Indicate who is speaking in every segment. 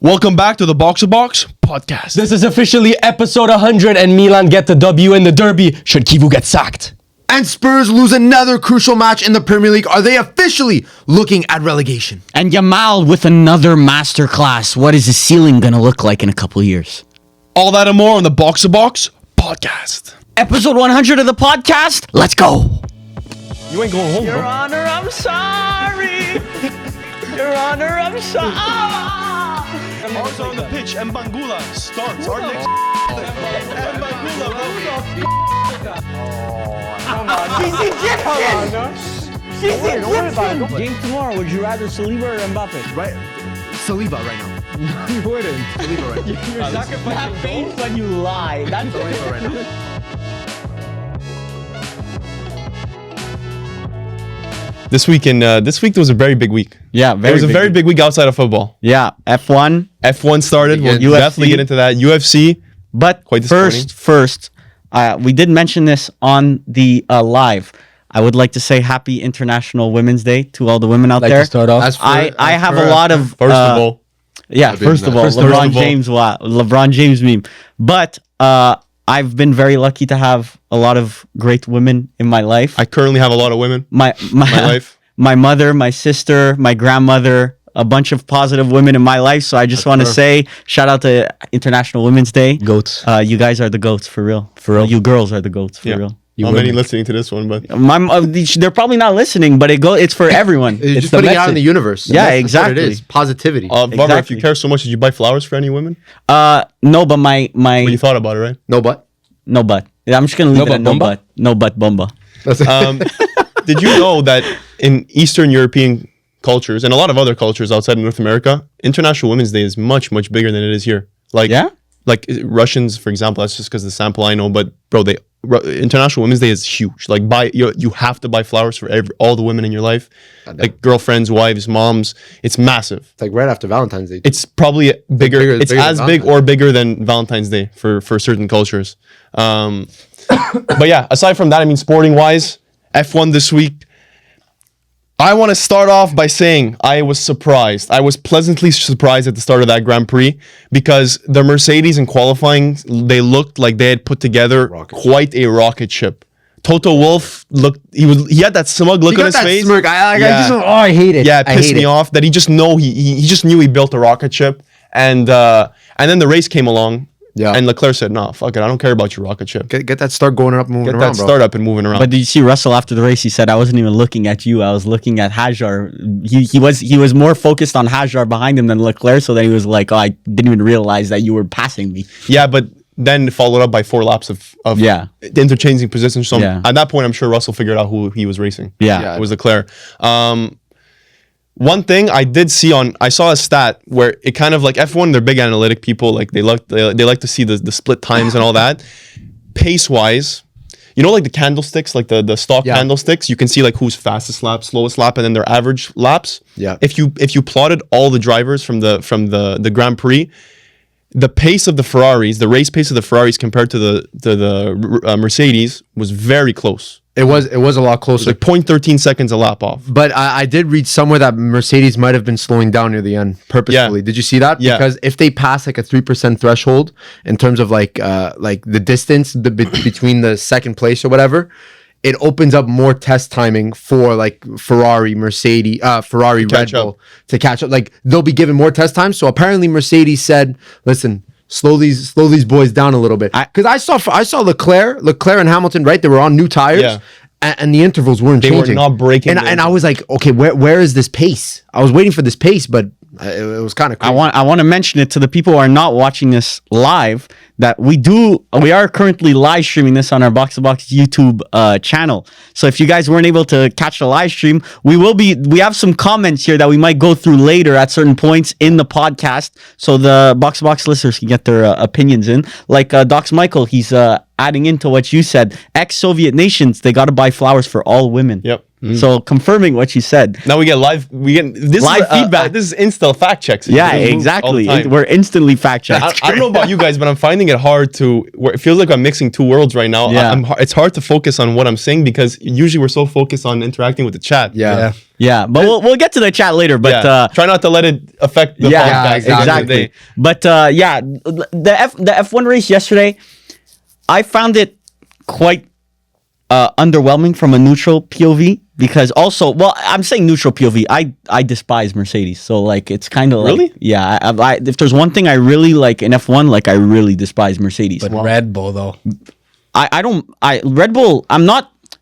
Speaker 1: Welcome back to the Box to Box podcast.
Speaker 2: This is officially episode 100 and Milan get the W in the Derby should Kivu get sacked.
Speaker 3: And Spurs lose another crucial match in the Premier League. Are they officially looking at relegation?
Speaker 4: And Yamal with another masterclass. What is his ceiling going to look like in a couple of years?
Speaker 1: All that and more on the Box to Box podcast.
Speaker 4: Episode 100 of the podcast. Let's go.
Speaker 1: You ain't going home,
Speaker 5: Your
Speaker 1: bro.
Speaker 5: Honor, I'm sorry. Your Honor, I'm sorry.
Speaker 1: Also on the pitch, Mbangula starts our next. Mbangula,
Speaker 5: She's Egyptian. Game tomorrow, would you rather Saliba or Mbappe?
Speaker 3: Right, Saliba right now.
Speaker 5: You wouldn't.
Speaker 3: Saliba right now.
Speaker 5: You're sacrificing that face when you lie. That's
Speaker 3: Saliba right now.
Speaker 1: This week was a very big week.
Speaker 4: Yeah,
Speaker 1: It was a very big week outside of football.
Speaker 4: Yeah, F1.
Speaker 1: F1 started. We'll
Speaker 4: UFC.
Speaker 1: definitely get into that. UFC.
Speaker 4: But
Speaker 1: Quite disappointing.
Speaker 4: first, we did mention this on the live. I would like to say Happy International Women's Day to all the women out there.
Speaker 2: To start off.
Speaker 4: I have a lot of
Speaker 1: First of all,
Speaker 4: yeah. First of all, LeBron James meme. But I've been very lucky to have a lot of great women in my life.
Speaker 1: I currently have a lot of women.
Speaker 4: My
Speaker 1: life.
Speaker 4: My mother, my sister, my grandmother, a bunch of positive women in my life. So I just want to say shout out to International Women's Day.
Speaker 2: Goats.
Speaker 4: You guys are the goats for real.
Speaker 2: For real.
Speaker 4: You girls are the goats for
Speaker 1: Yeah.
Speaker 4: real.
Speaker 1: Not many listening to this one, but
Speaker 4: They're probably not listening, but it's for everyone.
Speaker 3: You're
Speaker 4: It's
Speaker 3: just
Speaker 4: the
Speaker 3: putting it out
Speaker 4: message.
Speaker 3: in the universe.
Speaker 4: Yeah,
Speaker 3: That's
Speaker 4: exactly.
Speaker 3: what it is. Positivity.
Speaker 1: Varvar, if
Speaker 4: Exactly.
Speaker 1: you care so much, did you buy flowers for any women?
Speaker 4: No, but my
Speaker 1: But you thought about it, right?
Speaker 3: No, but.
Speaker 4: no but. I'm just gonna leave it at no but. No but bomba.
Speaker 1: Did you know that in Eastern European cultures and a lot of other cultures outside of North America, International Women's Day is much, much bigger than it is here. Like,
Speaker 4: Yeah?
Speaker 1: like Russians, for example, that's just because the sample I know. But bro, International Women's Day is huge. Like, you have to buy flowers for all the women in your life, like girlfriends, wives, moms. It's massive.
Speaker 3: It's like right after Valentine's Day.
Speaker 1: It's probably bigger. It's
Speaker 3: bigger
Speaker 1: as
Speaker 3: than
Speaker 1: big
Speaker 3: Valentine's.
Speaker 1: or bigger than Valentine's Day for certain cultures. But yeah, aside from that, I mean, sporting wise, F1 this week. I want to start off by saying I was surprised. I was pleasantly surprised at the start of that Grand Prix because the Mercedes in qualifying, they looked like they had put together quite a rocket ship. Toto Wolff looked, he had that smug look
Speaker 3: You
Speaker 1: on
Speaker 3: got
Speaker 1: his
Speaker 3: that
Speaker 1: face.
Speaker 3: smirk.
Speaker 2: I hate it.
Speaker 1: Yeah, it
Speaker 3: I
Speaker 1: pissed
Speaker 3: hate
Speaker 1: me
Speaker 3: it.
Speaker 1: off that he just knew he built a rocket ship, and then the race came along,
Speaker 3: Yeah.
Speaker 1: and Leclerc said, "No, fuck it, I don't care about your rocket ship.
Speaker 3: Get that start going up and moving
Speaker 1: Get
Speaker 3: around,
Speaker 1: that
Speaker 3: bro.
Speaker 1: start up and moving around."
Speaker 4: But did you see Russell after the race? He said, "I wasn't even looking at you. I was looking at Hajar." He was more focused on Hajar behind him than Leclerc. So then he was like, "Oh, I didn't even realize that you were passing me."
Speaker 1: Yeah, but then followed up by 4 laps of
Speaker 4: Yeah.
Speaker 1: interchanging positions. So
Speaker 4: Yeah.
Speaker 1: at that point, I'm sure Russell figured out who he was racing.
Speaker 4: Yeah.
Speaker 1: It was Leclerc. One thing I saw a stat where it kind of like F1, they're big analytic people. Like they like to see the split times and all that. Pace wise, you know, like the candlesticks, like the stock candlesticks, you can see like who's fastest lap, slowest lap, and then their average laps.
Speaker 3: Yeah.
Speaker 1: If you plotted all the drivers from the Grand Prix, the pace of the Ferraris, the race pace of the Ferraris compared to the Mercedes was very close.
Speaker 3: It was a lot
Speaker 1: It
Speaker 3: closer.
Speaker 1: was like 0.13 seconds a lap off.
Speaker 3: But I did read somewhere that Mercedes might have been slowing down near the end purposefully.
Speaker 1: Yeah.
Speaker 3: Did you see that?
Speaker 1: Yeah.
Speaker 3: Because if they pass like a 3% threshold in terms of like the distance between the second place or whatever, it opens up more test timing for like Ferrari, Red
Speaker 1: catch
Speaker 3: Bull
Speaker 1: up.
Speaker 3: to catch up. Like they'll be given more test time. So apparently Mercedes said, "Listen, slow these boys down a little bit." Because I saw Leclerc and Hamilton, right? They were on new tires.
Speaker 1: Yeah.
Speaker 3: And the intervals weren't
Speaker 1: They were
Speaker 3: changing.
Speaker 1: not breaking
Speaker 3: And,
Speaker 1: the
Speaker 3: and I was like, okay, where is this pace? I was waiting for this pace, but it was kind of crazy.
Speaker 4: I want to mention it to the people who are not watching this live that we are currently live streaming this on our Box to Box YouTube channel. So if you guys weren't able to catch the live stream, we have some comments here that we might go through later at certain points in the podcast, so the Box to Box listeners can get their opinions in. Like Docs Michael, he's adding into what you said. Ex-Soviet nations, they got to buy flowers for all women.
Speaker 1: Yep.
Speaker 4: So confirming what you said.
Speaker 1: Now we get live
Speaker 4: Live feedback.
Speaker 1: This is Insta fact checks.
Speaker 4: Yeah,
Speaker 1: All the
Speaker 4: exactly.
Speaker 1: time.
Speaker 4: We're instantly fact checked.
Speaker 1: I don't know about you guys, but I'm finding it hard to. It feels like I'm mixing two worlds right now.
Speaker 4: Yeah.
Speaker 1: It's hard to focus on what I'm saying because usually we're so focused on interacting with the chat.
Speaker 3: Yeah.
Speaker 4: Yeah, but we'll get to the chat later. But
Speaker 1: Try not to let it affect the podcast.
Speaker 4: exactly. But the F1 race yesterday, I found it quite underwhelming from a neutral POV because also, well, I'm saying neutral POV. I despise Mercedes, so like it's kind of
Speaker 1: really,
Speaker 4: like, yeah. I if there's one thing I really like in F1, like I really despise Mercedes.
Speaker 2: But Red Bull though,
Speaker 4: Red Bull.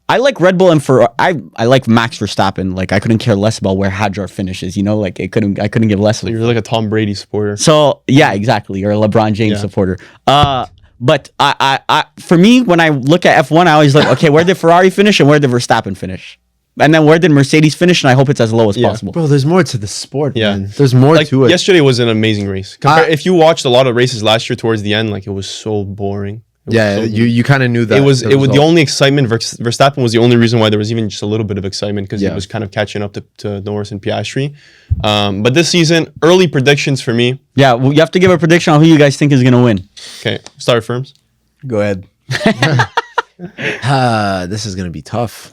Speaker 4: I like Red Bull and I like Max Verstappen. Like I couldn't care less about where Hadjar finishes. You know, like I couldn't give less.
Speaker 1: You're like a Tom Brady supporter.
Speaker 4: So yeah, exactly, or a LeBron James supporter. But I for me, when I look at F1, I always like, okay, where did Ferrari finish and where did Verstappen finish? And then where did Mercedes finish? And I hope it's as low as possible.
Speaker 3: Bro, there's more to the sport,
Speaker 1: Yeah.
Speaker 3: man. There's more to it.
Speaker 1: Yesterday was an amazing race. If you watched a lot of races last year towards the end, like it was so boring.
Speaker 3: You kind of knew that.
Speaker 1: It was the only excitement. Verstappen was the only reason why there was even just a little bit of excitement because he was kind of catching up to Norris and Piastri. But this season, early predictions for me.
Speaker 4: Yeah, well, you have to give a prediction on who you guys think is gonna win.
Speaker 1: Okay, start Ferms.
Speaker 2: go ahead.
Speaker 3: This is gonna be tough.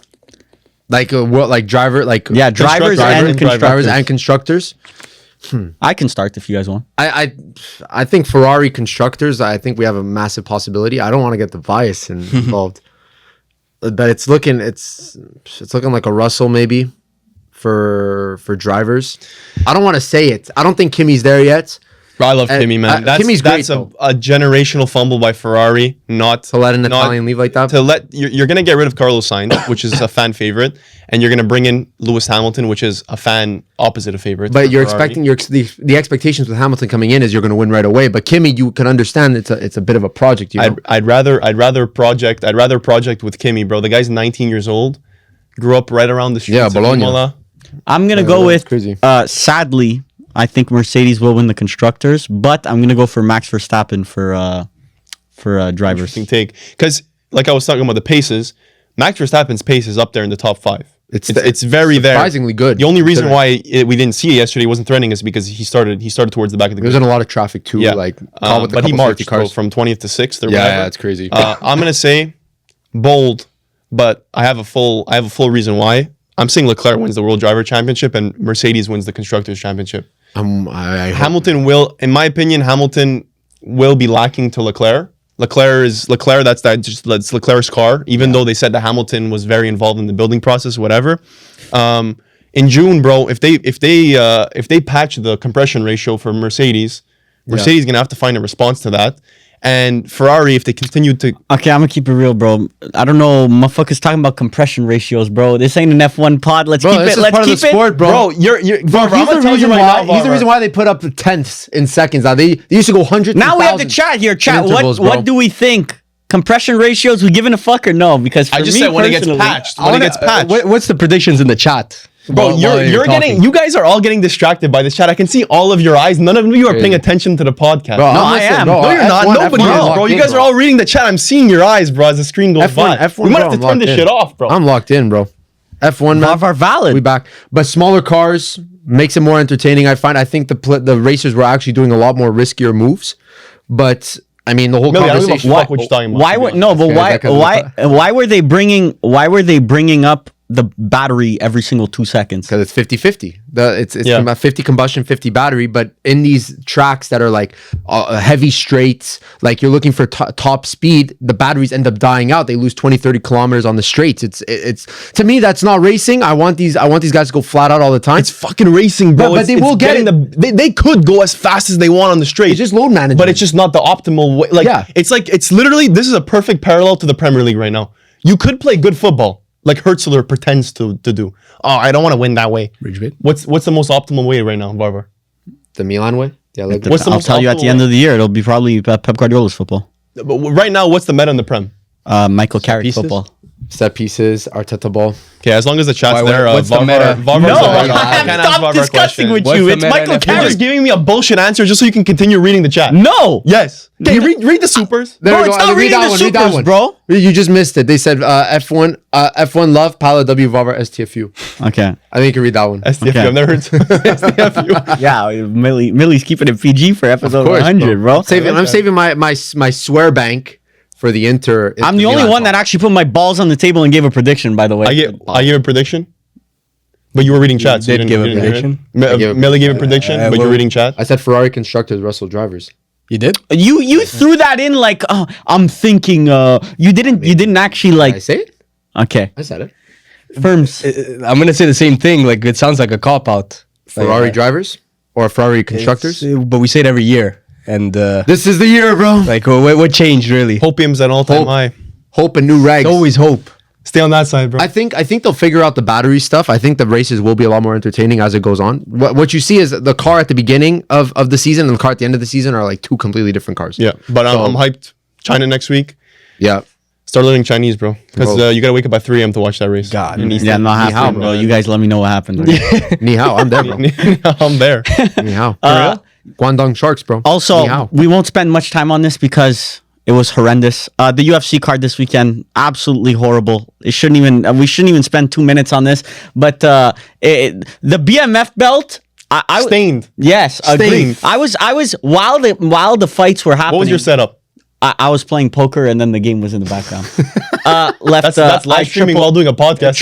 Speaker 3: Like what? Like driver? Like
Speaker 4: Drivers
Speaker 3: and constructors.
Speaker 4: I can start if you guys want.
Speaker 3: I think Ferrari constructors. I think we have a massive possibility. I don't want to get the bias involved, but it's looking like a Russell maybe for drivers. I don't want to say it. I don't think Kimi's there yet.
Speaker 1: I love Kimi, man.
Speaker 3: Kimi's
Speaker 1: that's
Speaker 3: great,
Speaker 1: a generational fumble by Ferrari. Not
Speaker 3: To let an Italian leave like that.
Speaker 1: To let you're gonna get rid of Carlos Sainz, which is a fan favorite, and you're gonna bring in Lewis Hamilton, which is a fan opposite of favorite.
Speaker 3: But you're
Speaker 1: Ferrari.
Speaker 3: expecting the expectations with Hamilton coming in is you're going to win right away. But Kimi, you can understand it's a bit of a project. You know?
Speaker 1: I'd rather project with Kimi, bro. The guy's 19 years old, grew up right around the streets of
Speaker 3: Bologna.
Speaker 1: Imola.
Speaker 4: I'm gonna go with
Speaker 3: crazy.
Speaker 4: Sadly, I think Mercedes will win the constructors, but I'm gonna go for Max Verstappen for drivers.
Speaker 1: Interesting take, because like I was talking about the paces, Max Verstappen's pace is up there in the top 5. It's very there.
Speaker 3: Surprisingly good.
Speaker 1: The only reason why we didn't see it yesterday, wasn't threatening, is because he started towards the back of the
Speaker 3: There's
Speaker 1: grid.
Speaker 3: been a lot of traffic too.
Speaker 1: Yeah,
Speaker 3: Like,
Speaker 1: but he marched bro, from 20th to 6th or whatever.
Speaker 3: Yeah, it's crazy.
Speaker 1: I'm gonna say bold, but I have a full reason why. I'm saying Leclerc wins the World Driver Championship and Mercedes wins the Constructors Championship. Hamilton will, in my opinion, be lacking to Leclerc. That's Leclerc's car. Even though they said that Hamilton was very involved in the building process, whatever. In June, bro, if they patch the compression ratio for Mercedes gonna have to find a response to that. And Ferrari, if they continue to...
Speaker 4: Okay, I'm gonna keep it real, bro. I don't know, motherfuckers talking about compression ratios, bro. This ain't an F1 pod. Let's keep it. Let's keep it.
Speaker 3: Sport, bro.
Speaker 1: You're Varvar,
Speaker 3: He's the reason why they put up the tenths in seconds. Now they used to go hundreds.
Speaker 4: Now we have the chat here. Chat. What do we think? Compression ratios? We giving a fuck or no? Because
Speaker 1: I just said when it gets patched.
Speaker 2: What's the predictions in the chat?
Speaker 1: Bro, you guys are all getting distracted by this chat. I can see all of your eyes. None of you are paying attention to the podcast.
Speaker 3: Bro,
Speaker 4: No, I am.
Speaker 1: No, you're not. Nobody is, bro. You guys are all reading the chat. I'm seeing your eyes, bro, as the screen goes by. We might have to turn this shit off, bro.
Speaker 3: I'm locked in, bro. F1, man.
Speaker 4: Varvar valid.
Speaker 3: We back. But smaller cars makes it more entertaining. I think the racers were actually doing a lot more riskier moves. But I mean, the whole
Speaker 1: Mili,
Speaker 3: conversation.
Speaker 1: what you're talking about.
Speaker 4: Why were they bringing up the battery every single 2 seconds?
Speaker 3: Because it's 50-50. It's 50 combustion, 50 battery. But in these tracks that are like heavy straights, like you're looking for top speed, the batteries end up dying out. They lose 20-30 kilometers on the straights. It's to me, that's not racing. I want these guys to go flat out all the time.
Speaker 1: It's fucking racing, bro.
Speaker 3: But they will get it.
Speaker 1: They could go as fast as they want on the straight.
Speaker 3: It's just load management.
Speaker 1: But it's just not the optimal way. It's literally, this is a perfect parallel to the Premier League right now. You could play good football, like Hertzler pretends to do. Oh, I don't want to win that way. What's the most optimal way right now, Varvar?
Speaker 3: The Milan way? Yeah, like
Speaker 4: I'll tell you at the end of the year, it'll be probably Pep Guardiola's football.
Speaker 1: But right now, what's the meta in the Prem?
Speaker 4: Michael Carrick football.
Speaker 3: Set pieces, Arteta ball.
Speaker 1: Okay, as long as the chat's
Speaker 2: Why,
Speaker 1: there,
Speaker 2: what's the meta?
Speaker 1: Varvar's
Speaker 4: No,
Speaker 1: alright.
Speaker 4: I have
Speaker 1: can't ask
Speaker 4: stopped
Speaker 1: Varvar
Speaker 4: discussing
Speaker 1: question.
Speaker 4: with
Speaker 2: What's
Speaker 4: you.
Speaker 2: the
Speaker 4: It's
Speaker 2: meta
Speaker 4: Michael
Speaker 2: NFL?
Speaker 1: You're
Speaker 4: Carrick.
Speaker 1: just giving me a bullshit answer just so you can continue reading the chat.
Speaker 4: No.
Speaker 1: Yes. Okay, read the supers.
Speaker 3: There
Speaker 4: Bro,
Speaker 3: we go.
Speaker 4: it's not
Speaker 3: Read
Speaker 4: reading
Speaker 3: that
Speaker 4: the
Speaker 3: one. Read that
Speaker 4: supers,
Speaker 3: one,
Speaker 4: bro.
Speaker 3: You just missed it. They said F1 love Pala W Varvar STFU.
Speaker 4: Okay.
Speaker 3: I think you can read that one.
Speaker 1: STFU.
Speaker 4: Okay.
Speaker 1: I've never heard STFU.
Speaker 4: Yeah, Milli's keeping it PG for episode
Speaker 3: Of course,
Speaker 4: 100, bro.
Speaker 3: I'm saving my swear bank for the Inter.
Speaker 4: I'm the only
Speaker 3: Milan
Speaker 4: one that
Speaker 3: talk.
Speaker 4: actually put my balls on the table and gave a prediction, by the way.
Speaker 1: I gave a prediction, but you were reading chat. So you
Speaker 2: did
Speaker 1: didn't,
Speaker 2: give a
Speaker 1: you didn't hear it.
Speaker 2: prediction?
Speaker 3: gave a-
Speaker 1: Millie gave a prediction, but you were
Speaker 2: well-
Speaker 1: reading chat.
Speaker 3: I said Ferrari constructors, Russell drivers.
Speaker 2: You did?
Speaker 4: You threw that in like I'm thinking. You didn't actually
Speaker 3: Did I
Speaker 4: like.
Speaker 3: say it?
Speaker 4: Okay,
Speaker 3: I said it.
Speaker 4: Firms.
Speaker 2: I'm gonna say the same thing. Like it sounds like a cop out.
Speaker 3: Ferrari drivers or Ferrari constructors.
Speaker 2: But we say it every year. And
Speaker 3: This is the year, bro.
Speaker 2: like what changed really?
Speaker 1: Hopium's at an all-time high.
Speaker 3: Hope and new rags.
Speaker 2: It's always hope.
Speaker 1: Stay on that side, bro.
Speaker 3: I think they'll figure out the battery stuff. I think the races will be a lot more entertaining as it goes on. What you see is the car at the beginning of the season and the car at the end of the season are like two completely different cars.
Speaker 1: Yeah, but I'm hyped. China next week.
Speaker 3: Yeah.
Speaker 1: Start learning Chinese, bro. Because
Speaker 3: Bro.
Speaker 1: You gotta wake up at 3 a.m. to watch that race.
Speaker 2: God,
Speaker 1: In
Speaker 2: man.
Speaker 1: Eastern.
Speaker 4: Yeah, not
Speaker 3: Ni hao,
Speaker 4: happening, bro.
Speaker 3: bro.
Speaker 4: You guys let me know what happened.
Speaker 3: Ni hao. I'm there, bro.
Speaker 1: I'm there.
Speaker 3: Ni hao. Guangdong Sharks, bro. Ni
Speaker 4: Also,
Speaker 3: hao.
Speaker 4: we won't spend much time on this because it was horrendous. The UFC card this weekend, absolutely horrible. It shouldn't even. We shouldn't even spend 2 minutes on this. But the BMF belt. I
Speaker 1: Stained.
Speaker 4: Yes, agreed.
Speaker 1: Stained.
Speaker 4: I was while the fights were happening.
Speaker 1: What was your setup?
Speaker 4: I was playing poker and then the game was in the background. Left.
Speaker 1: That's live streaming while doing a podcast.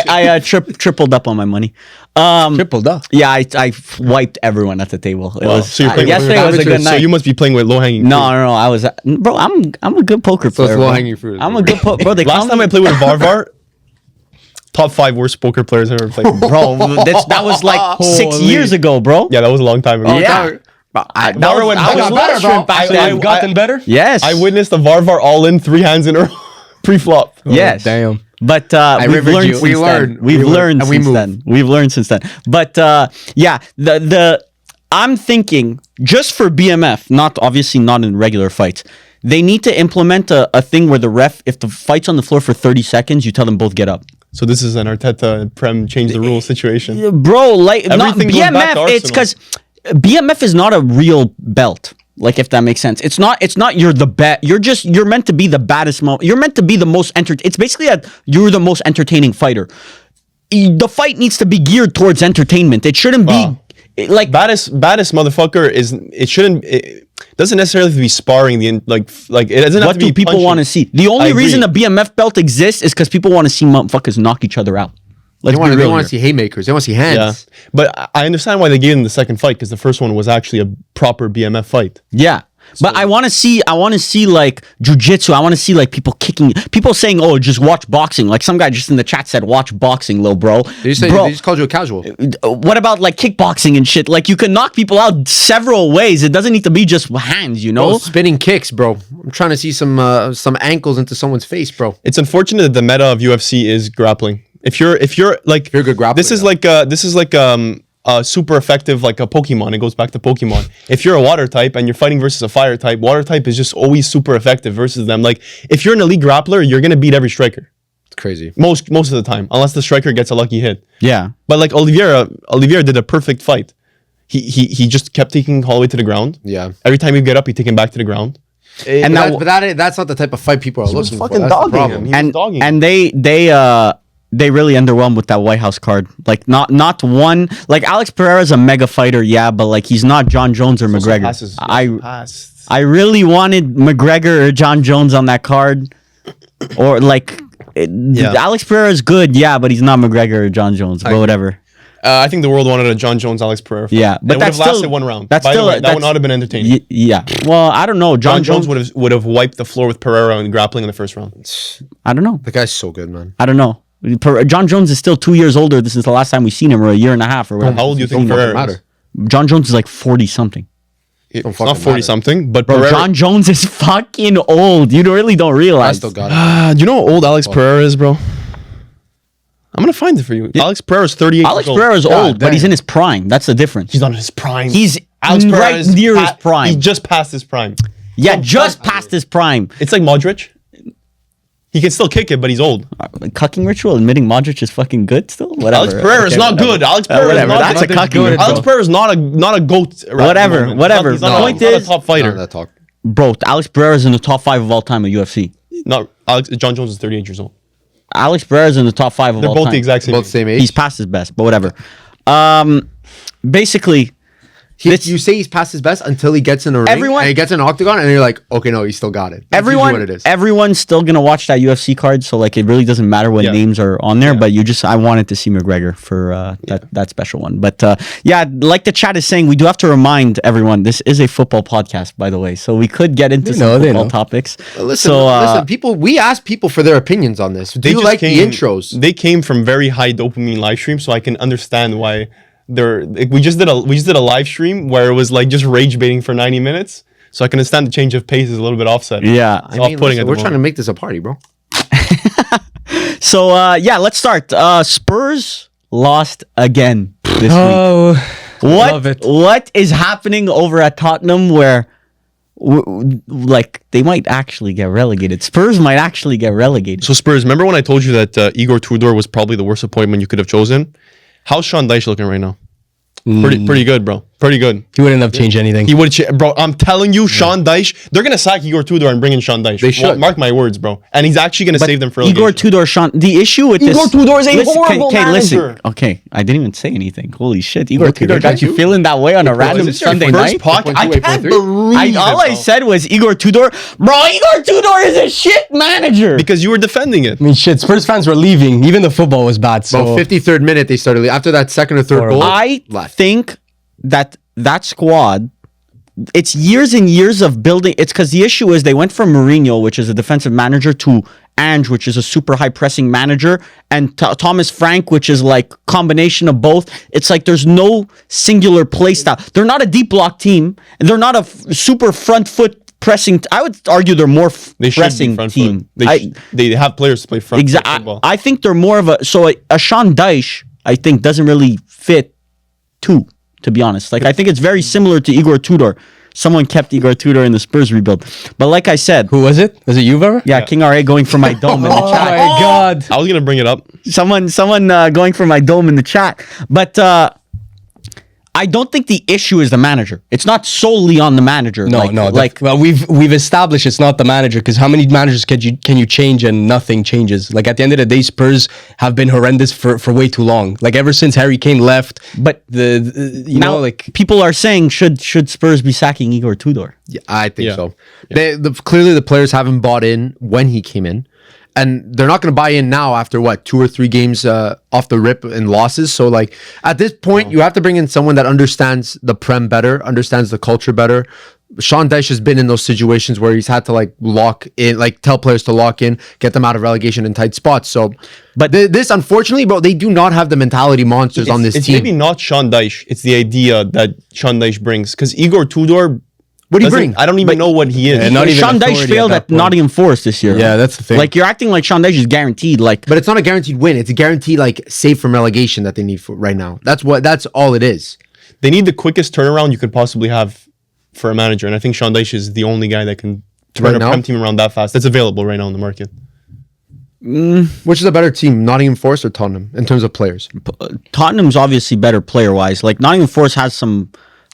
Speaker 4: I tripled up on my money.
Speaker 2: Tripled up.
Speaker 4: Yeah, I wiped everyone at the table. It was
Speaker 1: So you're playing
Speaker 4: yesterday was a good
Speaker 1: So
Speaker 4: night.
Speaker 1: you must be playing with low-hanging
Speaker 4: No,
Speaker 1: fruit.
Speaker 4: no, I was bro. I'm a good poker
Speaker 3: So it's
Speaker 4: player. bro.
Speaker 3: low-hanging fruit.
Speaker 4: I'm a good bro. They
Speaker 1: Last time I played with Varvar, top 5 worst poker players I've ever played with.
Speaker 4: bro. That was like 6 years ago, bro.
Speaker 1: Yeah, that was a long time ago.
Speaker 4: Yeah. I
Speaker 1: Varvar went
Speaker 4: was
Speaker 1: better,
Speaker 4: better,
Speaker 1: bro.
Speaker 4: back
Speaker 1: I-
Speaker 4: then.
Speaker 1: I-
Speaker 2: Gotten better?
Speaker 4: Yes.
Speaker 1: I witnessed the Varvar all-in 3 hands in a row pre-flop.
Speaker 4: Yes.
Speaker 2: Damn.
Speaker 4: But we've
Speaker 3: rivered
Speaker 4: learned
Speaker 3: you.
Speaker 4: since
Speaker 3: We
Speaker 4: then.
Speaker 3: learned.
Speaker 4: We've
Speaker 3: We learned.
Speaker 4: learned
Speaker 3: And we
Speaker 4: since
Speaker 3: moved.
Speaker 4: then. We've learned since then. But yeah, the I'm thinking just for BMF, obviously not in regular fights. They need to implement a thing where the ref, if the fight's on the floor for 30 seconds, you tell them both get up.
Speaker 1: So this is an Arteta Prem change the rules situation.
Speaker 4: Bro, like not
Speaker 1: Everything goes back to
Speaker 4: BMF. It's
Speaker 1: Arsenal.
Speaker 4: because BMF is not a real belt. Like if that makes sense. It's not you're the best. You're meant to be the baddest. You're meant to be the most It's basically you're the most entertaining fighter. The fight needs to be geared towards entertainment. It shouldn't be like
Speaker 1: Baddest motherfucker is it doesn't necessarily have to be sparring like it doesn't have
Speaker 4: what
Speaker 1: to be
Speaker 4: do people
Speaker 1: punching.
Speaker 4: want to see? The
Speaker 1: I
Speaker 4: only
Speaker 1: agree.
Speaker 4: reason the BMF belt exists is because people want to see motherfuckers knock each other out. Let's be
Speaker 3: They
Speaker 4: real
Speaker 3: want
Speaker 4: here.
Speaker 3: to see haymakers. They want to see hands.
Speaker 1: Yeah, but I understand why they gave him the second fight because the first one was actually a proper BMF fight.
Speaker 4: Yeah. But I want to see like jujitsu. I want to see like people saying, "Oh, just watch boxing." Like some guy just in the chat said, "Watch boxing, little bro."
Speaker 3: They just called you a casual.
Speaker 4: What about like kickboxing and shit? Like you can knock people out several ways. It doesn't need to be just hands, you know?
Speaker 3: Oh, spinning kicks, bro. I'm trying to see some ankles into someone's face, bro.
Speaker 1: It's unfortunate that the meta of UFC is grappling. If you're like
Speaker 3: you're a good grappler,
Speaker 1: this is like super effective like a Pokemon. It goes back to Pokemon. If you're a water type and you're fighting versus a fire type, water type is just always super effective versus them. Like if you're an elite grappler, you're gonna beat every striker.
Speaker 3: It's crazy.
Speaker 1: Most of the time, unless the striker gets a lucky hit.
Speaker 4: Yeah.
Speaker 1: But like Oliveira did a perfect fight. He just kept taking him all the way to the ground.
Speaker 3: Yeah.
Speaker 1: Every time he'd get up, he'd take him back to the ground.
Speaker 4: And
Speaker 3: that's not the type of fight people are
Speaker 1: He was
Speaker 3: looking for.
Speaker 1: fucking
Speaker 3: That's the
Speaker 1: dogging
Speaker 3: problem.
Speaker 1: him. He was dogging him.
Speaker 4: and they really underwhelmed with that White House card. Like not one. Like Alex Pereira's a mega fighter, yeah, but like he's not John Jones or
Speaker 1: Also
Speaker 4: McGregor.
Speaker 1: passes- passes.
Speaker 4: I really wanted McGregor or John Jones on that card, or like Alex Pereira is good, yeah, but he's not McGregor or John Jones. But whatever.
Speaker 1: I think the world wanted a John Jones Alex Pereira fight.
Speaker 4: Yeah, but
Speaker 1: it would have
Speaker 4: that's still
Speaker 1: lasted one round.
Speaker 4: That's
Speaker 1: By
Speaker 4: still
Speaker 1: the way, that
Speaker 4: that's-
Speaker 1: would not have been entertaining.
Speaker 4: Yeah. Well, I don't know.
Speaker 1: John Jones would have wiped the floor with Pereira and grappling in the first round.
Speaker 4: I don't know.
Speaker 3: The guy's so good, man.
Speaker 4: I don't know. John Jones is still 2 years older. This is the last time we've seen him, or a year and a half, or whatever.
Speaker 1: How old do you think
Speaker 3: Don't fucking
Speaker 1: Pereira is?
Speaker 3: matter.
Speaker 4: John Jones is like 40 something.
Speaker 1: It's
Speaker 3: fucking
Speaker 1: not 40
Speaker 3: matter.
Speaker 1: something, but
Speaker 4: Bro,
Speaker 1: Pereira.
Speaker 4: John Jones is fucking old. You really don't
Speaker 3: I
Speaker 4: realize.
Speaker 3: still got it.
Speaker 1: Do you know how old Alex Pereira is, bro? I'm gonna find it for you. Alex Pereira is 38.
Speaker 4: Alex
Speaker 1: years old.
Speaker 4: Pereira is
Speaker 3: God
Speaker 4: old, but he's
Speaker 3: damn.
Speaker 4: in his prime. That's the difference.
Speaker 1: He's not in his prime.
Speaker 4: He's
Speaker 1: Alex Pereira
Speaker 4: right
Speaker 1: is
Speaker 4: near his prime.
Speaker 1: He just passed his prime.
Speaker 4: Yeah, just past his prime.
Speaker 1: It's like Modric. He can still kick it, but he's old.
Speaker 4: Cucking ritual, admitting Modric is fucking good still? Whatever.
Speaker 1: Alex Pereira is not good. Alex Pereira is
Speaker 4: whatever.
Speaker 1: not
Speaker 4: That's a
Speaker 1: good.
Speaker 4: cucking ritual.
Speaker 1: Alex Pereira is not a goat.
Speaker 4: Whatever, whatever.
Speaker 1: He's not,
Speaker 4: The point
Speaker 1: not
Speaker 4: is-
Speaker 1: a top fighter.
Speaker 3: None of that talk.
Speaker 4: Bro, Alex Pereira is in the top 5 of all time at UFC.
Speaker 1: Not Alex. John Jones is 38 years old.
Speaker 4: Alex Pereira is in the top 5 of
Speaker 1: They're
Speaker 4: all
Speaker 1: both
Speaker 4: time.
Speaker 1: the exact same.
Speaker 3: Both same age.
Speaker 4: He's past his best, but whatever. Basically,
Speaker 3: You say he's past his best until he gets in a ring.
Speaker 4: Everyone-
Speaker 3: and he gets in an octagon, and you're like, okay, no, he still got it. That's usually what it is.
Speaker 4: everyone's still gonna watch that UFC card, so like it really doesn't matter what
Speaker 1: Yeah.
Speaker 4: names are on there. But I wanted to see McGregor for that special one. But yeah, like the chat is saying, we do have to remind everyone this is a football podcast, by the way, so we could get into some football topics.
Speaker 3: Listen,
Speaker 4: So,
Speaker 3: listen, people. We ask people for their opinions on this. Do you
Speaker 1: just
Speaker 3: like
Speaker 1: came-
Speaker 3: the intros?
Speaker 1: They came from very high dopamine live streams, so I can understand why they're. We just did a live stream where it was like just rage baiting for 90 minutes, so I can understand the change of pace is a little bit offset.
Speaker 4: Yeah.
Speaker 1: It's off-putting
Speaker 3: listen,
Speaker 1: at the
Speaker 3: we're trying to
Speaker 1: moment.
Speaker 3: make this a party, bro.
Speaker 4: So yeah, let's start. Spurs lost again this week.
Speaker 2: Oh, love it.
Speaker 4: What is happening over at Tottenham where like they might actually get relegated? Spurs might actually get relegated.
Speaker 1: So Spurs, remember when I told you that Igor Tudor was probably the worst appointment you could have chosen? How's Sean Dyche looking right now? Pretty good, bro. Pretty good.
Speaker 2: He wouldn't have changed anything.
Speaker 1: He would, bro. I'm telling you, Sean Dyche. They're gonna sack Igor Tudor and bring in Sean Dyche.
Speaker 3: They should.
Speaker 1: Mark my words, bro. And he's actually gonna save them for
Speaker 4: Igor
Speaker 1: relegation.
Speaker 4: Tudor, Sean. The issue with
Speaker 1: Igor
Speaker 4: this,
Speaker 1: Tudor is a
Speaker 4: listen,
Speaker 1: horrible
Speaker 4: okay,
Speaker 1: manager.
Speaker 4: Listen, okay, I didn't even say anything. Holy shit, Igor
Speaker 3: Okay,
Speaker 4: Tudor got you
Speaker 3: you?
Speaker 4: feeling that way on a
Speaker 1: Bro,
Speaker 4: random
Speaker 1: is this your
Speaker 4: Sunday
Speaker 1: first
Speaker 4: night?
Speaker 1: podcast? I
Speaker 3: 8.2,
Speaker 1: can't
Speaker 3: 8.3?
Speaker 1: believe
Speaker 4: All
Speaker 1: it,
Speaker 4: I
Speaker 1: bro.
Speaker 4: said was Igor Tudor. Bro, Igor Tudor is a shit manager.
Speaker 1: Because you were defending it.
Speaker 2: I mean, shit, Spurs fans were leaving. Even the football was bad. So
Speaker 3: About 53rd minute, they started. After that second or third
Speaker 2: Horrible.
Speaker 3: goal,
Speaker 4: I
Speaker 3: left.
Speaker 4: think that squad, it's years and years of building. It's because the issue is they went from Mourinho, which is a defensive manager, to Ange, which is a super high pressing manager, and Thomas Frank, which is like combination of both. It's like there's no singular play style. They're not a deep block team, and they're not a super front foot pressing. I would argue they're more
Speaker 1: They should
Speaker 4: pressing
Speaker 1: be front
Speaker 4: team.
Speaker 1: foot. They have players to play front foot
Speaker 4: Exactly.
Speaker 1: football.
Speaker 4: I think they're more of a Sean Dyche, I think, doesn't really fit two, to be honest. Like, I think it's very similar to Igor Tudor. Someone kept Igor Tudor in the Spurs rebuild. But like I said,
Speaker 2: who was it? Was it you, Varvar?
Speaker 4: yeah, King RA going for my dome in the
Speaker 2: Oh
Speaker 4: chat.
Speaker 2: my god.
Speaker 1: I was gonna bring it up.
Speaker 4: Someone going for my dome in the chat. But I don't think the issue is the manager. It's not solely on the manager.
Speaker 2: No, well, we've established it's not the manager, because how many managers can you change and nothing changes? Like, at the end of the day, Spurs have been horrendous for way too long. Like, ever since Harry Kane left.
Speaker 4: But
Speaker 2: you
Speaker 4: now,
Speaker 2: know, like,
Speaker 4: people are saying should Spurs be sacking Igor Tudor?
Speaker 3: Yeah, I think
Speaker 1: Yeah.
Speaker 3: so. Clearly, the players haven't bought in when he came in, and they're not going to buy in now after what, 2 or 3 games off the rip and losses. So, like, at this point, you have to bring in someone that understands the Prem better, understands the culture better. Sean Dyche has been in those situations where he's had to like lock in, like tell players to lock in, get them out of relegation in tight spots. So, but this, unfortunately, bro, they do not have the mentality monsters on this
Speaker 1: It's
Speaker 3: team.
Speaker 1: maybe not Sean Dyche. It's the idea that Sean Dyche brings. Because Igor Tudor,
Speaker 3: What do you
Speaker 1: doesn't-
Speaker 3: bring?
Speaker 1: I don't even know what he is.
Speaker 2: Yeah, not even
Speaker 4: Sean Dyche
Speaker 2: authority
Speaker 4: failed
Speaker 2: at
Speaker 4: at
Speaker 2: that point.
Speaker 4: Nottingham Forest this year.
Speaker 2: Yeah, that's the thing.
Speaker 4: Like, you're acting like Sean Dyche is guaranteed. Like,
Speaker 3: But it's not a guaranteed win. It's a guaranteed like save from relegation that they need for right now. That's all it is.
Speaker 1: They need the quickest turnaround you could possibly have for a manager, and I think Sean Dyche is the only guy that can turn
Speaker 3: Right
Speaker 1: a
Speaker 3: now?
Speaker 1: Prem team around that fast. That's available right now in the market.
Speaker 3: Which is a better team, Nottingham Forest or Tottenham, in terms of players?
Speaker 4: Tottenham's obviously better player wise. Like, Nottingham Forest has some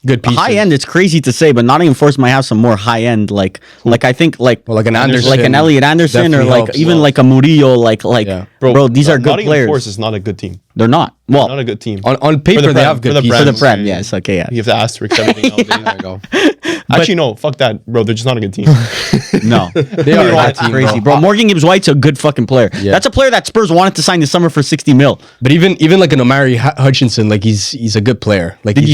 Speaker 2: good pieces.
Speaker 4: high end. It's crazy to say, but Nottingham Forest might have some more high end. Like I think like
Speaker 2: Well, like an Anderson.
Speaker 4: like an Elliot Anderson, or
Speaker 2: definitely
Speaker 4: like
Speaker 2: helps.
Speaker 4: even like a Murillo. Like
Speaker 2: Yeah.
Speaker 4: bro, these are good
Speaker 1: Nottingham
Speaker 4: players.
Speaker 1: Forest is not a good team.
Speaker 4: They're not. Well,
Speaker 1: Not a good team.
Speaker 2: On paper,
Speaker 1: For the
Speaker 2: they
Speaker 1: Prem,
Speaker 2: have
Speaker 1: for
Speaker 2: good
Speaker 1: the
Speaker 2: pieces.
Speaker 4: for the
Speaker 1: Prem.
Speaker 4: Prem, yes, okay, yeah.
Speaker 1: You have to asterisk everything nowadays.
Speaker 3: There you go.
Speaker 1: Actually, no, fuck that, bro. They're just not a good team.
Speaker 4: No,
Speaker 2: They are
Speaker 4: that's
Speaker 2: that team,
Speaker 4: crazy,
Speaker 2: bro.
Speaker 4: bro. Morgan Gibbs White's a good fucking player.
Speaker 2: Yeah.
Speaker 4: That's a player that Spurs wanted to sign this summer for 60 mil.
Speaker 2: But even like an Omari Hutchinson, like he's a good player. Like,
Speaker 4: Did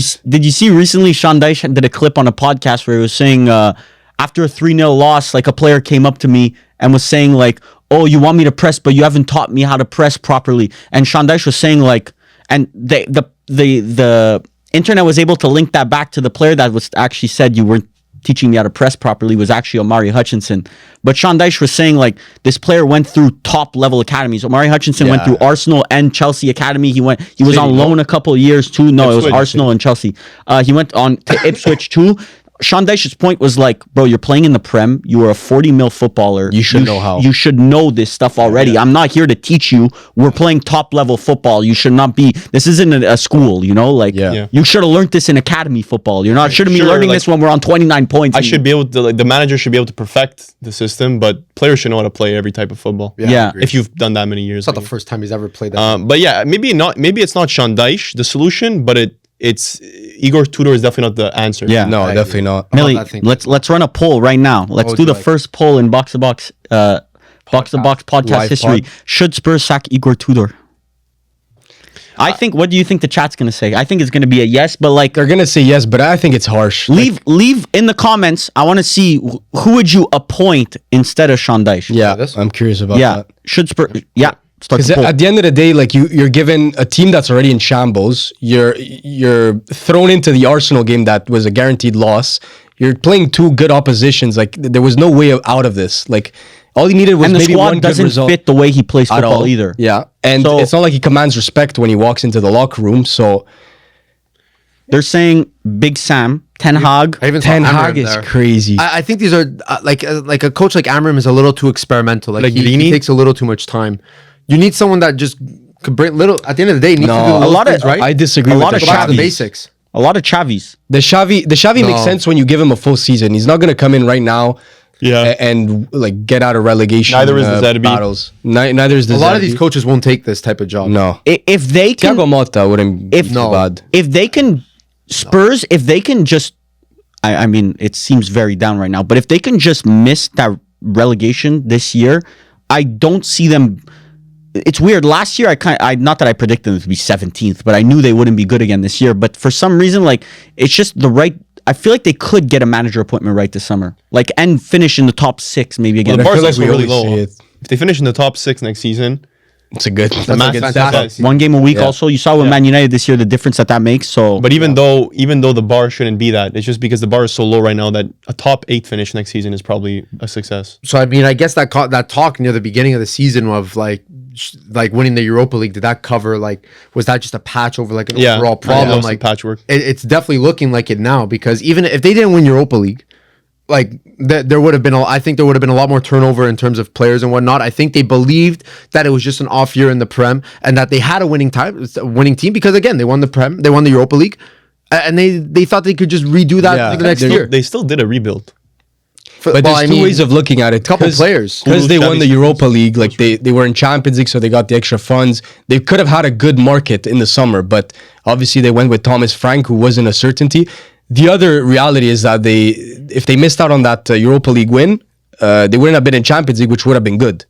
Speaker 4: you see recently Sean Dyche did a clip on a podcast where he was saying after a 3-0 loss, like a player came up to me and was saying like, "Oh, you want me to press, but you haven't taught me how to press properly." And Sean Dyche was saying like, and the internet was able to link that back to the player that was actually said you weren't teaching me how to press properly was actually Omari Hutchinson. But Sean Dyche was saying like this player went through top level academies. Omari Hutchinson went
Speaker 2: Yeah.
Speaker 4: through Arsenal and Chelsea academy. He was on loan a couple of years too. No, it was
Speaker 1: Ipswich,
Speaker 4: Arsenal and Chelsea. He went on to Ipswich too. Sean Dyche's point was like, bro, you're playing in the Prem. You are a 40 mil footballer.
Speaker 2: You should know how.
Speaker 4: You should know this stuff already. I'm not here to teach you. We're playing top level football. You should not be. This isn't a school, you know. Like, you should have learned this in academy football. You're not shouldn't be learning this when we're on 29 points.
Speaker 1: I should be able to, like, the manager should be able to perfect the system, but players should know how to play every type of football.
Speaker 4: Yeah.
Speaker 1: If you've done that many years.
Speaker 3: It's not the first time he's ever played that.
Speaker 1: But yeah, maybe not. Maybe it's not Sean Dyche the solution, but it's Igor Tudor is definitely not the answer.
Speaker 4: Yeah.
Speaker 2: No, definitely not.
Speaker 4: Millie, let's run a poll right now. Let's do the first poll in Box to Box podcast
Speaker 2: Live
Speaker 4: history.
Speaker 2: pod.
Speaker 4: Should Spurs sack Igor Tudor? I think. What do you think the chat's gonna say? I think it's gonna be a yes, but like
Speaker 2: They're gonna say yes, but I think it's harsh.
Speaker 4: leave in the comments. I want to see who would you appoint instead of Sean Dyche.
Speaker 2: Yeah, I'm curious about
Speaker 4: Yeah.
Speaker 2: that.
Speaker 4: Should Spurs? Yeah. Start
Speaker 2: Because
Speaker 4: the poll.
Speaker 2: at the end of the day, like you're given a team that's already in shambles. You're thrown into the Arsenal game that was a guaranteed loss. You're playing two good oppositions. Like there was no way out of this. Like all he needed was
Speaker 4: And the
Speaker 2: maybe
Speaker 4: squad
Speaker 2: one good
Speaker 4: doesn't
Speaker 2: result
Speaker 4: fit the way he plays
Speaker 2: at
Speaker 4: football
Speaker 2: all
Speaker 4: either.
Speaker 2: Yeah, and
Speaker 4: So-
Speaker 2: it's not like he commands respect when he walks into the locker room. So
Speaker 4: They're saying Big Sam, Ten Hag.
Speaker 3: I even saw
Speaker 2: Ten
Speaker 3: Amram
Speaker 2: Hag is
Speaker 3: there.
Speaker 2: crazy.
Speaker 3: I think these are like a coach like Amram is a little too experimental. Like he
Speaker 1: Pellegrini?
Speaker 3: takes a little too much time. You need someone that just could bring little. At the end of the day, needs to do
Speaker 2: No,
Speaker 3: little
Speaker 4: a lot of-
Speaker 3: things, right.
Speaker 2: I disagree
Speaker 4: a
Speaker 2: with
Speaker 4: lot
Speaker 2: the
Speaker 4: of
Speaker 3: Go back to the
Speaker 2: Xavi.
Speaker 3: basics.
Speaker 4: A lot of Chavis.
Speaker 2: The Xavi makes sense when you give him a full season. He's not going to come in right now and like get out of relegation.
Speaker 1: Neither is the Zerbi.
Speaker 2: battles. Neither is the
Speaker 3: A lot of these
Speaker 2: Zerbi.
Speaker 3: coaches won't take this type of job.
Speaker 2: No.
Speaker 4: If they can,
Speaker 2: Thiago Motta wouldn't be
Speaker 3: No.
Speaker 2: bad.
Speaker 4: if they can, Spurs, if they can just, I mean, it seems very down right now, but if they can just miss that relegation this year, I don't see them. It's weird. Last year, not that I predicted them to be 17th, but I knew they wouldn't be good again this year. But for some reason, like it's just the right. I feel like they could get a manager appointment right this summer, like and finish in the top 6 maybe again.
Speaker 1: The
Speaker 2: I
Speaker 1: bar's
Speaker 2: feel like
Speaker 1: also
Speaker 2: we
Speaker 1: really
Speaker 2: always
Speaker 1: low.
Speaker 2: say it.
Speaker 1: If they finish in the top 6 next season,
Speaker 2: It's a good. That's a
Speaker 1: massive
Speaker 2: good
Speaker 1: step
Speaker 2: step.
Speaker 1: up.
Speaker 4: One game a week. Also, you saw with Man United this year the difference that makes. So,
Speaker 1: but even though the bar shouldn't be that, it's just because the bar is so low right now that a top 8 finish next season is probably a success.
Speaker 3: So I mean, I guess that talk near the beginning of the season of like winning the Europa League, did that cover was that just a patch over like an overall problem?
Speaker 1: Like patchwork.
Speaker 3: It's definitely looking like it now because even if they didn't win Europa League, like there would have been I think there would have been a lot more turnover in terms of players and whatnot. I think they believed that it was just an off year in the Prem and that they had a winning team because again they won the Prem, they won the Europa League, and they thought they could just redo that the next year.
Speaker 1: They still did a rebuild.
Speaker 2: But there's two ways of looking at it.
Speaker 3: Couple players.
Speaker 2: Because they won the
Speaker 1: Xavi's-
Speaker 2: Europa League, like they were in Champions League, so they got the extra funds. They could have had a good market in the summer, but obviously they went with Thomas Frank, who wasn't a certainty. The other reality is that if they missed out on that Europa League win, they wouldn't have been in Champions League, which would have been good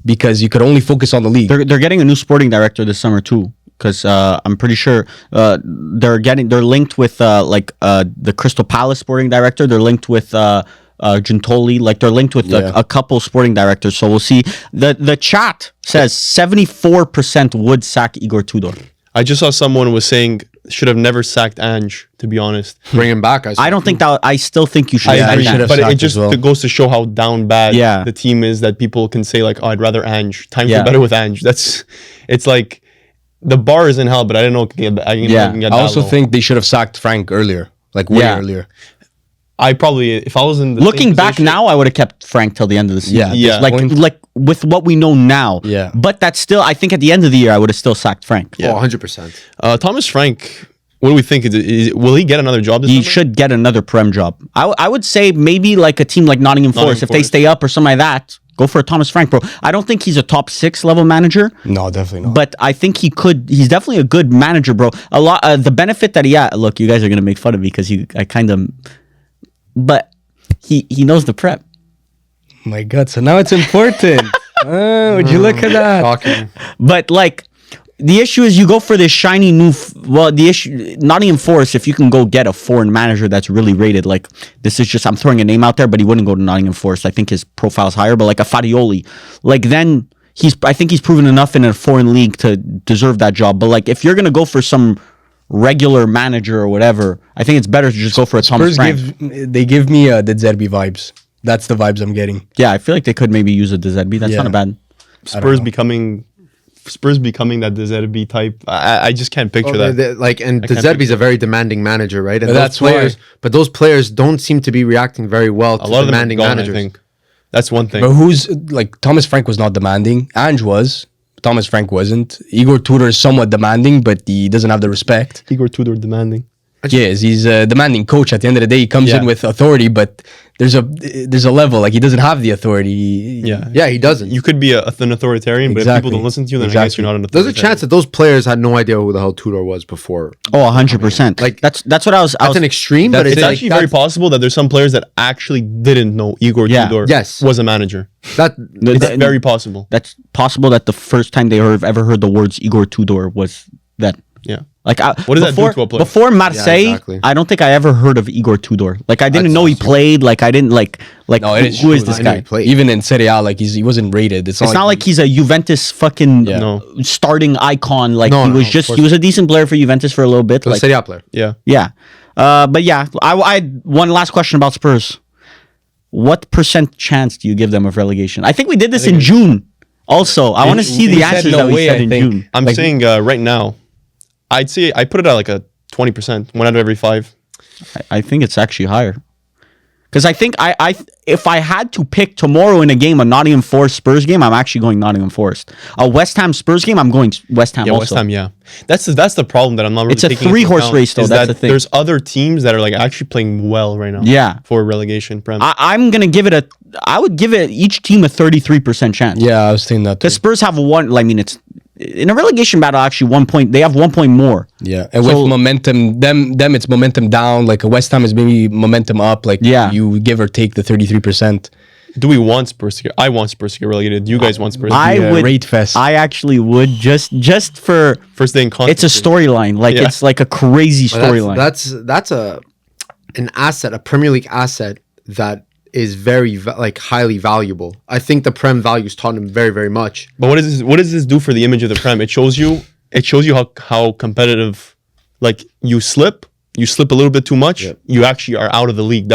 Speaker 2: because you could only focus on the league.
Speaker 4: they're getting a new sporting director this summer too. Because I'm pretty sure they're linked with the Crystal Palace sporting director. They're linked with Gintoli. Like they're linked with a couple sporting directors. So we'll see. The chat says 74% would sack Igor Tudor.
Speaker 1: I just saw someone was saying should have never sacked Ange, to be honest.
Speaker 3: Bring him back.
Speaker 4: I don't think that. I still think you should.
Speaker 1: I
Speaker 2: Yeah,
Speaker 4: sack
Speaker 1: agree,
Speaker 2: he should
Speaker 4: him.
Speaker 2: have
Speaker 1: but it
Speaker 2: sacked
Speaker 1: just
Speaker 2: as well.
Speaker 1: goes to show how down bad
Speaker 4: Yeah.
Speaker 1: the team is that people can say like, oh, I'd rather Ange. Times
Speaker 4: Yeah.
Speaker 1: are better with Ange. It's like the bar is in hell, but I don't know.
Speaker 2: I also think they should have sacked Frank earlier, like way
Speaker 4: Yeah.
Speaker 2: earlier.
Speaker 1: I probably, if I was in the
Speaker 4: Looking
Speaker 1: same
Speaker 4: back
Speaker 1: position-
Speaker 4: now, I would have kept Frank till the end of the season.
Speaker 2: Yeah,
Speaker 1: Yeah.
Speaker 4: Like with what we know now.
Speaker 2: Yeah.
Speaker 4: But that's still. I think at the end of the year, I would have still sacked Frank.
Speaker 3: Oh, 100%.
Speaker 1: Thomas Frank, what do we think? Will he get another job this
Speaker 4: He
Speaker 1: summer?
Speaker 4: should get another Prem job. I would say maybe like a team like Nottingham Forest, if they
Speaker 1: Forest.
Speaker 4: stay up or something like that, go for a Thomas Frank, bro. I don't think he's a top 6 level manager,
Speaker 2: No, definitely not.
Speaker 4: but I think he could. He's definitely a good manager, bro. A lot. The benefit that look, you guys are gonna make fun of me because but he knows the prep.
Speaker 2: My God, so now it's important. Would you look at that?
Speaker 3: Shocking.
Speaker 4: But like, the issue is you go for this shiny new. The issue, Nottingham Forest, if you can go get a foreign manager that's really rated, like this is just I'm throwing a name out there, but he wouldn't go to Nottingham Forest. I think his profile's higher, but like a Farioli, like then I think he's proven enough in a foreign league to deserve that job. But like if you're gonna go for some regular manager or whatever, I think it's better to just go for a Thomas
Speaker 2: Spurs
Speaker 4: Frank.
Speaker 2: give me the Zerbi vibes. That's the vibes I'm getting.
Speaker 4: Yeah, I feel like they could maybe use a De Zerbi. That's
Speaker 2: Yeah.
Speaker 4: not a bad.
Speaker 1: Spurs becoming Spurs becoming that De Zerbi type. I just can't picture that.
Speaker 3: And De
Speaker 1: can't
Speaker 3: Zerbi's a very demanding manager, right? And
Speaker 2: But that's why.
Speaker 3: but those players don't seem to be reacting very well to
Speaker 1: A lot of them are
Speaker 3: demanding
Speaker 1: gone,
Speaker 3: managers.
Speaker 1: I think. That's one thing.
Speaker 2: But who's like Thomas Frank was not demanding. Ange was. Thomas Frank wasn't. Igor Tudor is somewhat demanding, but he doesn't have the respect.
Speaker 1: Igor Tudor demanding.
Speaker 2: Yes, he's a demanding coach. At the end of the day, he comes in
Speaker 1: Yeah.
Speaker 2: with authority, but there's a level like he doesn't have the authority.
Speaker 3: Yeah, he doesn't.
Speaker 1: You could be an authoritarian, but if
Speaker 2: Exactly.
Speaker 1: people don't listen to you, then I guess
Speaker 2: Exactly.
Speaker 1: you're not an
Speaker 3: There's
Speaker 1: authoritarian.
Speaker 3: a chance that those players had no idea who the hell Tudor was before.
Speaker 4: Oh, 100%.
Speaker 3: Like,
Speaker 4: that's what I was.
Speaker 3: That's an extreme, but
Speaker 2: that's
Speaker 3: it's
Speaker 1: It's
Speaker 3: like
Speaker 1: actually very possible that there's some players that actually didn't know Igor
Speaker 4: Yeah.
Speaker 1: Tudor
Speaker 3: Yes.
Speaker 1: was a manager.
Speaker 3: that.
Speaker 1: It's very possible.
Speaker 4: That's possible that the first time they ever heard the words Igor Tudor was then.
Speaker 1: Yeah.
Speaker 4: Like,
Speaker 1: What does that do to a player?
Speaker 4: Before Marseille,
Speaker 3: Yeah, exactly.
Speaker 4: I don't think I ever heard of Igor Tudor. Like, I didn't
Speaker 3: That's
Speaker 4: know he
Speaker 3: awesome.
Speaker 4: played. Like, I didn't like.
Speaker 2: No, it is
Speaker 4: who is
Speaker 2: true.
Speaker 4: this
Speaker 3: I know he
Speaker 4: guy?
Speaker 3: played.
Speaker 2: Even in Serie A, like he wasn't rated. It's
Speaker 4: It's not like he's a Juventus fucking
Speaker 2: Yeah.
Speaker 1: No.
Speaker 4: starting icon. Like
Speaker 3: No,
Speaker 4: he
Speaker 3: no,
Speaker 4: was
Speaker 3: of
Speaker 4: just
Speaker 3: course
Speaker 4: he was a decent player for Juventus for a little bit.
Speaker 3: a
Speaker 4: Like,
Speaker 3: Serie A player.
Speaker 1: Yeah.
Speaker 4: yeah, but yeah, I had one last question about Spurs. What percent chance do you give them of relegation? I think we did this in June. Also, I want to see
Speaker 2: we
Speaker 4: the
Speaker 2: said
Speaker 4: answers
Speaker 2: no
Speaker 4: that we
Speaker 2: way,
Speaker 4: said
Speaker 2: I
Speaker 4: in
Speaker 2: think.
Speaker 4: June.
Speaker 1: I'm
Speaker 2: Like-
Speaker 1: saying right now, I'd say I put it at like a 20%, 1 out of every 5.
Speaker 4: I think it's actually higher. Because I think if I had to pick tomorrow in a game, a Nottingham Forest Spurs game, I'm actually going Nottingham Forest. A West Ham Spurs game, I'm going West Ham
Speaker 1: Yeah,
Speaker 4: also.
Speaker 1: West Ham, yeah. That's the problem that I'm not really
Speaker 4: It's a
Speaker 1: taking into
Speaker 4: 3-horse
Speaker 1: account,
Speaker 4: race, though,
Speaker 1: is
Speaker 4: that's
Speaker 1: that
Speaker 4: the thing.
Speaker 1: There's other teams that are like actually playing well right now.
Speaker 4: Yeah.
Speaker 1: For relegation prem.
Speaker 4: I'm going to give it I would give it each team a 33% chance.
Speaker 2: Yeah, I was thinking that. Too.
Speaker 4: Because Spurs have I mean, it's in a relegation battle, actually 1 point. They have 1 point more.
Speaker 2: Yeah, and
Speaker 4: So-
Speaker 2: with momentum, them it's momentum down. Like a West Ham is maybe momentum up. Like
Speaker 4: Yeah.
Speaker 2: you give or take the 33%.
Speaker 1: Do we want Spurs to get? I want Spurs to get relegated. You guys want Spurs to
Speaker 4: I
Speaker 1: get
Speaker 4: would.
Speaker 2: rate fest.
Speaker 4: I actually would just for.
Speaker 1: first day in conference.
Speaker 4: It's a storyline. Like
Speaker 1: Yeah.
Speaker 4: it's like a crazy
Speaker 3: But
Speaker 4: storyline.
Speaker 3: That's an asset, a Premier League asset that is very highly valuable. I think the Prem values Tottenham very, very much.
Speaker 1: But what does this do for the image of the Prem? It shows you how competitive, like you slip a little bit too much, you actually are out of the league.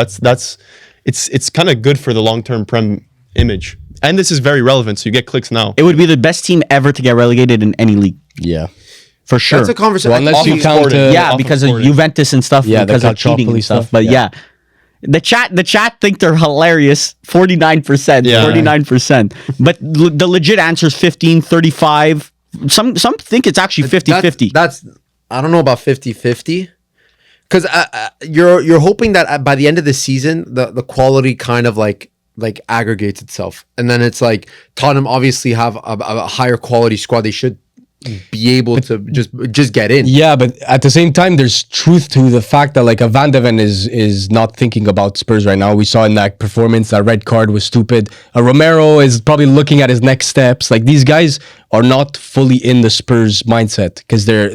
Speaker 1: It's kind of good for the long-term Prem image. And this is very relevant, so you get clicks now.
Speaker 4: It would be the best team ever to get relegated in any league,
Speaker 2: Yeah,
Speaker 4: for sure.
Speaker 3: That's a conversation.
Speaker 2: Well, unless
Speaker 1: Off
Speaker 2: you
Speaker 1: of
Speaker 2: count.
Speaker 1: Sporting.
Speaker 4: Yeah,
Speaker 1: off of
Speaker 4: because of
Speaker 1: Sporting.
Speaker 4: Juventus and stuff.
Speaker 2: Yeah, the
Speaker 4: because of cheating
Speaker 2: Calciopoli
Speaker 4: and stuff.
Speaker 2: stuff,
Speaker 4: But
Speaker 2: yeah.
Speaker 4: the chat think they're hilarious. 49%,
Speaker 1: Yeah.
Speaker 4: 49%. But the legit answer is 15, 35. Some think it's actually 50-50.
Speaker 3: That's I don't know about 50-50. Because you're hoping that by the end of the season, the quality kind of like aggregates itself, and then it's like Tottenham obviously have a higher quality squad. They should be able to just get in.
Speaker 2: Yeah, but at the same time, there's truth to the fact that like a Van de Ven is not thinking about Spurs right now. We saw in that performance that red card was stupid. Romero is probably looking at his next steps. Like these guys are not fully in the Spurs mindset because they're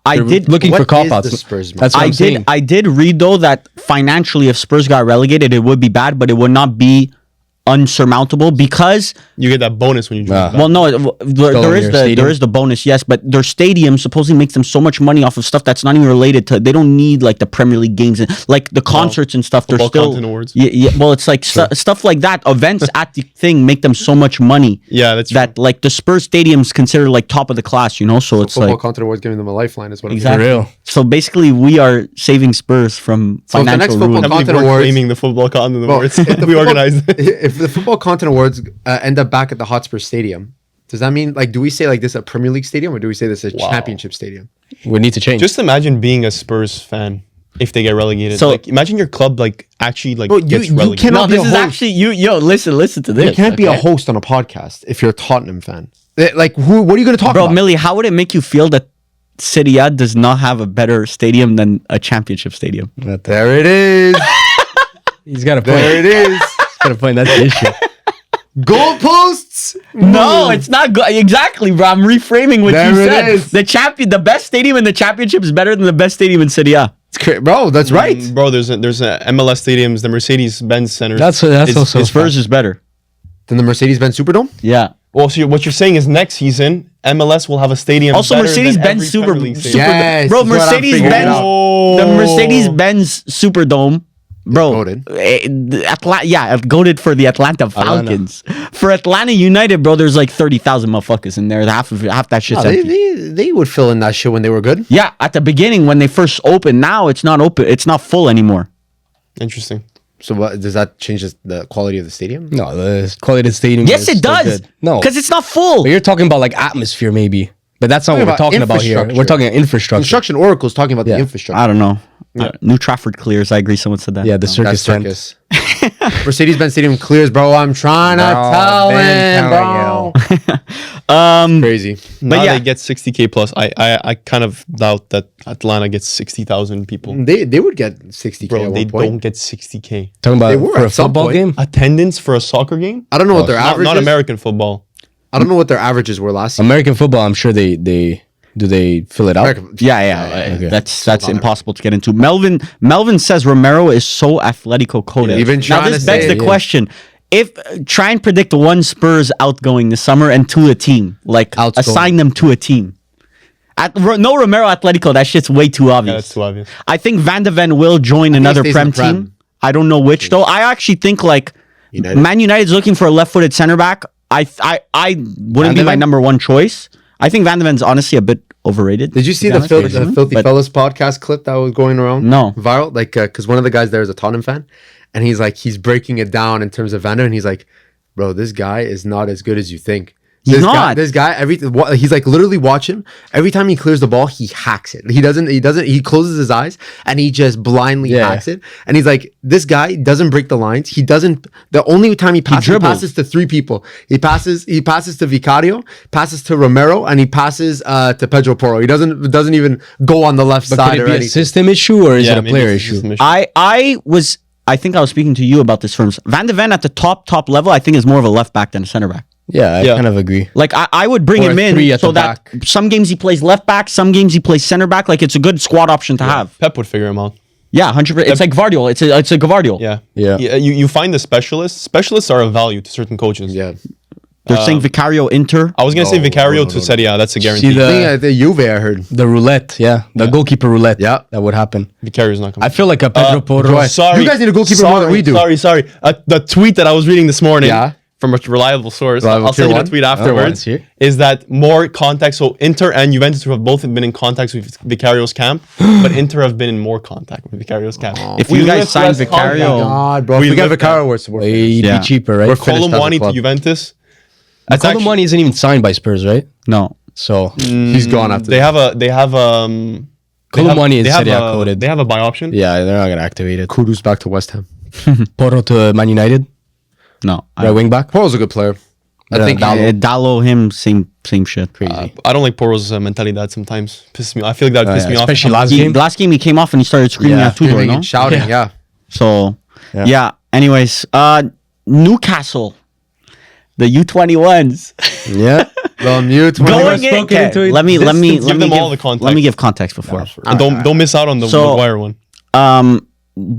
Speaker 2: looking
Speaker 3: What
Speaker 2: for cop
Speaker 3: is
Speaker 2: outs.
Speaker 3: the Spurs
Speaker 2: That's what I'm saying.
Speaker 4: I did read though that financially, if Spurs got relegated, it would be bad, but it would not be unsurmountable because
Speaker 1: You get that bonus when you join.
Speaker 2: Yeah.
Speaker 1: back.
Speaker 4: well, no, there is
Speaker 2: your
Speaker 4: the
Speaker 2: stadium.
Speaker 4: there is the bonus, yes, but their stadium supposedly makes them so much money off of stuff that's not even related to. They don't need like the Premier League games and like the concerts and stuff. They're
Speaker 1: Football
Speaker 4: still
Speaker 1: Content Awards.
Speaker 4: Yeah. Well, it's like stuff like that. Events at the thing make them so much money.
Speaker 1: Yeah, that's
Speaker 4: that like the Spurs stadium's considered like top of the class, you know. So it's
Speaker 3: Football
Speaker 4: like
Speaker 3: Content Awards giving them a lifeline is what
Speaker 4: exactly.
Speaker 2: For real.
Speaker 4: So basically, we are saving Spurs from
Speaker 3: So if the
Speaker 4: financial
Speaker 3: next football
Speaker 4: ruin.
Speaker 1: I believe
Speaker 3: Content
Speaker 1: we're
Speaker 3: Awards-
Speaker 1: claiming the Football Content
Speaker 3: Well,
Speaker 1: Awards.
Speaker 3: if the
Speaker 1: We
Speaker 3: football-
Speaker 1: organized it.
Speaker 3: If the Football Content Awards end up back at the Hotspur Stadium, does that mean like do we say like this is a Premier League stadium or do we say this is a Championship stadium?
Speaker 2: We need to change.
Speaker 1: Just imagine being a Spurs fan if they get relegated.
Speaker 4: So-
Speaker 1: Like imagine your club like actually like
Speaker 3: Bro, you-
Speaker 1: gets
Speaker 3: you
Speaker 1: relegated.
Speaker 3: cannot
Speaker 4: No,
Speaker 3: be
Speaker 4: this
Speaker 3: a
Speaker 4: is
Speaker 3: host.
Speaker 4: actually listen to this.
Speaker 3: You can't be a
Speaker 4: okay?
Speaker 3: host on a podcast if you're a Tottenham fan. Like who? What are you going to talk
Speaker 4: Bro,
Speaker 3: about?
Speaker 4: Millie, how would it make you feel that Serie A does not have a better stadium than a championship stadium?
Speaker 3: There it is.
Speaker 2: He's got a point.
Speaker 3: There it is.
Speaker 2: He's got a point. That's the issue.
Speaker 3: Goalposts.
Speaker 4: No, it's not good. Exactly, bro. I'm reframing what
Speaker 3: There
Speaker 4: you
Speaker 3: it
Speaker 4: said.
Speaker 3: is.
Speaker 4: The best stadium in the championship is better than the best stadium in Serie A.
Speaker 3: Bro, that's right.
Speaker 1: Bro, there's a MLS stadiums, the Mercedes-Benz Center.
Speaker 2: That's also
Speaker 4: Spurs is better.
Speaker 3: Then the Mercedes-Benz Superdome.
Speaker 4: Yeah.
Speaker 1: Well, so what you're saying is next season MLS will have a stadium.
Speaker 4: Also,
Speaker 1: better than
Speaker 4: Mercedes-Benz
Speaker 1: every
Speaker 4: Super,
Speaker 1: Premier League stadium.
Speaker 3: Yes,
Speaker 4: bro.
Speaker 3: that's what I'm figuring
Speaker 4: Mercedes-Benz,
Speaker 3: out.
Speaker 1: Oh.
Speaker 4: the Mercedes-Benz Superdome bro.
Speaker 3: Goated.
Speaker 4: Goated for the Atlanta Falcons. For Atlanta United, bro, there's like 30,000 motherfuckers in there. Half that shit's
Speaker 3: No,
Speaker 4: empty.
Speaker 3: they would fill in that shit when they were good.
Speaker 4: Yeah, at the beginning when they first opened. Now it's not open. It's not full anymore.
Speaker 1: Interesting.
Speaker 3: So what does that change the quality of the stadium?
Speaker 2: No, the quality of the stadium.
Speaker 4: Yes,
Speaker 2: is
Speaker 4: it
Speaker 2: still
Speaker 4: does.
Speaker 2: good. No,
Speaker 4: because it's not full.
Speaker 2: but you're talking about like atmosphere, maybe. But that's not what we're talking about here.
Speaker 3: infrastructure.
Speaker 2: We're talking infrastructure.
Speaker 3: Construction Oracle's talking about the
Speaker 2: Yeah.
Speaker 3: infrastructure.
Speaker 4: I don't know. New Trafford clears. I agree. Someone said that.
Speaker 2: Yeah, the circus
Speaker 3: That's
Speaker 2: tent.
Speaker 3: circus. Mercedes-Benz Stadium clears, bro. I'm trying to tell him, bro. Crazy.
Speaker 1: Now
Speaker 4: yeah.
Speaker 1: they get 60K plus. I kind of doubt that Atlanta gets 60,000 people.
Speaker 3: They would get 60K
Speaker 1: Bro,
Speaker 3: at
Speaker 1: they
Speaker 3: one point.
Speaker 1: don't get 60K.
Speaker 2: Talking
Speaker 3: They
Speaker 2: about
Speaker 3: were
Speaker 2: for a
Speaker 3: at some
Speaker 2: football
Speaker 3: point.
Speaker 2: game.
Speaker 1: Attendance for a soccer game?
Speaker 3: I don't know what their
Speaker 1: Not,
Speaker 3: average
Speaker 1: not
Speaker 3: is.
Speaker 1: American football.
Speaker 3: I don't know what their averages were last year.
Speaker 2: American football. I'm sure they fill it out.
Speaker 3: American-
Speaker 4: Yeah.
Speaker 2: Okay.
Speaker 4: That's impossible to get into. Melvin says Romero is so Atletico coded.
Speaker 3: Yeah, even
Speaker 4: now
Speaker 3: trying
Speaker 4: this
Speaker 3: to
Speaker 4: begs
Speaker 3: say
Speaker 4: the
Speaker 3: it,
Speaker 4: question: if try and predict one Spurs outgoing this summer and to a team, like
Speaker 2: Outgoing.
Speaker 4: assign them to a team. No Romero Atletico. That shit's way too obvious.
Speaker 1: Yeah, that's too obvious.
Speaker 4: I think Van de Ven will join another
Speaker 3: stays in
Speaker 4: Prem
Speaker 3: the Prem.
Speaker 4: team. I don't know which though. I actually think like
Speaker 3: United.
Speaker 4: Man United's looking for a left-footed center back. I wouldn't be my
Speaker 2: Ven?
Speaker 4: number one choice. I think Van de Ven's honestly a bit overrated.
Speaker 3: Did you see
Speaker 4: to
Speaker 3: the,
Speaker 4: be honest,
Speaker 3: the
Speaker 4: personally,
Speaker 3: Filthy
Speaker 4: but-
Speaker 3: Fellas podcast clip that was going around?
Speaker 4: No.
Speaker 3: Viral? Like, because one of the guys there is a Tottenham fan. And he's breaking it down in terms of Van der, and he's like, bro, this guy is not as good as you think.
Speaker 4: He's
Speaker 3: Guy,
Speaker 4: not.
Speaker 3: this guy, he's like literally watch him. Every time he clears the ball, he hacks it. He closes his eyes and he just blindly hacks it. And he's like, this guy doesn't break the lines. The only time he
Speaker 4: dribbles.
Speaker 3: passes to three people. He passes to Vicario, passes to Romero, and he passes to Pedro Porro. He doesn't even go on the left
Speaker 2: But
Speaker 3: side
Speaker 2: could it
Speaker 3: or
Speaker 2: be a
Speaker 3: anything.
Speaker 2: system issue or is it a
Speaker 1: maybe
Speaker 2: player
Speaker 1: it's just
Speaker 2: issue?
Speaker 1: a mission.
Speaker 4: I think I was speaking to you about this Ferms. Van de Ven at the top level, I think is more of a left back than a center back.
Speaker 2: Yeah, I
Speaker 1: Yeah.
Speaker 2: kind of agree.
Speaker 4: Like I would bring
Speaker 2: Or a
Speaker 4: him
Speaker 2: three
Speaker 4: in
Speaker 2: at
Speaker 4: so
Speaker 2: the
Speaker 4: that
Speaker 2: back.
Speaker 4: some games he plays left back, some games he plays center back. Like it's a good squad option to have.
Speaker 1: Pep would figure him out.
Speaker 4: Yeah, 100%. It's like Gvardiol. It's a Gvardiol.
Speaker 1: Yeah.
Speaker 2: Yeah.
Speaker 1: You find the specialists. Specialists are of value to certain coaches.
Speaker 3: Yeah.
Speaker 4: They're saying Vicario Inter.
Speaker 1: I was going to say
Speaker 3: No,
Speaker 1: Vicario
Speaker 3: no,
Speaker 1: to
Speaker 3: no.
Speaker 1: Serie A. That's a guarantee.
Speaker 2: See
Speaker 3: I think the Juve, I heard.
Speaker 2: the roulette, the goalkeeper roulette.
Speaker 3: Yeah.
Speaker 2: That would happen.
Speaker 1: Vicario's not coming.
Speaker 2: I feel like a Pedro Porro.
Speaker 1: Sorry.
Speaker 3: You guys need a goalkeeper more than we do.
Speaker 1: Sorry. The tweet that I was reading this morning
Speaker 3: Yeah.
Speaker 1: from a reliable source,
Speaker 3: Reliable
Speaker 1: I'll send you
Speaker 3: tier
Speaker 1: the
Speaker 3: one?
Speaker 1: tweet
Speaker 2: let's
Speaker 1: afterwards,
Speaker 2: hear.
Speaker 1: is that more contact. So Inter and Juventus have both been in contact with Vicario's camp, but Inter have been in more contact with Vicario's camp.
Speaker 4: If
Speaker 1: We
Speaker 4: you guys
Speaker 1: lift
Speaker 4: sign
Speaker 1: less contact.
Speaker 4: Vicario,
Speaker 3: God, bro.
Speaker 1: We
Speaker 3: If we got
Speaker 1: lift
Speaker 3: Vicario,
Speaker 1: that.
Speaker 3: we're
Speaker 2: He'd
Speaker 4: Yeah.
Speaker 2: be cheaper, right?
Speaker 1: We're
Speaker 3: finished as a
Speaker 1: Colomwani to
Speaker 3: club.
Speaker 1: Juventus. That's actually,
Speaker 2: Colomwani isn't even signed by Spurs, right?
Speaker 4: no.
Speaker 2: So
Speaker 3: He's gone after
Speaker 1: they
Speaker 3: that.
Speaker 1: have
Speaker 2: Colomwani is
Speaker 1: they have
Speaker 2: Serie A
Speaker 1: a-
Speaker 2: coded.
Speaker 1: They have a buy option.
Speaker 2: Yeah, they're not gonna activate it.
Speaker 3: Kudus back to West Ham.
Speaker 2: Porro to Man United,
Speaker 4: No.
Speaker 2: right wing back.
Speaker 3: Porro's a good player. I
Speaker 2: Yeah,
Speaker 3: think
Speaker 4: Dallo, him, same shit.
Speaker 2: Crazy.
Speaker 1: I don't like Porro's mentality. That sometimes pisses me. I feel like that would piss
Speaker 2: yeah,
Speaker 1: me off.
Speaker 2: especially last game.
Speaker 4: Last game he came off and he started screaming at Tudor,
Speaker 3: screaming
Speaker 4: no?
Speaker 3: and shouting. Yeah.
Speaker 4: So
Speaker 2: Yeah.
Speaker 4: yeah. Anyways, Newcastle, the U21s
Speaker 2: Yeah.
Speaker 3: Well, mute.
Speaker 4: going in.
Speaker 2: spoken into it.
Speaker 4: Let me
Speaker 1: Give them all the
Speaker 4: give,
Speaker 1: context.
Speaker 4: let me give context before.
Speaker 1: And don't miss out on the
Speaker 4: So-
Speaker 1: Maguire one.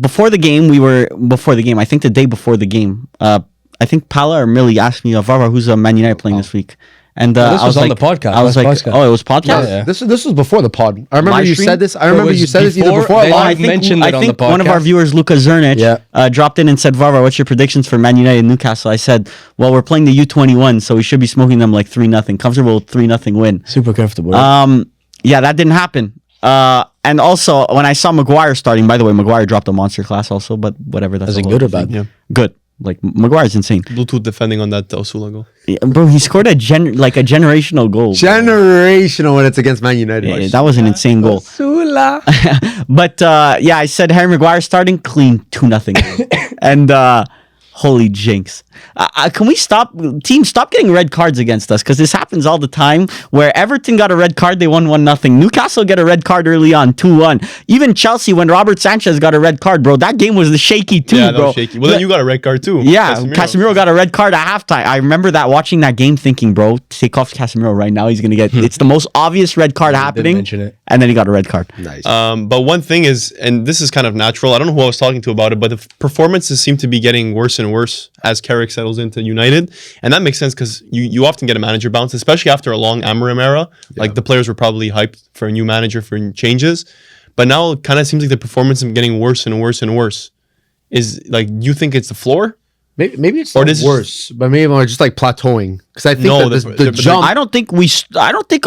Speaker 4: Before the game, I think the day before the game, I think Pala or Mili asked me, Varvar, who's Man United playing this week? And
Speaker 2: this
Speaker 4: I
Speaker 2: was
Speaker 4: was
Speaker 2: on
Speaker 4: like,
Speaker 2: the podcast,
Speaker 4: I was
Speaker 2: last
Speaker 4: like,
Speaker 2: podcast.
Speaker 4: oh, it was podcast.
Speaker 2: Yeah.
Speaker 3: This was before the pod. I remember
Speaker 4: Live
Speaker 3: you
Speaker 4: stream?
Speaker 3: said this. I
Speaker 2: It
Speaker 3: remember
Speaker 2: was
Speaker 3: you said this either
Speaker 2: before,
Speaker 3: before or
Speaker 2: then
Speaker 3: live.
Speaker 2: I mentioned it on the
Speaker 4: one of our
Speaker 2: podcast.
Speaker 4: viewers, Luka Zernic,
Speaker 2: Yeah.
Speaker 4: dropped in and said, Varvar, what's your predictions for Man United and Newcastle? I said, well, we're playing the U21, so we should be smoking them like 3-0. Comfortable 3-0 win.
Speaker 2: Super comfortable. Right?
Speaker 4: Yeah, that didn't happen. And also, when I saw Maguire starting, by the way, Maguire dropped a monster class also, but whatever. That's
Speaker 2: Is
Speaker 4: a
Speaker 2: it
Speaker 4: whole
Speaker 2: good or
Speaker 4: other
Speaker 2: bad?
Speaker 4: thing. Good. Like, Maguire's insane.
Speaker 1: Bluetooth defending on that Osula goal.
Speaker 4: Yeah, bro, he scored a generational goal. bro.
Speaker 3: Generational when it's against Man United.
Speaker 4: Yeah, that was an insane goal. But yeah, I said Harry Maguire starting clean 2-0. And holy jinx. Can we stop getting red cards against us? Because this happens all the time where Everton got a red card, they won 1-0. Newcastle get a red card early on, 2-1. Even Chelsea, when Robert Sanchez got a red card, bro, that game was the shaky too,
Speaker 1: Yeah, that
Speaker 4: bro.
Speaker 1: was shaky. Well, then you got a red card too.
Speaker 4: Yeah, Casemiro got a red card at halftime. I remember watching that game thinking, bro, take off Casemiro right now. He's going to get, it's the most obvious red card happening.
Speaker 2: mention it.
Speaker 4: And then he got a red card.
Speaker 3: Nice.
Speaker 1: But one thing is, and this is kind of natural, I don't know who I was talking to about it, but the performances seem to be getting worse and worse as Carrick settles into United. And that makes sense because you often get a manager bounce, especially after a long Amorim era. Like the players were probably hyped for a new manager, for changes. But now it kind of seems like the performance is getting worse and worse and worse. is like you think it's the floor?
Speaker 3: Maybe it's
Speaker 1: Or
Speaker 3: not
Speaker 1: this is-
Speaker 3: worse, but maybe we're just like plateauing. Because I think
Speaker 1: No,
Speaker 3: that
Speaker 1: the-
Speaker 3: the jump.
Speaker 4: I don't think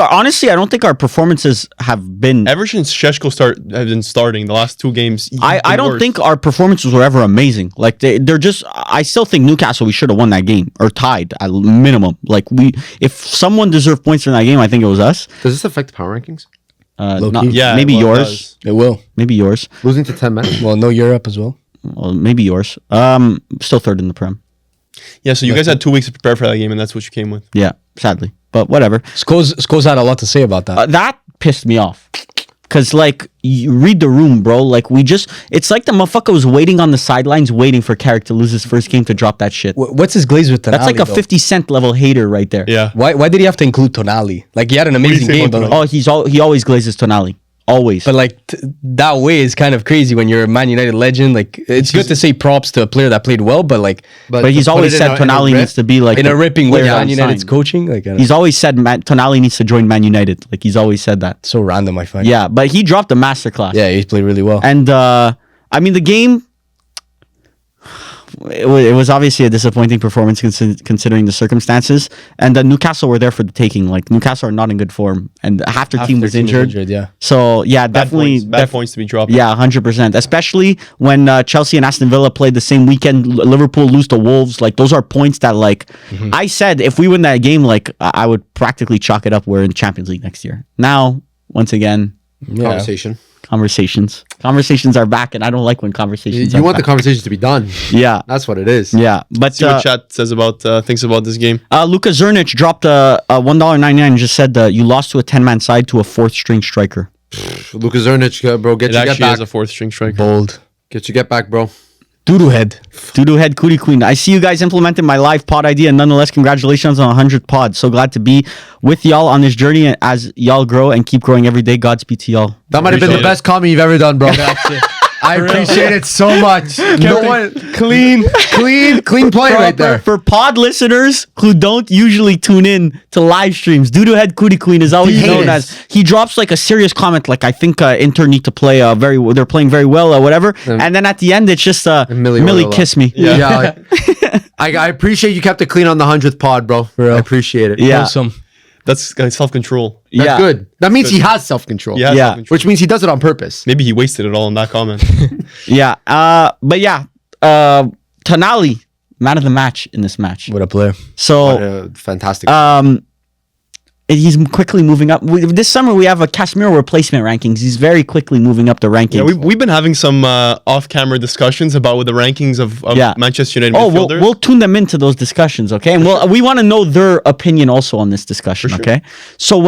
Speaker 4: honestly, I don't think our performances have been.
Speaker 1: Ever since Sheshko have been starting the last 2 games, he's
Speaker 4: I
Speaker 1: been
Speaker 4: don't
Speaker 1: worse.
Speaker 4: think our performances were ever amazing. Like they're just. I still think Newcastle we should have won that game or tied at minimum. Like if someone deserved points in that game, I think it was us.
Speaker 3: Does this affect the power rankings?
Speaker 4: Not-
Speaker 1: Yeah,
Speaker 4: maybe
Speaker 1: well, it
Speaker 4: yours.
Speaker 1: does.
Speaker 2: It will.
Speaker 4: Maybe yours.
Speaker 3: Losing to 10 men.
Speaker 2: Well, no Europe as well.
Speaker 4: Well, maybe yours. Still third in the Prem.
Speaker 1: Yeah, so you guys had 2 weeks to prepare for that game, and that's what you came with.
Speaker 4: Yeah, sadly, but whatever.
Speaker 2: Scholes had a lot to say about that.
Speaker 4: That pissed me off. Cause like you read the room, bro. Like it's like the motherfucker was waiting on the sidelines, waiting for Carrick to lose his first game to drop that shit.
Speaker 2: What's his glaze with Tonali?
Speaker 4: That's like a
Speaker 2: though?
Speaker 4: 50 Cent level hater right there.
Speaker 1: Yeah.
Speaker 2: Why did he have to include Tonali? Like he had an amazing
Speaker 1: say
Speaker 2: game,
Speaker 1: about
Speaker 2: but
Speaker 1: Tonali?
Speaker 2: like,
Speaker 4: He always glazes Tonali. Always.
Speaker 2: but like that way is kind of crazy when you're a Man United legend. Like it's good to say props to a player that played well, but like
Speaker 4: But he's
Speaker 3: to put
Speaker 4: always
Speaker 3: it
Speaker 4: said
Speaker 3: in a
Speaker 4: Tonali
Speaker 3: rip-
Speaker 4: needs to be like
Speaker 2: in
Speaker 4: the
Speaker 2: a ripping way,
Speaker 4: player
Speaker 2: Man
Speaker 4: on
Speaker 2: United's
Speaker 4: sign.
Speaker 2: coaching. Like
Speaker 4: He's always said Tonali needs to join Man United. Like he's always said that.
Speaker 2: so random. I find.
Speaker 4: Yeah, but he dropped a masterclass.
Speaker 2: Yeah, he played really well.
Speaker 4: And I mean, the game, it was obviously a disappointing performance considering the circumstances. And Newcastle were there for the taking. Like, Newcastle are not in good form. And half their team was injured.
Speaker 2: Yeah.
Speaker 4: So, yeah,
Speaker 1: Bad
Speaker 4: definitely.
Speaker 1: points, points to be dropped.
Speaker 4: Yeah, 100%. Especially when Chelsea and Aston Villa played the same weekend. Liverpool lose to Wolves. Like, those are points that, like, I said, if we win that game, like, I would practically chalk it up. We're in Champions League next year. Now, once again,
Speaker 3: Conversation.
Speaker 4: Conversations are back, and I don't like when conversations.
Speaker 3: You
Speaker 4: are
Speaker 3: want the
Speaker 4: back.
Speaker 3: conversation to be done.
Speaker 4: Yeah,
Speaker 3: That's what it is.
Speaker 4: yeah. But
Speaker 1: See what chat says about thinks about this game.
Speaker 4: Luka Zernic dropped a $1.99 and just said you lost to a 10-man side to a 4th string striker.
Speaker 3: Lucas Zernic, bro,
Speaker 1: It
Speaker 3: get
Speaker 1: actually
Speaker 3: back.
Speaker 1: has a 4th string striker.
Speaker 2: Bold.
Speaker 3: Get back, bro.
Speaker 2: Doodoo head.
Speaker 4: Doodoo head cootie queen. I see you guys implementing my live pod idea, and nonetheless, congratulations on 100 pods. So glad to be with y'all on this journey as y'all grow and keep growing every day. Godspeed to y'all.
Speaker 3: That might have been the
Speaker 1: Appreciate
Speaker 3: best comment you've ever done, bro. I appreciate it so much. No one clean play right there.
Speaker 4: For pod listeners who don't usually tune in to live streams, Doodoo Head Cootie Queen is always known as he drops like a serious comment, like I think Inter need to play they're playing very well or whatever, and then at the end it's just Millie kiss me.
Speaker 3: Yeah, I appreciate you kept it clean on the 100th pod, bro. I appreciate it.
Speaker 4: Yeah.
Speaker 2: Awesome.
Speaker 1: That's self-control.
Speaker 3: That's
Speaker 4: Yeah.
Speaker 3: good. That means he has self-control.
Speaker 1: Yeah,
Speaker 4: Yeah.
Speaker 1: self-control.
Speaker 3: Which means he does it on purpose.
Speaker 1: Maybe he wasted it all in that comment.
Speaker 4: Yeah. But yeah, Tonali, man of the match in this match.
Speaker 2: What a player.
Speaker 4: So
Speaker 3: Fantastic.
Speaker 4: he's quickly moving up. This summer we have a Casemiro replacement rankings. He's very quickly moving up the rankings.
Speaker 1: Yeah, we've been having some off-camera discussions about the rankings of
Speaker 4: Yeah.
Speaker 1: Manchester United
Speaker 4: Oh,
Speaker 1: midfielders.
Speaker 4: we'll tune them into those discussions, okay? And we want to know their opinion also on this discussion, okay? So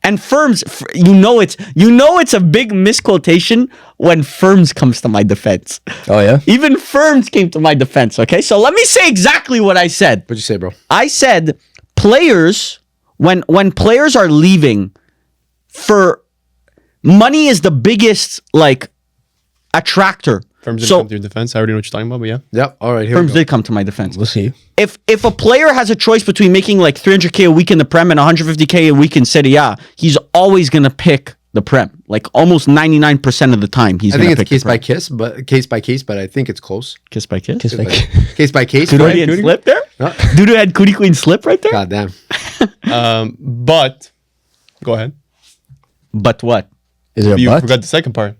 Speaker 4: Ferms, you know it's a big misquotation when Ferms comes to my defense.
Speaker 2: Oh yeah.
Speaker 4: Even Ferms came to my defense, okay? So let me say exactly what I said.
Speaker 3: What'd you say, bro?
Speaker 4: I said players when players are leaving for money is the biggest like attractor.
Speaker 1: Firms didn't
Speaker 4: So
Speaker 1: come to your defense. I already know what you're talking about, but yeah.
Speaker 3: Yep. All right. Here
Speaker 4: Firms
Speaker 3: we go.
Speaker 4: did come to my defense.
Speaker 2: We'll see.
Speaker 4: If a player has a choice between making like 300K a week in the Prem and 150K a week in Serie A, he's always gonna pick the Prem. Like almost 99% of the time, he's
Speaker 3: I
Speaker 4: gonna
Speaker 3: think
Speaker 4: pick
Speaker 3: it's
Speaker 4: the Prem.
Speaker 3: case by case, but I think it's close.
Speaker 4: Kiss by kiss.
Speaker 2: Kiss like
Speaker 3: Case by case.
Speaker 4: Doodoo
Speaker 3: right?
Speaker 4: had slip there.
Speaker 3: Huh?
Speaker 4: Doodoo had Cootie Queen slip right there.
Speaker 3: God damn.
Speaker 1: But go ahead.
Speaker 4: But what?
Speaker 2: Is there a
Speaker 1: You
Speaker 2: but?
Speaker 1: forgot the second part.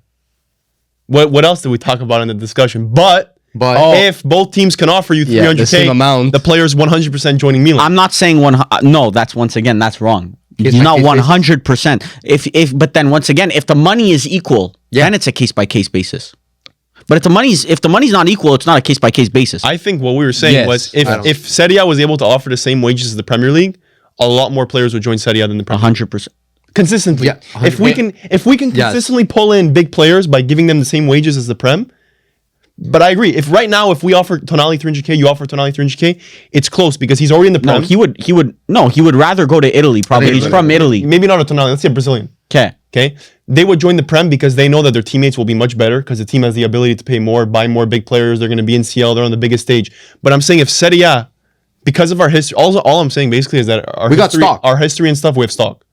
Speaker 1: What else did we talk about in the discussion? But if both teams can offer you 300K,
Speaker 2: the same amount.
Speaker 1: the player's 100% joining Milan.
Speaker 4: I'm not saying no, that's once again that's wrong.
Speaker 3: Case
Speaker 4: He's
Speaker 3: by
Speaker 4: not
Speaker 3: case
Speaker 4: 100%. But then once again, if the money is equal, then it's a case by case basis. But if the money's not equal, it's not a case by case basis.
Speaker 1: I think what we were saying
Speaker 2: Yes.
Speaker 1: was
Speaker 3: I don't-
Speaker 1: if Serie A was able to offer the same wages as the Premier League, a lot more players would join Serie A than the Premier League.
Speaker 4: 100%.
Speaker 1: Consistently.
Speaker 3: Yeah,
Speaker 1: If we can
Speaker 3: Yes.
Speaker 1: consistently pull in big players by giving them the same wages as the Prem. But I agree. If right now, if we offer Tonali 300K, you offer Tonali 300K, it's close because he's already in the
Speaker 4: No,
Speaker 1: Prem.
Speaker 4: he would rather go to Italy probably.
Speaker 3: think
Speaker 4: He's
Speaker 3: he
Speaker 4: from Italy.
Speaker 1: Maybe not a Tonali. Let's say a Brazilian.
Speaker 4: Okay.
Speaker 1: Okay, they would join the Prem because they know that their teammates will be much better because the team has the ability to pay more, buy more big players. They're going to be in CL. They're on the biggest stage. But I'm saying if Serie A, because of our history, all I'm saying basically is that
Speaker 3: We got stock.
Speaker 1: our history and stuff, we have stock.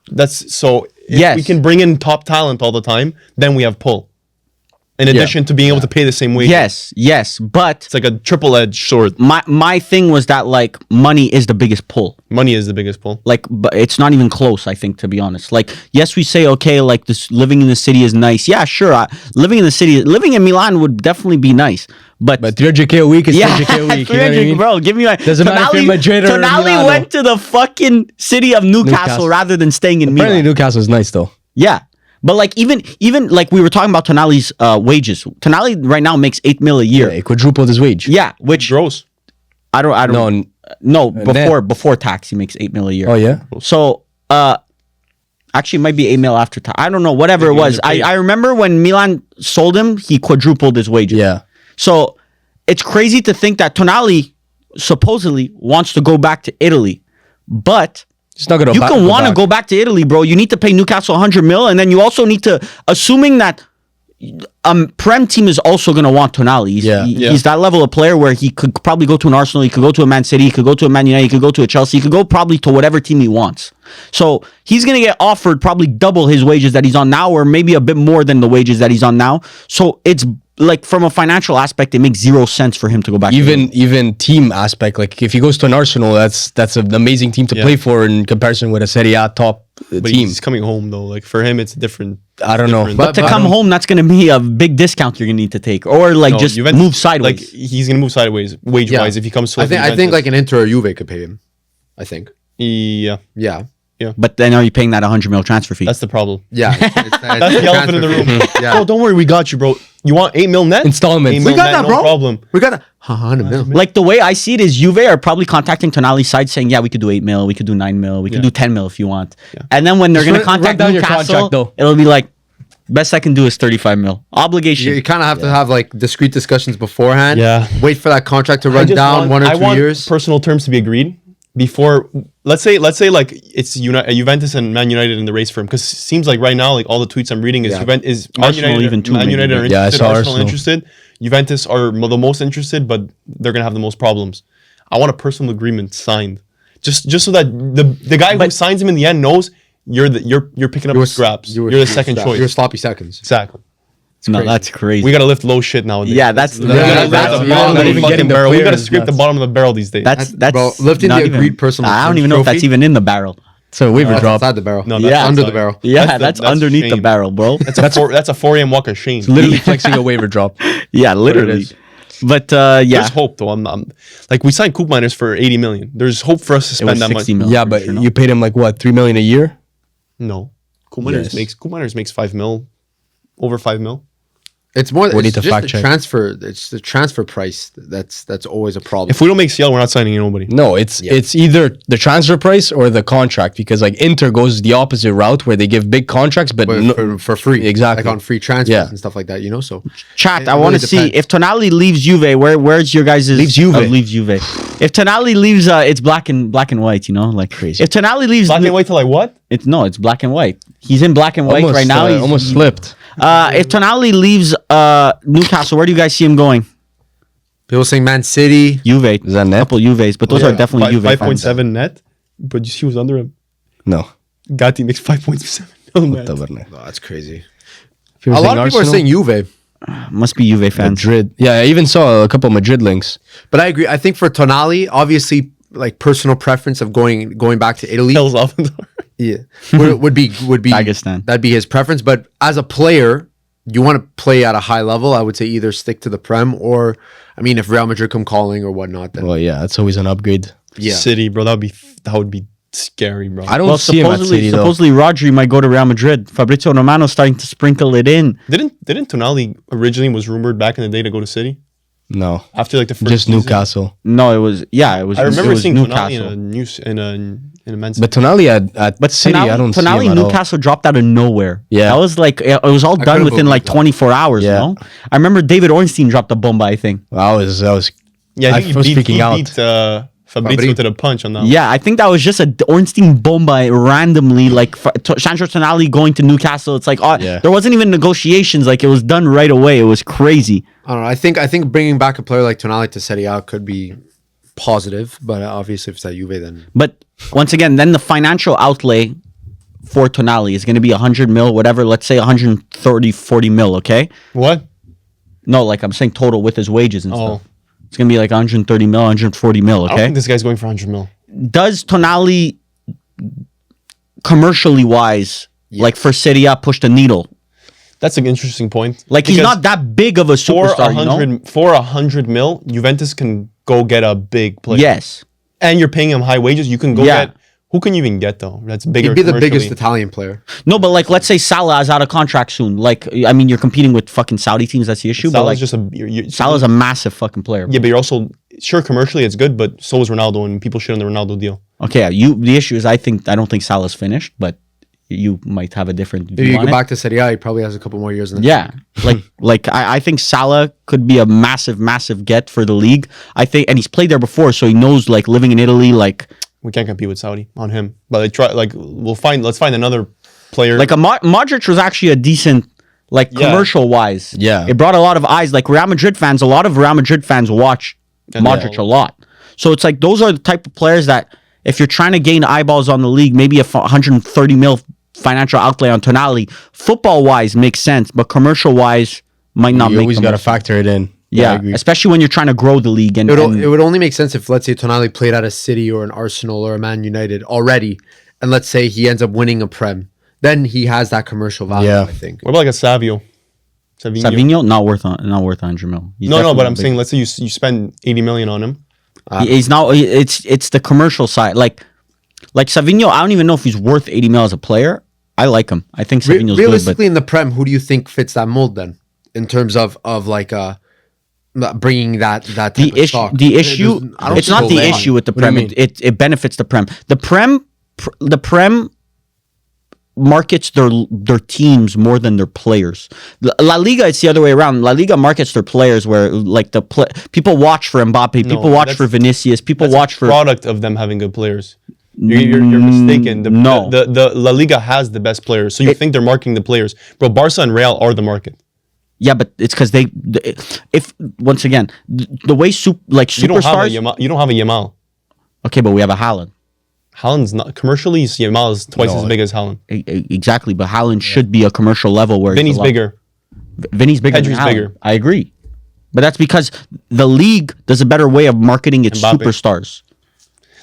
Speaker 1: That's so. If
Speaker 4: Yes.
Speaker 1: we can bring in top talent all the time, then we have pull. in addition to being able to pay the same wage.
Speaker 4: Yes, but
Speaker 1: It's like a triple-edged sword.
Speaker 4: my thing was that like money is the biggest pull.
Speaker 1: Money is the biggest pull.
Speaker 4: Like, but it's not even close. I think, to be honest. Like, yes, we say okay, like this living in the city is nice. Yeah, sure. Living in the city, living in Milan would definitely be nice. But
Speaker 2: 300K a week is 300K a week. You know what I
Speaker 4: 300,
Speaker 2: mean?
Speaker 4: bro. Give me my.
Speaker 2: Doesn't matter if you're Madrid or
Speaker 4: Tonali
Speaker 2: Milano.
Speaker 4: went to the fucking city of Newcastle rather than staying in
Speaker 2: Apparently
Speaker 4: Milan.
Speaker 2: Newcastle is nice though.
Speaker 4: Yeah. But like even like we were talking about Tonali's wages. Tonali right now makes 8 mil a year.
Speaker 2: Yeah, he quadrupled his wage.
Speaker 4: Yeah, which
Speaker 1: Gross.
Speaker 4: I don't no
Speaker 2: net.
Speaker 4: before tax he makes 8 mil a year.
Speaker 2: Oh yeah.
Speaker 4: So actually it might be 8 mil after tax. I don't know, whatever it was. I remember when Milan sold him, he quadrupled his wages.
Speaker 2: Yeah.
Speaker 4: So it's crazy to think that Tonali supposedly wants to go back to Italy, but
Speaker 2: It's not gonna.
Speaker 4: you can want to go back to Italy, bro. You need to pay Newcastle 100 mil, and then you also need to, assuming that Prem team is also going to want Tonali. He's that level of player where he could probably go to an Arsenal, he could go to a Man City, he could go to a Man United, he could go to a Chelsea, he could go probably to whatever team he wants. So he's going to get offered probably double his wages that he's on now, or maybe a bit more than the wages that he's on now. So it's like from a financial aspect, it makes zero sense for him to go back.
Speaker 2: Even team aspect, like if he goes to an Arsenal, that's an amazing team to play for in comparison with a Serie A top
Speaker 1: But
Speaker 2: team.
Speaker 1: he's coming home though. Like for him, it's different.
Speaker 2: I don't know.
Speaker 1: Different.
Speaker 4: But to come home, that's going to be a big discount you're going to need to take, or like
Speaker 1: No,
Speaker 4: just
Speaker 1: Juventus-
Speaker 4: move sideways.
Speaker 1: Like he's gonna move sideways wage wise if he comes to.
Speaker 3: I think like an Inter or Juve could pay him. I think.
Speaker 1: yeah,
Speaker 3: Yeah.
Speaker 4: But then are you paying that 100 mil transfer fee?
Speaker 1: that's the problem.
Speaker 3: Yeah.
Speaker 1: That's the elephant in the room.
Speaker 3: Yeah.
Speaker 1: Bro, don't worry, we got you, bro. You want 8 mil net?
Speaker 2: Installments.
Speaker 1: 8
Speaker 2: We
Speaker 1: mil
Speaker 3: got
Speaker 1: net,
Speaker 3: that,
Speaker 1: no
Speaker 3: bro.
Speaker 1: problem.
Speaker 3: We got 100 mil.
Speaker 4: Like the way I see it is Juve are probably contacting Tonali's side saying, yeah, we could do 8 mil, we could do 9 mil, we could do 10 mil if you want. And then when they're going to
Speaker 2: run
Speaker 4: contact
Speaker 2: down your
Speaker 4: Newcastle,
Speaker 2: contract, though.
Speaker 4: it'll be like, best I can do is 35 mil. Obligation.
Speaker 3: You kind of have to have like discreet discussions beforehand.
Speaker 1: Yeah.
Speaker 3: Wait for that contract to run down 1 or 2 years.
Speaker 1: Personal terms to be agreed before. Let's say like it's Juventus and Man United in the race for him, because it seems like right now like all the tweets I'm reading is Juventus, Man
Speaker 4: Arsenal
Speaker 1: United,
Speaker 4: even too,
Speaker 1: Man
Speaker 4: maybe.
Speaker 1: United are
Speaker 2: Yeah, I
Speaker 1: interested,
Speaker 2: saw
Speaker 1: Arsenal
Speaker 2: Arsenal.
Speaker 1: interested, Juventus are the most interested, but they're gonna have the most problems. I want a personal agreement signed, just so that the guy who signs him in the end knows you're picking up the scraps. You're the second choice.
Speaker 3: You're sloppy seconds.
Speaker 1: Exactly.
Speaker 4: No, that's crazy.
Speaker 1: We gotta lift low shit nowadays.
Speaker 4: Yeah, that's
Speaker 1: We gotta
Speaker 3: that's-
Speaker 1: lift the
Speaker 3: yeah,
Speaker 1: bottom
Speaker 3: not
Speaker 1: of the
Speaker 2: even
Speaker 1: fucking
Speaker 2: getting the
Speaker 1: barrel. We gotta
Speaker 2: players,
Speaker 1: scrape the
Speaker 2: that's-
Speaker 1: bottom of the barrel these days.
Speaker 4: that's
Speaker 3: Bro, lifting
Speaker 4: not
Speaker 3: the
Speaker 4: even-
Speaker 3: agreed personal
Speaker 4: I don't
Speaker 3: terms
Speaker 4: even know if that's
Speaker 3: trophy?
Speaker 4: even in the barrel.
Speaker 2: So waiver
Speaker 3: That's
Speaker 2: drop.
Speaker 3: outside the barrel.
Speaker 1: No,
Speaker 3: That's
Speaker 1: that's
Speaker 3: under
Speaker 1: outside.
Speaker 3: the barrel.
Speaker 4: Yeah, that's underneath the
Speaker 1: shame.
Speaker 4: barrel, bro.
Speaker 1: That's a 4 a.m. walk of shame.
Speaker 2: Literally flexing a waiver drop.
Speaker 4: Yeah, literally.
Speaker 2: is.
Speaker 4: But yeah,
Speaker 1: There's hope though. I'm like we signed Coop Miners for 80 million. There's hope for us to
Speaker 4: it was
Speaker 1: spend that
Speaker 4: 60
Speaker 1: much.
Speaker 4: mil.
Speaker 2: Yeah,
Speaker 4: for
Speaker 2: but
Speaker 4: sure, no?
Speaker 2: you paid him like what, 3 million a year?
Speaker 1: No, Coop Miners makes 5 mil, over 5 mil.
Speaker 3: It's more.
Speaker 2: We need
Speaker 3: It's
Speaker 2: to
Speaker 3: just
Speaker 2: fact
Speaker 3: the
Speaker 2: check.
Speaker 3: transfer. It's the transfer price that's always a problem.
Speaker 1: If we don't make CL, we're not signing nobody.
Speaker 2: No, it's either the transfer price or the contract, because like Inter goes the opposite route where they give big contracts, but
Speaker 3: for free,
Speaker 2: Exactly.
Speaker 3: like on free transfers
Speaker 2: Yeah.
Speaker 3: and stuff like that. You know, so
Speaker 4: Chat,
Speaker 3: It
Speaker 4: I want to
Speaker 3: really
Speaker 4: see
Speaker 3: depends.
Speaker 4: if Tonali leaves Juve. Where's your guys'
Speaker 2: Leaves Juve.
Speaker 4: leaves Juve. If Tonali leaves, it's black and white. You know, like
Speaker 2: Crazy.
Speaker 4: If Tonali leaves,
Speaker 1: Black and white to like what?
Speaker 4: it's black and white. He's in black and white
Speaker 2: almost,
Speaker 4: right now. He's
Speaker 2: almost slipped.
Speaker 4: If Tonali leaves Newcastle, where do you guys see him going?
Speaker 3: people saying Man City.
Speaker 4: Juve.
Speaker 2: Is that net?
Speaker 4: Couple Juves, but those are definitely Juve fans.
Speaker 1: 5.7 net. But you see who's under him.
Speaker 2: No.
Speaker 1: Gatti makes 5.7 mil net.
Speaker 3: Oh, that's crazy.
Speaker 2: People
Speaker 3: A lot
Speaker 2: saying
Speaker 3: of people are
Speaker 2: Arsenal?
Speaker 3: saying Juve,
Speaker 4: Must be Juve fans.
Speaker 2: Madrid. Yeah, I even saw a couple Madrid links.
Speaker 3: but I agree. I think for Tonali, obviously, like personal preference of going back to Italy,
Speaker 1: Hills off the door.
Speaker 3: yeah, would be
Speaker 4: Dagestan.
Speaker 3: That'd be his preference. But as a player, you want to play at a high level. I would say either stick to the Prem or, I mean, if Real Madrid come calling or whatnot, then
Speaker 2: Well, yeah, that's always an upgrade.
Speaker 3: yeah.
Speaker 1: City, bro. That would be scary, bro.
Speaker 2: I don't
Speaker 4: Well,
Speaker 2: see him at City though.
Speaker 4: supposedly Rodri might go to Real Madrid. Fabrizio Romano's starting to sprinkle it in.
Speaker 1: Didn't Tonali originally was rumored back in the day to go to City
Speaker 2: No,
Speaker 1: after like the first
Speaker 2: just
Speaker 1: season?
Speaker 2: Newcastle.
Speaker 4: No, it was
Speaker 1: I remember
Speaker 4: it was
Speaker 1: seeing
Speaker 4: Newcastle.
Speaker 1: Tonali in a Man City.
Speaker 2: But Tonali at
Speaker 4: But
Speaker 2: City,
Speaker 4: Tonali,
Speaker 2: I don't see
Speaker 4: Tonali
Speaker 2: him at all.
Speaker 4: Newcastle dropped out of nowhere.
Speaker 2: Yeah.
Speaker 4: That was like it was all done
Speaker 3: couldn't
Speaker 4: within like
Speaker 3: believe that.
Speaker 4: 24 hours.
Speaker 2: Yeah.
Speaker 4: You know, I remember David Ornstein dropped a bomba. I think.
Speaker 2: I was
Speaker 1: Yeah, I think
Speaker 2: was
Speaker 1: he
Speaker 2: freaking out.
Speaker 1: beat Fabrizio to the punch on that.
Speaker 4: Yeah, I think that was just a Ornstein bomba randomly. Like Sandro Tonali going to Newcastle. It's like
Speaker 2: Yeah.
Speaker 4: there wasn't even negotiations. Like it was done right away. It was crazy.
Speaker 3: I don't know. I think bringing back a player like Tonali to Serie A could be positive, but obviously if it's at Juve, then
Speaker 4: But once again, then the financial outlay for Tonali is going to be 100 mil, whatever. Let's say 130, 40 mil. Okay.
Speaker 1: What?
Speaker 4: No, like I'm saying total with his wages and
Speaker 1: Oh.
Speaker 4: stuff. It's gonna be like 130 mil, 140 mil.
Speaker 1: I don't
Speaker 4: Okay.
Speaker 1: think this guy's going for 100 mil.
Speaker 4: Does Tonali, commercially wise, like for Serie A, push the needle?
Speaker 1: That's an interesting point.
Speaker 4: Like he's
Speaker 1: Because
Speaker 4: not that big of a
Speaker 1: for
Speaker 4: superstar, you know?
Speaker 1: for 100 mil, Juventus can go get a big player.
Speaker 4: Yes.
Speaker 1: And you're paying him high wages. You can go
Speaker 4: Yeah.
Speaker 1: get. Who can you even get though? That's bigger.
Speaker 3: He'd be the biggest
Speaker 1: commercially.
Speaker 3: Italian player.
Speaker 4: No, but like let's say Salah is out of contract soon. Like I mean, you're competing with fucking Saudi teams. That's the issue. But
Speaker 1: Salah's
Speaker 4: like
Speaker 1: just a.
Speaker 4: Salah's a massive fucking player.
Speaker 1: Yeah, but you're also sure commercially it's good, but so is Ronaldo, and people shit on the Ronaldo deal.
Speaker 4: Okay, the issue is I don't think Salah's finished, but you might have a different
Speaker 3: If
Speaker 4: view
Speaker 3: you
Speaker 4: on
Speaker 3: go
Speaker 4: it.
Speaker 3: back to Serie A, he probably has a couple more years in the
Speaker 4: Yeah, like I think Salah could be a massive get for the league. I think, and he's played there before, so he knows like living in Italy. Like
Speaker 1: We can't compete with Saudi on him. But let's find another player.
Speaker 4: a Modric was actually a decent, like
Speaker 1: Yeah.
Speaker 4: commercial wise.
Speaker 2: Yeah.
Speaker 4: it brought a lot of eyes. Like Real Madrid fans, a lot of Real Madrid fans watch
Speaker 1: Yeah.
Speaker 4: Modric a lot. So it's like those are the type of players that if you're trying to gain eyeballs on the league, maybe a 130 mil financial outlay on Tonali, football wise makes sense, but commercial wise might not
Speaker 2: You
Speaker 4: make.
Speaker 2: always
Speaker 4: the
Speaker 2: got to
Speaker 4: most
Speaker 2: factor it in. I
Speaker 4: Yeah,
Speaker 2: agree.
Speaker 4: especially when you're trying to grow the league. And,
Speaker 3: It would only make sense if, let's say, Tonali played at a City or an Arsenal or a Man United already, and let's say he ends up winning a Prem. Then he has that commercial value,
Speaker 2: Yeah.
Speaker 3: I think.
Speaker 1: what about like a Savinho?
Speaker 4: Savinho not worth 100 mil. He's
Speaker 1: No, but
Speaker 4: definitely
Speaker 1: I'm
Speaker 4: big.
Speaker 1: saying let's say you spend 80 million on him.
Speaker 4: He's now it's the commercial side. Like Savinho, I don't even know if he's worth 80 mil as a player. I like him. I think Savinho's good,
Speaker 3: Realistically, in the Prem, who do you think fits that mold then? In terms of like bringing that type
Speaker 4: but
Speaker 3: of stock?
Speaker 4: the issue
Speaker 3: There's- I don't
Speaker 4: it's
Speaker 3: think
Speaker 4: not
Speaker 3: they'll
Speaker 4: the
Speaker 3: land.
Speaker 4: issue with the
Speaker 2: What do you
Speaker 4: Prem.
Speaker 2: mean?
Speaker 4: It benefits the Prem. The Prem markets their teams more than their players. La Liga, it's the other way around. La Liga markets their players where like people watch for Mbappe, people watch for Vinicius, people
Speaker 1: That's
Speaker 4: watch
Speaker 1: a
Speaker 4: for
Speaker 1: product of them having good players. You're mistaken.
Speaker 4: no.
Speaker 1: The La Liga has the best players, so you think they're marketing the players, bro. Barca and Real are the market.
Speaker 4: Yeah, but it's because if once again the way
Speaker 1: You don't have a
Speaker 4: superstars.
Speaker 1: Yamal. You don't have a Yamal.
Speaker 4: Okay, but we have a Haaland.
Speaker 1: Haaland's not commercially. Yamal is twice
Speaker 2: No.
Speaker 1: as big as Haaland.
Speaker 4: Exactly, but Haaland should be a commercial level where
Speaker 1: Vinny's bigger.
Speaker 4: Vinny's bigger.
Speaker 1: Pedri's
Speaker 4: than Haaland.
Speaker 1: bigger.
Speaker 4: I agree, but that's because the league does a better way of marketing its
Speaker 1: Mbappe.
Speaker 4: superstars.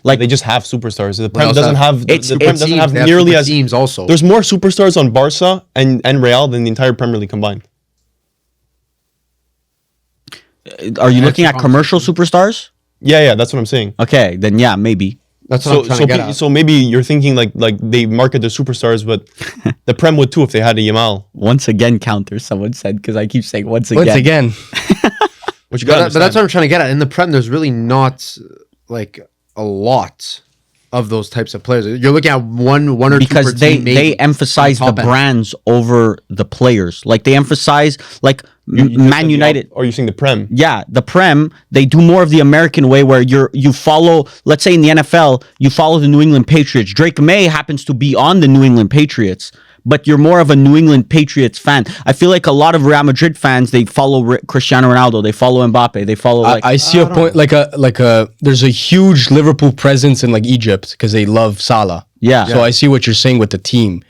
Speaker 1: Like they just have superstars. The Prem
Speaker 3: also
Speaker 1: doesn't
Speaker 3: have-
Speaker 1: have.
Speaker 4: It's-
Speaker 1: The Prem
Speaker 4: it's
Speaker 1: doesn't
Speaker 3: teams,
Speaker 1: have
Speaker 3: they have
Speaker 1: nearly
Speaker 3: super
Speaker 1: as.
Speaker 3: teams also.
Speaker 1: There's more superstars on Barca and Real than the entire Premier League combined.
Speaker 4: Are you looking at commercial superstars?
Speaker 1: Yeah, that's what I'm saying.
Speaker 4: Okay, then yeah, maybe.
Speaker 3: That's what
Speaker 1: So
Speaker 3: I'm trying to get at.
Speaker 1: so maybe you're thinking like they market their superstars, but the Prem would too if they had a Yamal.
Speaker 4: Once again, counter. Someone said because I keep saying once again.
Speaker 2: Once again,
Speaker 1: What you
Speaker 3: But,
Speaker 1: got?
Speaker 3: but that's what I'm trying to get at. In the Prem, there's really not like a lot of those types of players. You're looking at one or two per
Speaker 4: Because they
Speaker 3: team, maybe,
Speaker 4: emphasize the
Speaker 3: top end.
Speaker 4: brands over the players. Like they emphasize like Man United.
Speaker 1: Or you saying the Prem?
Speaker 4: Yeah, the Prem, they do more of the American way where you follow, let's say in the NFL, you follow the New England Patriots. Drake May happens to be on the New England Patriots, but you're more of a New England Patriots fan. I feel like a lot of Real Madrid fans, they follow Cristiano Ronaldo, they follow Mbappe, they follow like
Speaker 2: I see a point like a there's a huge Liverpool presence in like Egypt because they love Salah.
Speaker 4: Yeah.
Speaker 2: So I see what you're saying with the team.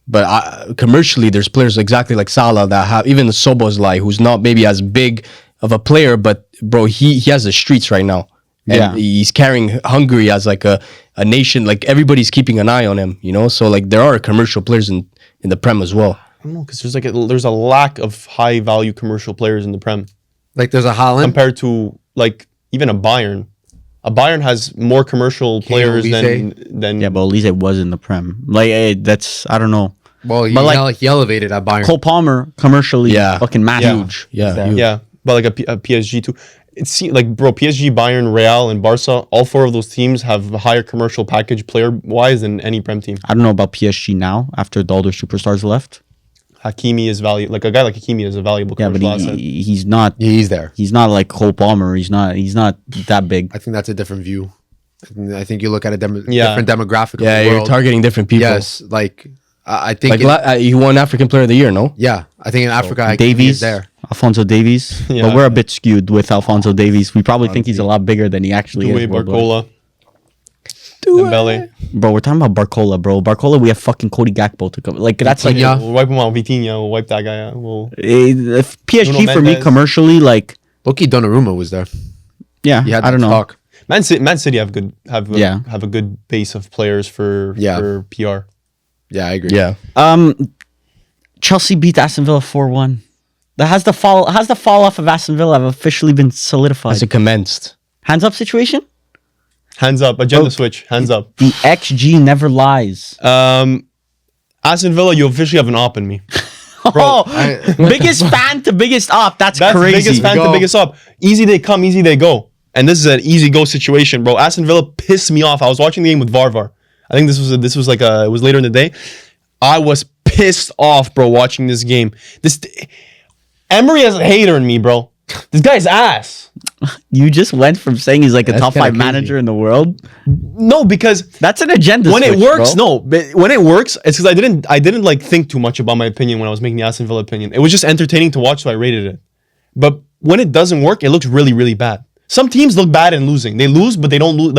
Speaker 2: But commercially, there's players exactly like Salah that have even the Szoboszlai, who's not maybe as big of a player, but bro, he has the streets right now. And
Speaker 4: Yeah.
Speaker 2: he's carrying Hungary as like a nation. Like everybody's keeping an eye on him, you know. So like there are commercial players in the Prem as well.
Speaker 1: I don't know because there's a lack of high value commercial players in the Prem
Speaker 3: Like there's a Haaland.
Speaker 1: compared to like even a Bayern. A Bayern has more commercial players than
Speaker 4: yeah, but Elise was in the Prem. Like that's I don't know.
Speaker 3: Well,
Speaker 4: But like-
Speaker 3: he elevated at Bayern.
Speaker 4: Cole Palmer commercially,
Speaker 2: Yeah.
Speaker 4: fucking massive.
Speaker 2: Huge. Yeah,
Speaker 4: there.
Speaker 2: huge.
Speaker 1: yeah, but like a PSG too. It's like bro, PSG, Bayern, Real, and Barca. All four of those teams have a higher commercial package player wise than any Prem team.
Speaker 4: I don't know about PSG now after all their superstars left.
Speaker 1: Hakimi is valuable. Like a guy like Hakimi is a valuable
Speaker 4: Yeah, but
Speaker 1: commercial asset.
Speaker 4: he's not.
Speaker 3: He's there.
Speaker 4: He's not like Cole Palmer. He's not that big.
Speaker 3: I think that's a different view. I think you look at a
Speaker 1: Yeah.
Speaker 3: different demographic.
Speaker 2: Yeah,
Speaker 3: of the
Speaker 2: you're
Speaker 3: world.
Speaker 2: targeting different people.
Speaker 3: Yes, like I think.
Speaker 2: Like he won African Player of the Year, no?
Speaker 3: yeah, I think in Africa, Hakimi is
Speaker 4: Davies,
Speaker 3: there.
Speaker 4: Alfonso Davies.
Speaker 1: Yeah.
Speaker 4: But we're a bit skewed with Alfonso Davies. We probably think he's a lot bigger than he actually
Speaker 1: Doué,
Speaker 4: is. worldwide.
Speaker 1: Barcola. Dembele.
Speaker 4: Bro, we're talking about Barcola, bro. Barcola, we have fucking Cody Gakpo to come. Like, that's like...
Speaker 1: We'll wipe him out. Vitinha, we'll wipe that guy out.
Speaker 4: If PSG
Speaker 1: Bruno
Speaker 4: for me,
Speaker 1: Mendes.
Speaker 4: commercially, like...
Speaker 3: Loki Donnarumma was there.
Speaker 4: Yeah,
Speaker 3: He had
Speaker 4: I don't know.
Speaker 3: stock.
Speaker 1: Man City have
Speaker 4: Yeah.
Speaker 1: a good base of players for PR.
Speaker 3: Yeah, I agree.
Speaker 2: Yeah.
Speaker 4: Chelsea beat Aston Villa 4-1. That has the fall off of Aston Villa have officially been solidified.
Speaker 2: As it commenced.
Speaker 4: Hands up situation?
Speaker 1: Hands up, agenda switch. Hands up.
Speaker 4: The XG never lies.
Speaker 1: Aston Villa, you officially have an op in me.
Speaker 4: Biggest fan to biggest op. That's crazy.
Speaker 1: Biggest fan to biggest op. Easy they come, easy they go. And this is an easy go situation, bro. Aston Villa pissed me off. I was watching the game with Varvar. I think this was like it was later in the day. I was pissed off, bro, watching this game. Emery has a hater in me, bro. This guy's ass.
Speaker 4: You just went from saying he's like a
Speaker 2: That's
Speaker 4: top
Speaker 2: kinda
Speaker 4: 5
Speaker 2: crazy.
Speaker 4: manager in the world.
Speaker 1: No, because
Speaker 4: That's an agenda.
Speaker 1: when it
Speaker 4: switch,
Speaker 1: works,
Speaker 4: bro.
Speaker 1: no. But when it works, it's because I didn't like think too much about my opinion when I was making the Aston Villa opinion. It was just entertaining to watch, so I rated it. But when it doesn't work, it looks really, really bad. Some teams look bad in losing. They lose, but they don't lose.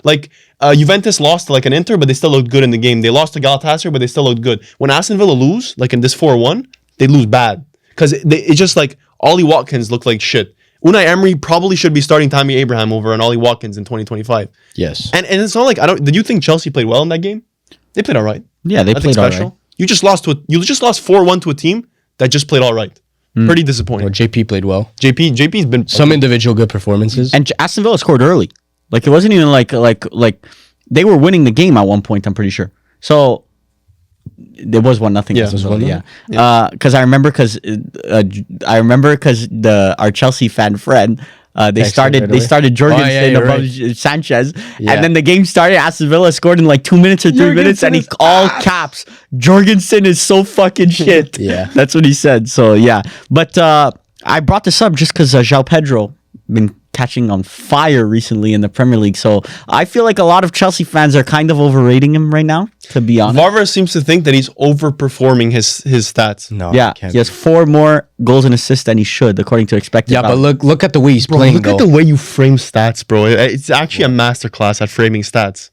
Speaker 1: Like Juventus lost to like an Inter, but they still looked good in the game. They lost to Galatasaray, but they still looked good. When Aston Villa lose, like in this 4-1, they lose bad because it's just like Ollie Watkins looked like shit. Unai Emery probably should be starting Tammy Abraham over an Ollie Watkins in 2025.
Speaker 2: Yes.
Speaker 1: And it's not like Did you think Chelsea played well in that game? They played all right.
Speaker 4: Yeah, they
Speaker 1: Nothing
Speaker 4: played all
Speaker 1: special.
Speaker 4: right.
Speaker 1: You just lost 4-1 to a team that just played all right. Pretty disappointing.
Speaker 2: Well, JP played well.
Speaker 1: JP's been
Speaker 2: Some individual good performances.
Speaker 4: And Aston Villa scored early. Like it wasn't even like they were winning the game at one point. I'm pretty sure. So there was 1-0.
Speaker 1: Yeah,
Speaker 4: Aston
Speaker 1: it was
Speaker 4: Villa,
Speaker 1: 1-0.
Speaker 4: yeah. Because I remember because our Chelsea fan friend. They
Speaker 2: right
Speaker 4: started Jorgensen
Speaker 2: yeah, you're
Speaker 4: above
Speaker 2: right.
Speaker 4: Sanchez,
Speaker 2: Yeah.
Speaker 4: and then the game started. Aston Villa scored in like 2 minutes or 3 minutes, and he all caps. Jorgensen is so fucking shit.
Speaker 2: Yeah.
Speaker 4: That's what he said. So yeah, but I brought this up just because Joao Pedro been catching on fire recently in the Premier League. So I feel like a lot of Chelsea fans are kind of overrating him right now. To be honest,
Speaker 1: Varvar seems to think that he's overperforming his stats.
Speaker 2: No.
Speaker 4: yeah,
Speaker 2: it can't
Speaker 4: he has
Speaker 2: be.
Speaker 4: 4 more goals and assists than he should, according to expected.
Speaker 2: Yeah, but
Speaker 4: value.
Speaker 2: look at the way he's playing.
Speaker 1: Look at the way you frame stats, bro. It's actually a masterclass at framing stats.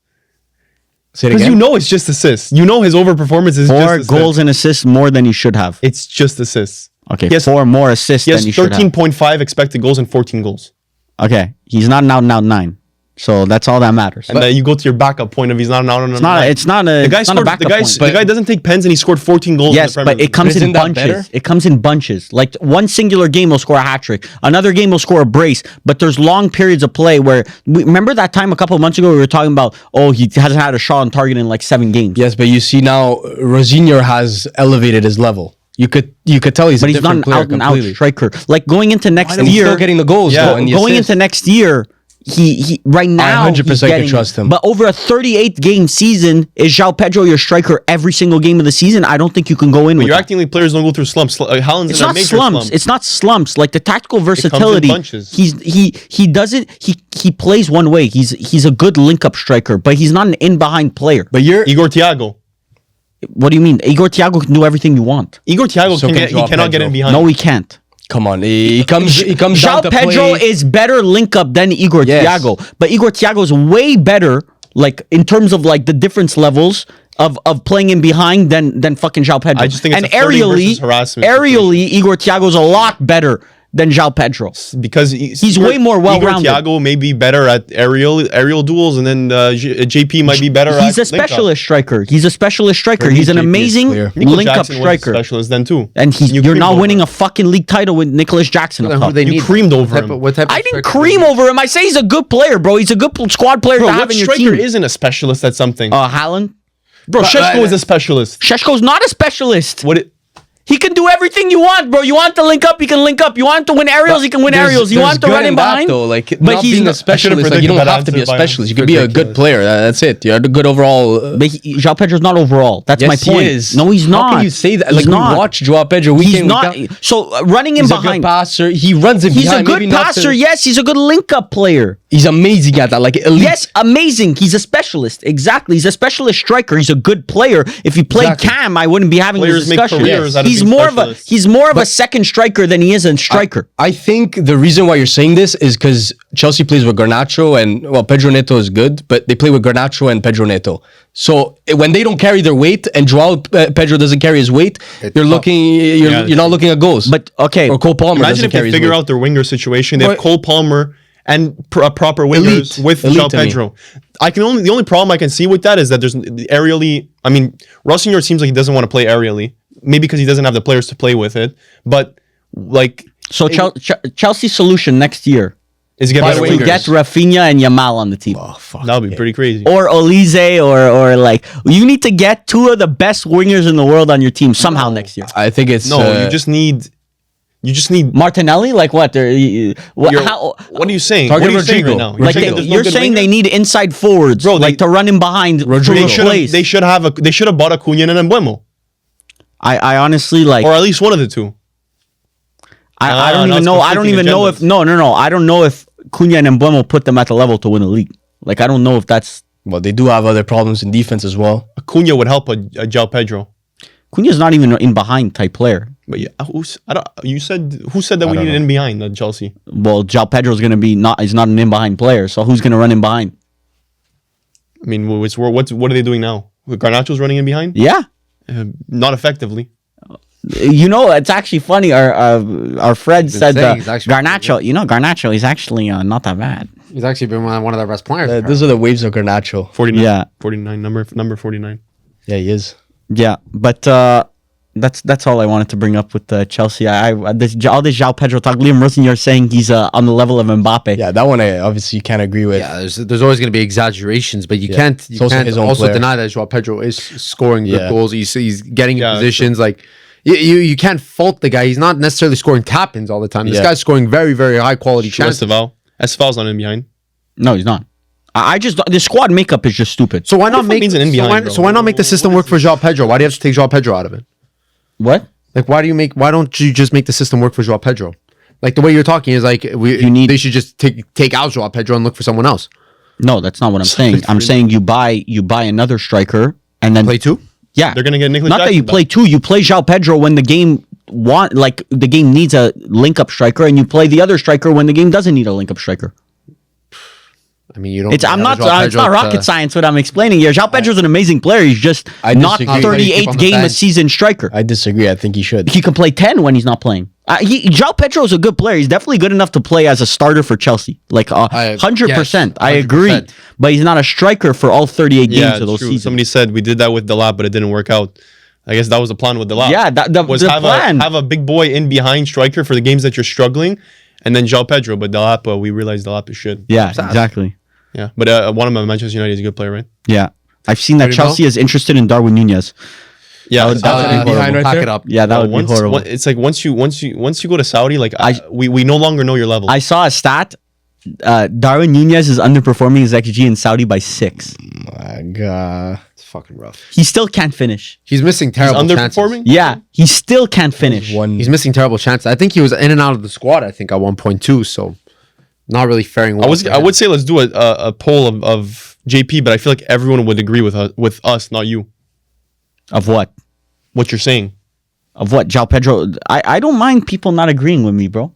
Speaker 2: Say it
Speaker 1: Because
Speaker 2: again.
Speaker 1: you know it's just assists. You know his overperformance is
Speaker 4: 4
Speaker 1: just assists.
Speaker 4: goals and assists more than he should have.
Speaker 1: It's just assists.
Speaker 4: Okay,
Speaker 1: He has-
Speaker 4: 4 more assists
Speaker 1: He
Speaker 4: than
Speaker 1: has
Speaker 4: he should have.
Speaker 1: 13.5 expected goals and 14 goals.
Speaker 4: Okay, he's not an out and out 9, so that's all that matters.
Speaker 1: And then you go to your backup point of he's not an out on
Speaker 4: It's not a
Speaker 1: The guy
Speaker 4: it's not a
Speaker 1: scored.
Speaker 4: backup point.
Speaker 1: The guy doesn't take pens and he scored 14 goals.
Speaker 4: Yes,
Speaker 1: in the Premier
Speaker 4: but it
Speaker 1: League.
Speaker 4: comes in
Speaker 2: Isn't that
Speaker 4: bunches.
Speaker 2: better?
Speaker 4: It comes in bunches. Like one singular game will score a hat trick. Another game will score a brace. But there's long periods of play where remember that time a couple of months ago we were talking about, he hasn't had a shot on target in like 7 games.
Speaker 2: Yes, but you see now, Rosinho has elevated his level. You could tell he's
Speaker 4: But
Speaker 2: a
Speaker 4: he's not
Speaker 2: different
Speaker 4: an
Speaker 2: player
Speaker 4: out and out
Speaker 2: completely.
Speaker 4: striker. Like going into next
Speaker 2: And he's
Speaker 4: year,
Speaker 2: still getting the goals.
Speaker 1: Yeah,
Speaker 2: though, and the
Speaker 4: going
Speaker 2: assists.
Speaker 4: into next year, he right now
Speaker 2: 100%
Speaker 4: he's
Speaker 2: can
Speaker 4: getting,
Speaker 2: trust him.
Speaker 4: But over a 38 game season, is Joao Pedro your striker every single game of the season? I don't think you can go in with
Speaker 1: You're
Speaker 4: that.
Speaker 1: acting like players don't go through slumps. Haaland's
Speaker 4: It's
Speaker 1: in a
Speaker 4: not
Speaker 1: major
Speaker 4: slumps.
Speaker 1: slump.
Speaker 4: It's not slumps. Like the tactical
Speaker 1: in
Speaker 4: versatility.
Speaker 1: bunches.
Speaker 4: He does it. He plays one way. He's a good link up striker, but he's not an in behind player.
Speaker 2: But you're
Speaker 1: Igor Thiago.
Speaker 4: What do you mean? Igor Thiago can do everything you want.
Speaker 1: Igor Thiago
Speaker 2: So can
Speaker 1: he
Speaker 2: Joao
Speaker 1: cannot get
Speaker 2: Pedro.
Speaker 1: in behind.
Speaker 4: No, he can't.
Speaker 2: come on. He comes
Speaker 4: Joao
Speaker 2: down to
Speaker 4: Pedro
Speaker 2: play.
Speaker 4: is better link up than Igor
Speaker 2: Yes.
Speaker 4: Thiago, but Igor Thiago is way better, like in terms of like the difference levels of playing in behind than fucking Joao Pedro.
Speaker 1: I just think it's
Speaker 4: and
Speaker 1: a flirting versus harassment
Speaker 4: aerially, Igor Thiago's a lot better than Joao Pedro.
Speaker 1: because
Speaker 4: He's way more well-rounded.
Speaker 1: Igor Thiago may be better at aerial duels, and then JP might be better.
Speaker 4: He's a
Speaker 1: at link-up.
Speaker 4: specialist striker. He's a specialist striker.
Speaker 2: me,
Speaker 4: He's an
Speaker 2: JP is
Speaker 4: amazing
Speaker 2: clear.
Speaker 1: Nicolas
Speaker 4: link up
Speaker 1: Jackson was a
Speaker 4: striker.
Speaker 1: specialist then too.
Speaker 4: And
Speaker 1: You
Speaker 4: you're
Speaker 1: creamed
Speaker 4: not
Speaker 1: over
Speaker 4: winning
Speaker 1: him.
Speaker 4: a fucking league title with Nicolas Jackson up
Speaker 3: Who
Speaker 4: top.
Speaker 3: they
Speaker 1: You
Speaker 3: need?
Speaker 1: creamed over him.
Speaker 3: What type of
Speaker 4: I didn't
Speaker 3: striker
Speaker 4: cream
Speaker 3: they need?
Speaker 4: over him. I say he's a good player, bro. He's a good squad player
Speaker 1: Bro,
Speaker 4: to have
Speaker 1: what
Speaker 4: in your
Speaker 1: striker
Speaker 4: team.
Speaker 1: isn't a specialist at something?
Speaker 4: Haaland?
Speaker 1: Bro, Šeško is a specialist.
Speaker 4: Šeško's not a specialist.
Speaker 1: What?
Speaker 4: He can do everything you want, bro. You want to link up, he can link up. You want to win aerials, he can win aerials. You
Speaker 2: There's
Speaker 4: want to
Speaker 2: good
Speaker 4: run in
Speaker 2: and bad,
Speaker 4: behind,
Speaker 2: though. Like,
Speaker 4: but
Speaker 2: not
Speaker 4: he's
Speaker 2: being a
Speaker 4: not.
Speaker 2: specialist. Like, you don't
Speaker 1: predicted
Speaker 2: have to be a
Speaker 1: that answer by
Speaker 2: specialist. You can be a good
Speaker 3: ridiculous.
Speaker 2: player. That's it. You're a good overall.
Speaker 4: But Joao Pedro's not overall. That's
Speaker 2: Yes,
Speaker 4: my point.
Speaker 2: he is.
Speaker 4: No, he's
Speaker 2: How
Speaker 4: not.
Speaker 2: can you say that?
Speaker 4: He's
Speaker 2: Like,
Speaker 4: not.
Speaker 2: we watch Joao Pedro week
Speaker 4: He's
Speaker 2: in, week
Speaker 4: not.
Speaker 2: out.
Speaker 4: So running in
Speaker 2: He's
Speaker 4: behind.
Speaker 2: a good passer. He runs in
Speaker 4: He's
Speaker 2: behind.
Speaker 4: a good
Speaker 2: maybe not
Speaker 4: passer.
Speaker 2: to-
Speaker 4: Yes, he's a good link up player.
Speaker 2: He's amazing at that. Like elite.
Speaker 4: Yes, amazing. He's a specialist. Exactly. He's a specialist striker. He's a good player. If he played
Speaker 2: Exactly.
Speaker 4: Cam, I wouldn't be having
Speaker 1: Players
Speaker 4: this
Speaker 1: make
Speaker 4: discussion.
Speaker 1: careers out of
Speaker 4: He's
Speaker 1: being
Speaker 4: more
Speaker 1: specialists.
Speaker 4: of a second striker than he is a striker.
Speaker 2: I think the reason why you're saying this is because Chelsea plays with Garnacho and Pedro Neto is good, but they play with Garnacho and Pedro Neto. So when they don't carry their weight and Joao Pedro doesn't carry his weight, you're not looking at goals.
Speaker 4: But okay,
Speaker 2: or Cole Palmer.
Speaker 1: Imagine
Speaker 2: doesn't
Speaker 1: if
Speaker 2: carry
Speaker 1: they
Speaker 2: his
Speaker 1: figure
Speaker 2: weight.
Speaker 1: out their winger situation. They have
Speaker 2: But-
Speaker 1: Cole Palmer and proper wingers
Speaker 2: Elite.
Speaker 1: with
Speaker 2: Elite
Speaker 1: Joao
Speaker 2: to me.
Speaker 1: Pedro. The only problem I can see with that is that there's aerially. I mean, Rossignol seems like he doesn't want to play aerially. Maybe because he doesn't have the players to play with it. But like,
Speaker 4: so Chelsea's solution next year
Speaker 1: is to get
Speaker 2: Buy
Speaker 1: better
Speaker 4: to
Speaker 2: wingers.
Speaker 1: wingers.
Speaker 4: get Rafinha and Yamal on the team.
Speaker 2: Oh fuck.
Speaker 1: That would be pretty crazy.
Speaker 4: Or Olise, or like you need to get two of the best wingers in the world on your team somehow next year.
Speaker 2: I think it's
Speaker 1: No, you just need.
Speaker 4: Martinelli, like what? What
Speaker 1: What are you saying?
Speaker 2: Target
Speaker 1: What are you saying
Speaker 2: Rodrigo.
Speaker 1: right now?
Speaker 4: like
Speaker 1: that there's no
Speaker 4: you're
Speaker 1: good
Speaker 4: saying
Speaker 1: winger?
Speaker 4: they need inside forwards,
Speaker 1: Bro,
Speaker 4: like to run in behind
Speaker 2: Rodrigo.
Speaker 4: to replace.
Speaker 1: They should have bought Acuna and Mbeumo,
Speaker 4: I honestly like.
Speaker 1: or at least one of the two.
Speaker 4: I don't
Speaker 1: no,
Speaker 4: even
Speaker 1: it's
Speaker 4: know. I don't
Speaker 1: conflicting
Speaker 4: even know if
Speaker 1: agendas.
Speaker 4: I don't know if Cunha and Mbeumo put them at the level to win the league. Like I don't know if that's
Speaker 2: well, they do have other problems in defense as well.
Speaker 1: Acuna would help a Joao Pedro.
Speaker 4: Cunha's not even in behind type player.
Speaker 1: But yeah, who said that we needed in behind Chelsea?
Speaker 4: Well, Joao Pedro's gonna be he's not an in behind player. So who's gonna run in behind?
Speaker 1: I mean, what are they doing now? Garnacho's running in behind,
Speaker 4: Yeah.
Speaker 1: not effectively.
Speaker 4: You know, it's actually funny. Our Fred said
Speaker 3: saying he's actually
Speaker 4: Garnacho. You know, Garnacho is actually not that bad.
Speaker 3: He's actually been one of their best players.
Speaker 2: Those are the waves of Garnacho.
Speaker 1: 49.
Speaker 4: Yeah.
Speaker 1: 49 number 49.
Speaker 2: Yeah, he is.
Speaker 4: Yeah, but that's all I wanted to bring up with Chelsea. All this Joao Pedro talk. Liam Rosen, you're saying he's on the level of Mbappe.
Speaker 2: Yeah, that one I obviously you can't agree with.
Speaker 3: Yeah, there's always going to be exaggerations, but you can't
Speaker 2: also his own
Speaker 3: also
Speaker 2: player.
Speaker 3: deny that Joao Pedro is scoring good
Speaker 2: Yeah.
Speaker 3: goals. He's getting in
Speaker 1: Yeah,
Speaker 3: positions like you can't fault the guy. He's not necessarily scoring tap-ins all the time. This
Speaker 2: Yeah.
Speaker 3: guy's scoring very, very high quality chances.
Speaker 1: Esteval's not in behind.
Speaker 4: No, he's not. I just the squad makeup is just stupid.
Speaker 3: So why not
Speaker 1: fuck
Speaker 3: make
Speaker 1: means an in behind, bro?
Speaker 3: so why not make the system work for Joao Pedro? Why do you have to take Joao Pedro out of it?
Speaker 4: What?
Speaker 3: Like why don't you just make the system work for Joao Pedro? Like the way you're talking is like they should just take out Joao Pedro and look for someone else.
Speaker 4: No, that's not what I'm saying. I'm saying you buy another striker and then
Speaker 3: Play two?
Speaker 4: Yeah,
Speaker 1: They're gonna get Nicholas
Speaker 4: Not that
Speaker 1: Jackson
Speaker 4: you
Speaker 1: back.
Speaker 4: play two. You play Joao Pedro when the game the game needs a link up striker, and you play the other striker when the game doesn't need a link up striker.
Speaker 3: I mean, you don't.
Speaker 4: It's
Speaker 3: have
Speaker 4: it's
Speaker 3: Joao
Speaker 4: not
Speaker 3: Pedro
Speaker 4: rocket science what I'm explaining here. Joao Pedro's an amazing player. He's just
Speaker 2: I
Speaker 4: not
Speaker 2: disagree.
Speaker 4: 38
Speaker 3: Keep on the
Speaker 4: game a
Speaker 3: bench.
Speaker 4: season striker.
Speaker 2: I disagree. I think he should.
Speaker 4: He can play 10 when he's not playing. Joao Pedro is a good player. He's definitely good enough to play as a starter for Chelsea. Like 100%.
Speaker 3: yes,
Speaker 4: I agree.
Speaker 3: 100%.
Speaker 4: But he's not a striker for all 38 games
Speaker 1: Yeah,
Speaker 4: of those
Speaker 1: true.
Speaker 4: seasons.
Speaker 1: Somebody said we did that with Delap, but it didn't work out. I guess that was the plan with Delap.
Speaker 4: Yeah, the plan.
Speaker 1: Have a big boy in behind striker for the games that you're struggling, and then Joao Pedro. But Delap, we realized Delap is shit.
Speaker 4: Yeah, exactly.
Speaker 1: Yeah, but one of my Manchester United is a good player, right?
Speaker 4: Yeah. I've seen that
Speaker 3: Ready,
Speaker 4: Chelsea is interested in Darwin Nunez.
Speaker 1: Yeah,
Speaker 4: That would be horrible.
Speaker 2: behind right
Speaker 3: pack
Speaker 2: there?
Speaker 3: it up.
Speaker 4: Yeah, that would be horrible.
Speaker 1: It's like once you go to Saudi, like we no longer know your level.
Speaker 4: I saw a stat. Darwin Nunez is underperforming his XG in Saudi by 6.
Speaker 2: My God.
Speaker 3: It's fucking rough.
Speaker 4: He still can't finish.
Speaker 3: He's missing terrible
Speaker 1: underperforming.
Speaker 3: chances.
Speaker 4: Yeah, he still can't finish.
Speaker 3: He's missing terrible chances. I think he was in and out of the squad. I think at 1.2. So not really faring well.
Speaker 1: I would say let's do a poll of JP, but I feel like everyone would agree with us, not you.
Speaker 4: Of what?
Speaker 1: What you're saying.
Speaker 4: Of what? Joao Pedro. I don't mind people not agreeing with me, bro.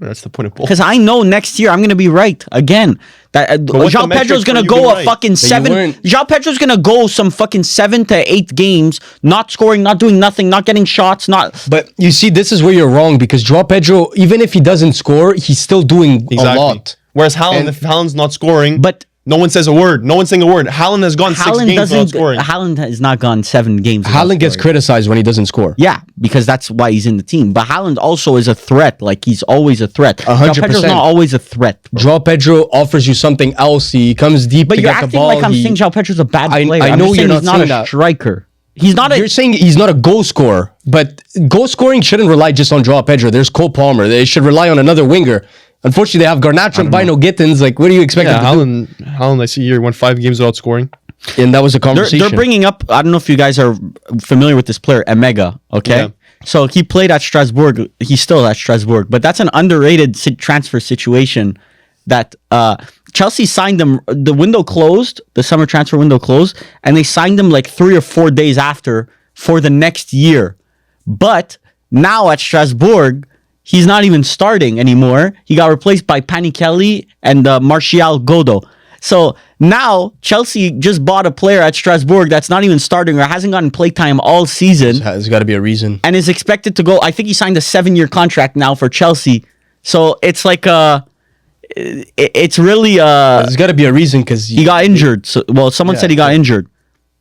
Speaker 1: That's the point of poll.
Speaker 4: Because I know next year I'm going to be right again. That
Speaker 1: what's
Speaker 4: Joao
Speaker 1: the metric
Speaker 4: Pedro's
Speaker 1: for
Speaker 4: going to
Speaker 1: you
Speaker 4: go
Speaker 1: being
Speaker 4: a
Speaker 1: right?
Speaker 4: fucking
Speaker 2: you
Speaker 4: 7.
Speaker 2: weren't-
Speaker 4: Joao Pedro's going to go some fucking 7 to 8 games, not scoring, not doing nothing, not getting shots, not.
Speaker 2: But you see, this is where you're wrong because Joao Pedro, even if he doesn't score, he's still doing a lot.
Speaker 1: Whereas Haaland, if Haaland's not scoring,
Speaker 4: But
Speaker 1: no one says a word. No one's saying a word. Haaland has gone 6
Speaker 4: Haaland
Speaker 1: games without
Speaker 4: doesn't.
Speaker 1: scoring.
Speaker 4: Haaland has not gone 7 games. without
Speaker 2: Haaland gets
Speaker 4: scoring.
Speaker 2: criticized when he doesn't score.
Speaker 4: Yeah, because that's why he's in the team. But Haaland also is a threat. Like he's always a threat.
Speaker 2: 100%.
Speaker 4: Joao Pedro's not always a threat. Bro.
Speaker 2: Joao Pedro offers you something else. He comes deep
Speaker 4: But
Speaker 2: to
Speaker 4: you're
Speaker 2: get the
Speaker 4: acting
Speaker 2: ball.
Speaker 4: like I'm saying Joao Pedro's a bad
Speaker 2: I
Speaker 4: player.
Speaker 2: know
Speaker 4: I'm just
Speaker 2: you're
Speaker 4: saying
Speaker 2: not
Speaker 4: he's not
Speaker 2: saying
Speaker 4: a
Speaker 2: that.
Speaker 4: striker. He's not a.
Speaker 2: You're saying he's not a goal scorer, but goal scoring shouldn't rely just on Joao Pedro. There's Cole Palmer. They should rely on another winger. Unfortunately, they have Garnacho and Bino Gittins. Like, what do you expect
Speaker 1: Yeah,
Speaker 2: them to
Speaker 1: Haaland, I see here won 5 games without scoring.
Speaker 2: do? And that was a conversation.
Speaker 4: They're bringing up. I don't know if you guys are familiar with this player, Emega. Okay,
Speaker 1: Yeah.
Speaker 4: so he played at Strasbourg. He's still at Strasbourg, but that's an underrated transfer situation. that Chelsea signed him. The window closed, the summer transfer window closed, and they signed him like 3 or 4 days after for the next year. But now at Strasbourg, he's not even starting anymore. He got replaced by Panichelli and Martial Godo. So now Chelsea just bought a player at Strasbourg that's not even starting or hasn't gotten playtime all season.
Speaker 2: There's got to be a reason.
Speaker 4: And is expected to go. I think he signed a 7-year contract now for Chelsea. So it's like it's really
Speaker 2: There's got to be a reason because
Speaker 4: he got injured. So someone said he got injured.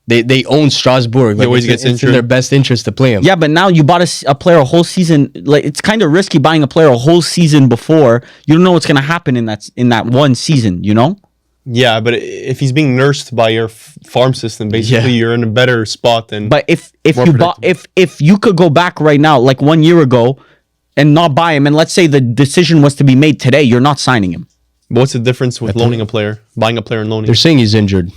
Speaker 2: They own Strasbourg. Like,
Speaker 1: always gets
Speaker 2: it's in
Speaker 1: injured.
Speaker 2: their best interest to play him.
Speaker 4: Yeah, but now you bought a player a whole season. Like it's kind of risky buying a player a whole season before you don't know what's gonna happen in that one season. You know.
Speaker 1: Yeah, but if he's being nursed by your farm system, basically you're in a better spot than.
Speaker 4: But if you could go back right now, like 1 year ago, and not buy him, and let's say the decision was to be made today, you're not signing him.
Speaker 1: What's the difference with loaning a player, buying a player and loaning?
Speaker 2: They're saying he's injured.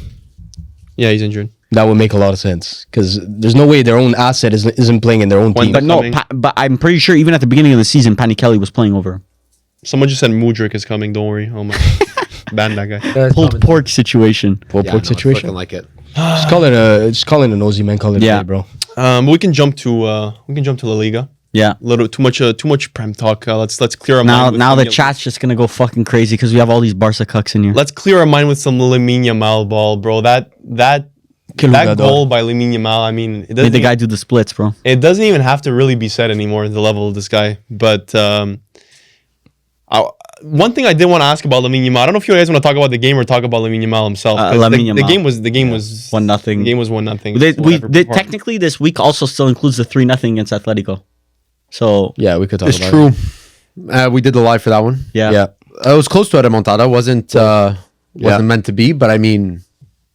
Speaker 1: Yeah, he's injured.
Speaker 2: That would make a lot of sense because there's no way their own asset isn't playing in their own team.
Speaker 4: But no,
Speaker 1: Coming.
Speaker 4: but I'm pretty sure even at the beginning of the season, Panichelli was playing over him.
Speaker 1: Someone just said Mudryk is coming. Don't worry. Oh my, ban that guy.
Speaker 4: Pulled pork situation.
Speaker 2: Pulled pork situation.
Speaker 3: Like it.
Speaker 2: Just call it a nosy man. Call it a day, bro.
Speaker 1: We can jump to La Liga.
Speaker 4: Yeah.
Speaker 1: A little too much prem talk. Let's clear our
Speaker 4: Now
Speaker 1: mind. with
Speaker 4: the
Speaker 1: some-
Speaker 4: chat's just gonna go fucking crazy because we have all these Barca cucks in here.
Speaker 1: Let's clear our mind with some Lamine Yamal ball, bro. That goal by Lamine Yamal. I mean, it
Speaker 4: Made
Speaker 1: doesn't.
Speaker 4: the guy do the splits, bro.
Speaker 1: It doesn't even have to really be said anymore. The level of this guy, but one thing I did want to ask about Lamine Yamal. I don't know if you guys want to talk about the game or talk about Lamine Yamal himself. 'Cause
Speaker 4: Lamine
Speaker 1: the
Speaker 4: Yamal.
Speaker 1: game was
Speaker 4: 1-0.
Speaker 1: The game was 1-0.
Speaker 4: Technically this week also still includes the 3-0 against Atletico. So
Speaker 2: Yeah, we could talk
Speaker 3: It's
Speaker 2: about
Speaker 3: true.
Speaker 2: it.
Speaker 3: We did the live for that one.
Speaker 4: yeah.
Speaker 2: Yeah.
Speaker 3: It was close to a remontada. Wasn't meant to be, but I mean,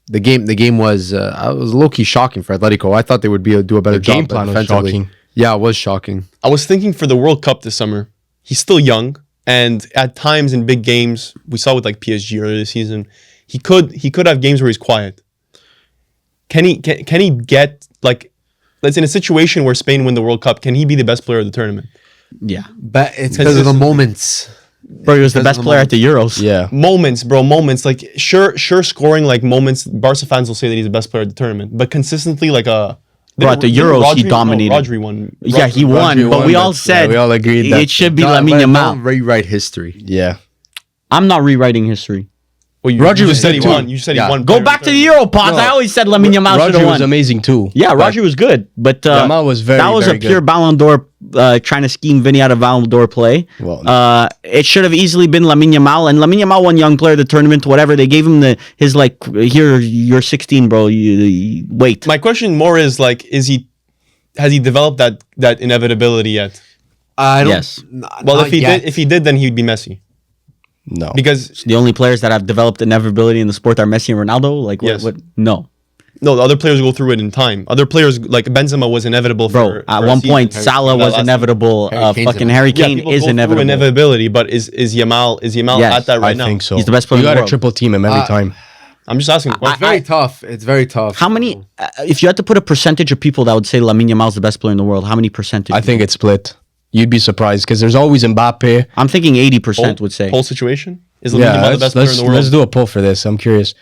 Speaker 3: the game was low key shocking for Atletico. I thought they would do a better job.
Speaker 2: game plan was
Speaker 3: defensively.
Speaker 2: shocking.
Speaker 3: Yeah, it was shocking.
Speaker 1: I was thinking for the World Cup this summer. He's still young, and at times in big games, we saw with like PSG earlier this season, he could have games where he's quiet. Can he get like, let's in a situation where Spain win the World Cup, can he be the best player of the tournament?
Speaker 4: Yeah.
Speaker 3: But it's because of the moments.
Speaker 4: Bro, he was the
Speaker 3: Because
Speaker 4: best
Speaker 3: of the
Speaker 4: player at the Euros.
Speaker 2: Yeah.
Speaker 1: Moments, bro, moments. Like sure scoring like moments. Barca fans will say that he's the best player at the tournament, but consistently like
Speaker 4: Bro, at the Euros, he dominated.
Speaker 1: Rodri won.
Speaker 4: Yeah, he won,
Speaker 2: Rodri
Speaker 4: but
Speaker 2: won,
Speaker 4: we
Speaker 2: but,
Speaker 4: all said
Speaker 2: we all agreed that-
Speaker 4: it should be
Speaker 3: Don't
Speaker 4: Lamine Yamal.
Speaker 3: rewrite history.
Speaker 2: Yeah.
Speaker 4: I'm not rewriting history.
Speaker 1: Well,
Speaker 2: Rodri
Speaker 1: you
Speaker 2: was
Speaker 1: said
Speaker 2: good
Speaker 1: he
Speaker 2: too.
Speaker 1: won. You said
Speaker 3: Yeah.
Speaker 1: he won.
Speaker 4: Go back to the Euro pods. I always said Lamine Yamal should have
Speaker 2: Rodri
Speaker 4: won.
Speaker 2: was amazing too.
Speaker 4: Yeah, Rodri was good, but
Speaker 2: Yamal was very,
Speaker 4: that was
Speaker 2: very
Speaker 4: a pure
Speaker 2: good.
Speaker 4: Ballon d'Or trying to scheme Vinny out of Ballon d'Or play.
Speaker 2: Well,
Speaker 4: It should have easily been Lamine Yamal, and Lamine Yamal won Young Player of the tournament. Whatever they gave him his like here you're 16, bro. You wait.
Speaker 1: My question more is like, has he developed that inevitability yet?
Speaker 3: I don't.
Speaker 4: Yes.
Speaker 1: Well, if he did, then he'd be Messi.
Speaker 2: no.
Speaker 1: Because
Speaker 4: The only players that have developed inevitability in the sport are Messi and Ronaldo. Like
Speaker 1: Yes.
Speaker 4: what? No,
Speaker 1: no, the other players go through it in time. Other players like Benzema was inevitable.
Speaker 4: bro.
Speaker 1: For
Speaker 4: At
Speaker 1: a
Speaker 4: one
Speaker 1: season.
Speaker 4: point, Salah was inevitable.
Speaker 3: Harry Kane's
Speaker 4: Fucking Harry
Speaker 1: Yeah,
Speaker 4: Kane
Speaker 1: people
Speaker 4: is
Speaker 1: go through
Speaker 4: inevitable.
Speaker 1: inevitability, but is Yamal
Speaker 4: Yes,
Speaker 1: at that right
Speaker 2: I
Speaker 1: now?
Speaker 2: think so.
Speaker 4: He's the best player
Speaker 2: You
Speaker 4: in the
Speaker 2: got to
Speaker 4: world.
Speaker 2: triple team him every time.
Speaker 1: I'm just asking.
Speaker 3: It's very tough. It's very tough.
Speaker 4: How many? If you had to put a percentage of people that would say Lamine Yamal is the best player in the world, how many percentage?
Speaker 2: I think it's split. You'd be surprised because there's always Mbappe.
Speaker 4: I'm thinking 80% would say.
Speaker 1: whole situation is Lamine
Speaker 2: Yeah,
Speaker 1: Yamal the best player in the world.
Speaker 2: let's do a poll for this. I'm curious.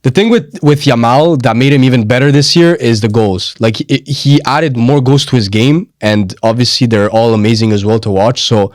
Speaker 2: The thing with Yamal that made him even better this year is the goals. Like he added more goals to his game, and obviously they're all amazing as well to watch. So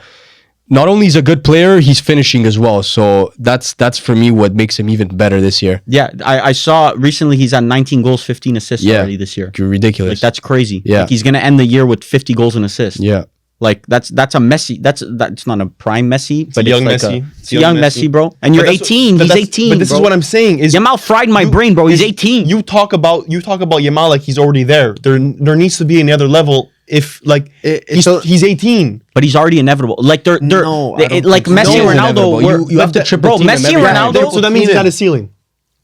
Speaker 2: not only is a good player, he's finishing as well. So that's for me what makes him even better this year.
Speaker 4: Yeah, I saw recently he's at 19 goals, 15 assists already this year.
Speaker 2: Ridiculous.
Speaker 4: Like that's crazy.
Speaker 2: Yeah.
Speaker 4: Like he's gonna end the year with 50 goals and assists.
Speaker 2: Yeah.
Speaker 4: Like that's a Messi. That's not a prime Messi, but
Speaker 1: a young
Speaker 4: it's like
Speaker 1: Messi.
Speaker 4: It's a young Messi, bro. And you're
Speaker 1: But that's
Speaker 4: 18.
Speaker 1: but
Speaker 4: He's
Speaker 1: that's-
Speaker 4: 18.
Speaker 1: But this
Speaker 4: bro.
Speaker 1: is what I'm saying. Is
Speaker 4: Yamal fried my brain, bro. He's 18.
Speaker 1: You talk about Yamal like he's already there. There needs to be another level. If like he's 18.
Speaker 4: But he's already inevitable. Like they're
Speaker 3: No, I don't
Speaker 4: like
Speaker 3: think so.
Speaker 4: Messi
Speaker 2: No,
Speaker 4: and
Speaker 2: it's
Speaker 4: Ronaldo.
Speaker 2: inevitable. You have to triple
Speaker 4: bro.
Speaker 2: team him
Speaker 4: Messi and
Speaker 2: every time.
Speaker 4: Ronaldo.
Speaker 1: So that means he's not a ceiling.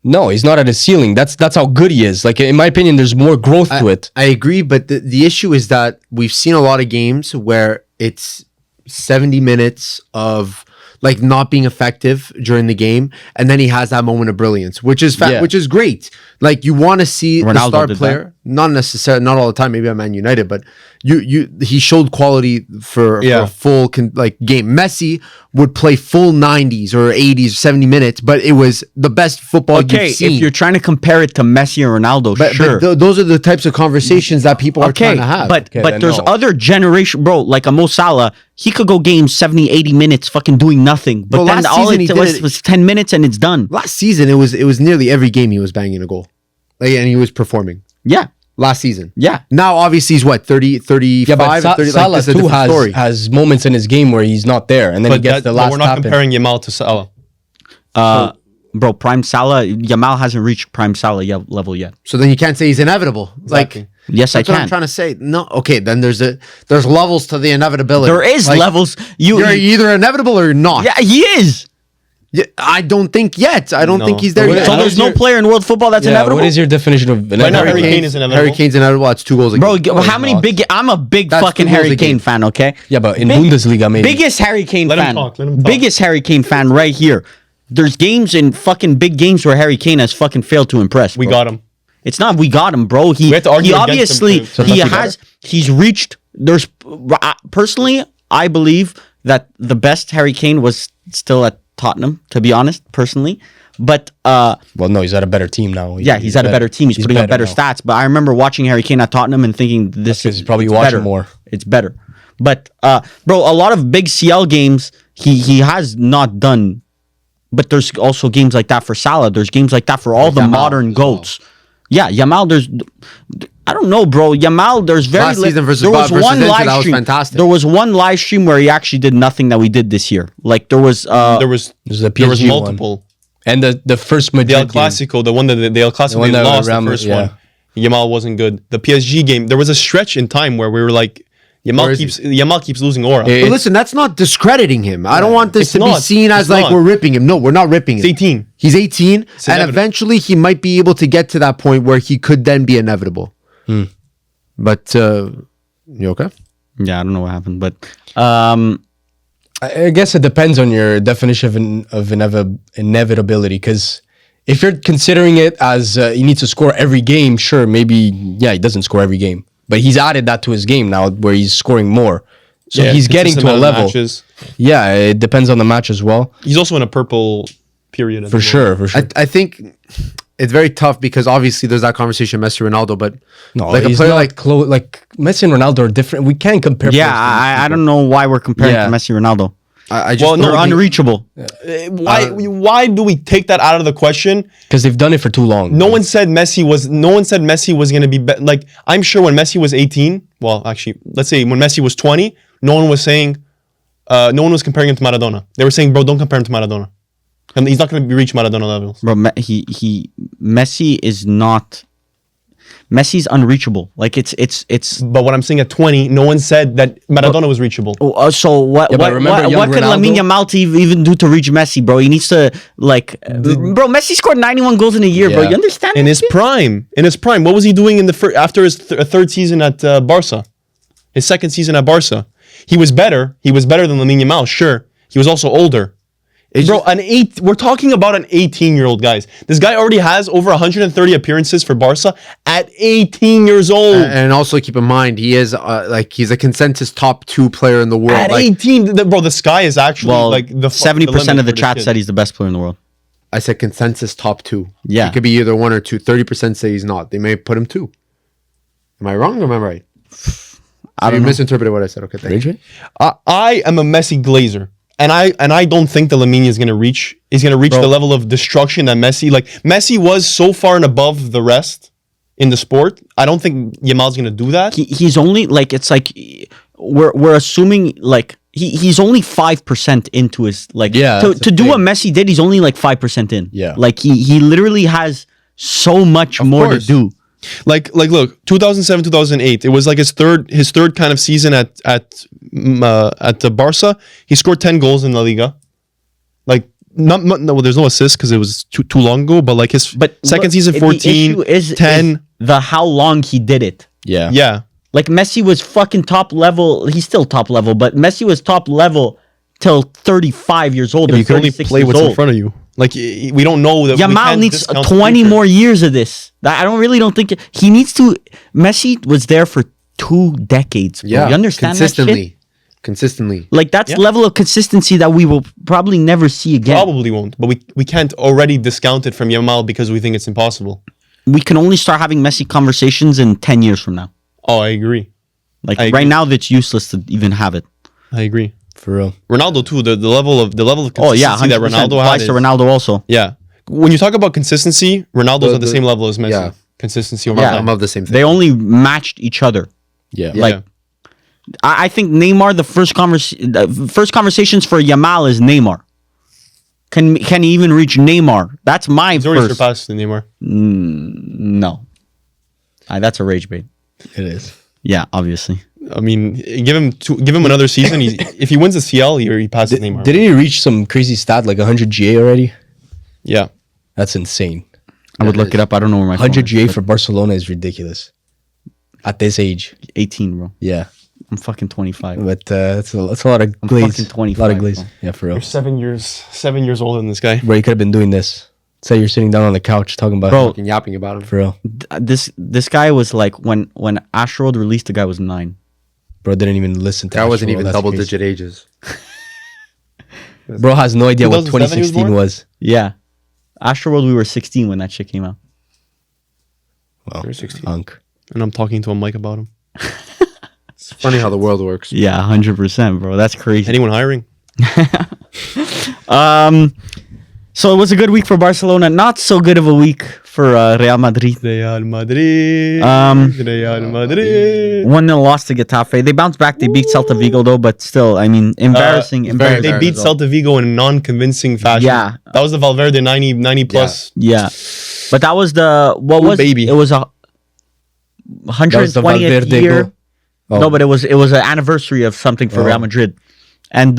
Speaker 2: No, he's not at a ceiling. That's how good he is. Like in my opinion, there's more growth to it.
Speaker 3: I agree, but the issue is that we've seen a lot of games where it's 70 minutes of like not being effective during the game, and then he has that moment of brilliance, which is
Speaker 2: Yeah.
Speaker 3: which is great. Like you want to see the
Speaker 4: Ronaldo
Speaker 3: star
Speaker 4: did
Speaker 3: player. not necessarily, not all the time. Maybe at Man United, but he showed quality for a full game. Messi would play full 90s or 80s, 70 minutes, but it was the best football you've seen.
Speaker 4: If you're trying to compare it to Messi or Ronaldo, sure.
Speaker 3: But those are the types of conversations that people are trying to have.
Speaker 4: But there's other generation, bro, like a Mo Salah. He could go games 70, 80 minutes fucking doing nothing. But then all it was 10 minutes and it's done.
Speaker 3: Last season, it was nearly every game he was banging a goal. And he was performing.
Speaker 4: Yeah.
Speaker 3: Last season.
Speaker 4: Yeah.
Speaker 3: Now, obviously, he's what, 30, 35?
Speaker 2: Yeah, but
Speaker 3: 30,
Speaker 2: Salah
Speaker 3: like,
Speaker 2: too has moments in his game where he's not there. And then he gets the last
Speaker 1: we're not comparing Yamal to Salah.
Speaker 4: Bro, prime Salah, Yamal hasn't reached prime Salah level yet.
Speaker 3: So then you can't say he's inevitable.
Speaker 1: Exactly.
Speaker 4: Yes, I
Speaker 3: that's
Speaker 4: can.
Speaker 3: what I'm trying to say. No, okay, then there's levels to the inevitability.
Speaker 4: There is levels.
Speaker 3: You're either inevitable or you're not.
Speaker 4: Yeah, he is.
Speaker 3: Yeah, I don't think yet. I don't think he's there yet.
Speaker 4: So there's no player in world football that's inevitable?
Speaker 2: What is your definition of inevitable?
Speaker 1: Right now, Harry Kane is inevitable.
Speaker 3: Harry Kane's inevitable. It's 2 goals a game.
Speaker 4: Bro, how many I'm a big
Speaker 3: That's
Speaker 4: fucking
Speaker 3: 2 goals
Speaker 4: Harry
Speaker 3: a
Speaker 4: Kane
Speaker 3: game.
Speaker 4: fan, okay?
Speaker 2: Yeah, but in Bundesliga, maybe.
Speaker 4: Biggest Harry Kane
Speaker 1: Let him
Speaker 4: fan.
Speaker 1: talk, let him talk.
Speaker 4: Biggest Harry Kane fan right here. There's games in fucking big games where Harry Kane has fucking failed to impress.
Speaker 1: We
Speaker 4: bro.
Speaker 1: got him.
Speaker 4: It's not we got him, bro.
Speaker 1: We have to argue
Speaker 4: he
Speaker 1: against him
Speaker 4: obviously
Speaker 1: to- so
Speaker 4: he
Speaker 1: much
Speaker 4: has he's reached there's personally I believe that the best Harry Kane was still at Tottenham, to be honest, personally. But
Speaker 2: well, no, he's at a better team now.
Speaker 4: he's at a better team. He's putting up better stats. But I remember watching Harry Kane at Tottenham and thinking this is
Speaker 2: probably
Speaker 4: it's
Speaker 2: watching
Speaker 4: better.
Speaker 2: more.
Speaker 4: It's better. But bro, a lot of big CL games he has not done. But there's also games like that for Salah. There's games like that for all the
Speaker 3: Yamal
Speaker 4: modern goats. Yeah, Yamal. I don't know, bro. Yamal. There's very
Speaker 3: Last season versus
Speaker 4: there was
Speaker 3: versus
Speaker 4: one
Speaker 3: Inter,
Speaker 4: live
Speaker 3: that was
Speaker 4: stream.
Speaker 3: fantastic.
Speaker 4: There was one live stream where he actually did nothing that we did this year. Like there was
Speaker 2: There's the
Speaker 1: There was
Speaker 2: PSG one.
Speaker 1: multiple.
Speaker 2: And the first
Speaker 1: The
Speaker 2: Madrid
Speaker 1: El Clasico, the one that the El Clasico
Speaker 2: one
Speaker 1: they
Speaker 2: that
Speaker 1: lost, the
Speaker 2: Real-
Speaker 1: first
Speaker 2: yeah.
Speaker 1: one. Yamal wasn't good. The PSG game, there was a stretch in time where we were like,
Speaker 3: Where is
Speaker 1: Yamal keeps losing aura.
Speaker 3: But listen, that's not discrediting him. I don't want this
Speaker 1: It's
Speaker 3: to be
Speaker 1: not.
Speaker 3: seen as
Speaker 1: It's
Speaker 3: like
Speaker 1: not.
Speaker 3: we're ripping him. No, we're not ripping him.
Speaker 1: He's 18.
Speaker 3: He's 18, and
Speaker 1: inevitable.
Speaker 3: eventually he might be able to get to that point where he could then be inevitable. But you okay?
Speaker 4: yeah, I don't know what happened, but
Speaker 2: I guess it depends on your definition of inevitability. Because if you're considering it as he needs to score every game, sure, maybe he doesn't score every game, but he's added that to his game now where he's scoring more. So he's getting to a level.
Speaker 1: Matches.
Speaker 2: Yeah, it depends on the match as well.
Speaker 1: He's also in a purple period.
Speaker 2: For sure.
Speaker 3: I think it's very tough because obviously there's that conversation Messi Ronaldo, but
Speaker 2: No,
Speaker 3: like a
Speaker 2: he's
Speaker 3: player
Speaker 2: not
Speaker 3: like
Speaker 2: like Messi and Ronaldo are different. We can't compare.
Speaker 4: yeah,
Speaker 2: players to these
Speaker 4: I
Speaker 2: people.
Speaker 4: don't know why we're comparing
Speaker 2: Yeah.
Speaker 4: to Messi Ronaldo.
Speaker 3: I just
Speaker 1: Well, no,
Speaker 4: They're unreachable.
Speaker 1: Why do we take that out of the question?
Speaker 2: Because they've done it for too long.
Speaker 1: No one said Messi was going to be like, I'm sure when Messi was 18, well, actually, let's say when Messi was 20, no one was saying, no one was comparing him to Maradona. They were saying, bro, don't compare him to Maradona. And he's not going to reach Maradona levels.
Speaker 4: Bro, Messi is not. Messi's unreachable. Like it's.
Speaker 1: But what I'm saying at 20, no one said that Maradona was reachable.
Speaker 4: So what?
Speaker 2: Yeah, but
Speaker 4: what?
Speaker 2: remember
Speaker 4: What,
Speaker 2: young
Speaker 4: what could
Speaker 2: Ronaldo?
Speaker 4: Lamine Yamal to even do to reach Messi, bro? He needs to bro. Messi scored 91 goals in a year, bro.
Speaker 2: Yeah.
Speaker 4: You understand?
Speaker 1: In his prime, what was he doing in the after his third season at Barca? His second season at Barca, he was better. He was better than Lamine Yamal. Sure, he was also older. We're talking about an 18-year-old, guys. This guy already has over 130 appearances for Barca at 18 years old.
Speaker 3: and also keep in mind he is he's a consensus top 2 player in the world.
Speaker 1: At 18, bro, the sky is actually like the
Speaker 4: 70% of the chat said he's the best player in the world.
Speaker 3: I said consensus top 2.
Speaker 4: Yeah.
Speaker 3: He could be either 1 or 2. 30% say he's not. They may put him 2. Am I wrong or am I right?
Speaker 4: I don't
Speaker 3: You
Speaker 4: know.
Speaker 3: misinterpreted what I said. Okay, thank you.
Speaker 1: I am a Messi glazer. And I don't think that Lamine is gonna reach the level of destruction that Messi was so far and above the rest in the sport. I don't think Yamal's gonna do that.
Speaker 4: He's only like it's like we're assuming like he's only 5% into his like
Speaker 2: Yeah,
Speaker 4: to
Speaker 2: that's the
Speaker 4: do what
Speaker 2: thing.
Speaker 4: Messi did. He's only like 5% in.
Speaker 2: Yeah.
Speaker 4: like he literally has so much more
Speaker 3: course.
Speaker 4: to do.
Speaker 1: Like look, 2007, 2008. It was like his third kind of season at the Barca. He scored 10 goals in La Liga. Like no, there's no assists because it was too long ago. But like his second season, 14, 10.
Speaker 4: The how long he did it.
Speaker 2: Yeah.
Speaker 1: Yeah.
Speaker 4: Like Messi was fucking top level. He's still top level, but Messi was top level till 35 years old. Or
Speaker 1: You can only
Speaker 4: 36
Speaker 1: play
Speaker 4: years
Speaker 1: what's in
Speaker 4: old.
Speaker 1: front of you. Like we don't know that. we
Speaker 4: Yamal
Speaker 1: can't
Speaker 4: needs
Speaker 1: discount the
Speaker 4: 20
Speaker 1: future.
Speaker 4: more years of this. I don't think he needs to. Messi was there for 2 decades. Bro.
Speaker 3: Yeah,
Speaker 4: You understand that shit?
Speaker 3: consistently.
Speaker 4: Like that's level of consistency that we will probably never see again.
Speaker 1: Probably won't, but we can't already discount it from Yamal because we think it's impossible.
Speaker 4: We can only start having Messi conversations in 10 years from now.
Speaker 1: Oh, I agree.
Speaker 4: Like
Speaker 1: I
Speaker 4: right
Speaker 1: agree.
Speaker 4: now, that's useless to even have it.
Speaker 1: I agree.
Speaker 2: For real.
Speaker 1: Ronaldo too. The level of consistency
Speaker 4: Oh yeah,
Speaker 1: that
Speaker 4: 100%.
Speaker 1: Ronaldo
Speaker 4: Applies
Speaker 1: had.
Speaker 4: to Ronaldo also.
Speaker 1: Yeah. When you talk about consistency, Ronaldo's at the same level as Messi.
Speaker 3: yeah.
Speaker 1: Consistency over
Speaker 4: Yeah.
Speaker 1: time.
Speaker 3: I'm of the same thing.
Speaker 4: They only matched each other.
Speaker 2: Yeah.
Speaker 4: Like, I think Neymar, the first conversations for Yamal is Neymar. Can he even reach Neymar? That's my
Speaker 1: He's already
Speaker 4: first.
Speaker 1: surpassed Neymar.
Speaker 4: No, that's a rage bait.
Speaker 2: It is.
Speaker 4: Yeah, obviously.
Speaker 1: I mean, give him another season. If he wins the CL, he passes Neymar.
Speaker 2: Didn't he reach some crazy stat like 100 GA already?
Speaker 1: Yeah.
Speaker 2: That's insane.
Speaker 4: I would look it up. I don't know where my
Speaker 2: 100
Speaker 4: phone
Speaker 2: GA
Speaker 4: is,
Speaker 2: for Barcelona is ridiculous. At this age.
Speaker 4: but 18, bro.
Speaker 2: Yeah.
Speaker 4: I'm fucking 25.
Speaker 2: But that's a lot of glaze.
Speaker 4: fucking 25,
Speaker 2: A lot of glaze.
Speaker 4: bro.
Speaker 2: Yeah, for real.
Speaker 1: You're 7 years older than this guy.
Speaker 2: Bro, you could have been doing this. Say you're sitting down on the couch talking about
Speaker 4: Bro,
Speaker 3: Fucking yapping about him.
Speaker 2: for real.
Speaker 4: This guy was like when Astroworld released, the guy was 9.
Speaker 2: Bro didn't even listen to
Speaker 3: That wasn't
Speaker 2: Astroworld.
Speaker 3: even
Speaker 2: That's
Speaker 3: double
Speaker 2: crazy.
Speaker 3: digit ages.
Speaker 2: Bro has no idea what
Speaker 1: 2007 he was
Speaker 2: 2016
Speaker 1: born?
Speaker 2: was.
Speaker 4: Yeah, Astroworld. We were 16 when that shit came out.
Speaker 2: Wow.
Speaker 1: You're 16.
Speaker 2: Hunk.
Speaker 1: And I'm talking to a mic about him.
Speaker 3: It's funny how the world works.
Speaker 4: Yeah, 100%, bro. That's crazy.
Speaker 1: Anyone hiring?
Speaker 4: So it was a good week for Barcelona. Not so good of a week for Real Madrid.
Speaker 1: Real Madrid. Real Madrid.
Speaker 4: 1-0 loss to Getafe. They bounced back. They beat Celta Vigo though, but still, I mean, embarrassing.
Speaker 1: They beat Celta Vigo in a non-convincing fashion.
Speaker 4: Yeah.
Speaker 1: That was the Valverde 90 plus.
Speaker 4: Yeah, but that was the
Speaker 1: baby.
Speaker 4: It was a
Speaker 2: That was the
Speaker 4: 120th
Speaker 2: Valverde
Speaker 4: year.
Speaker 2: goal. Oh.
Speaker 4: No, but it was an anniversary of something for Real Madrid, and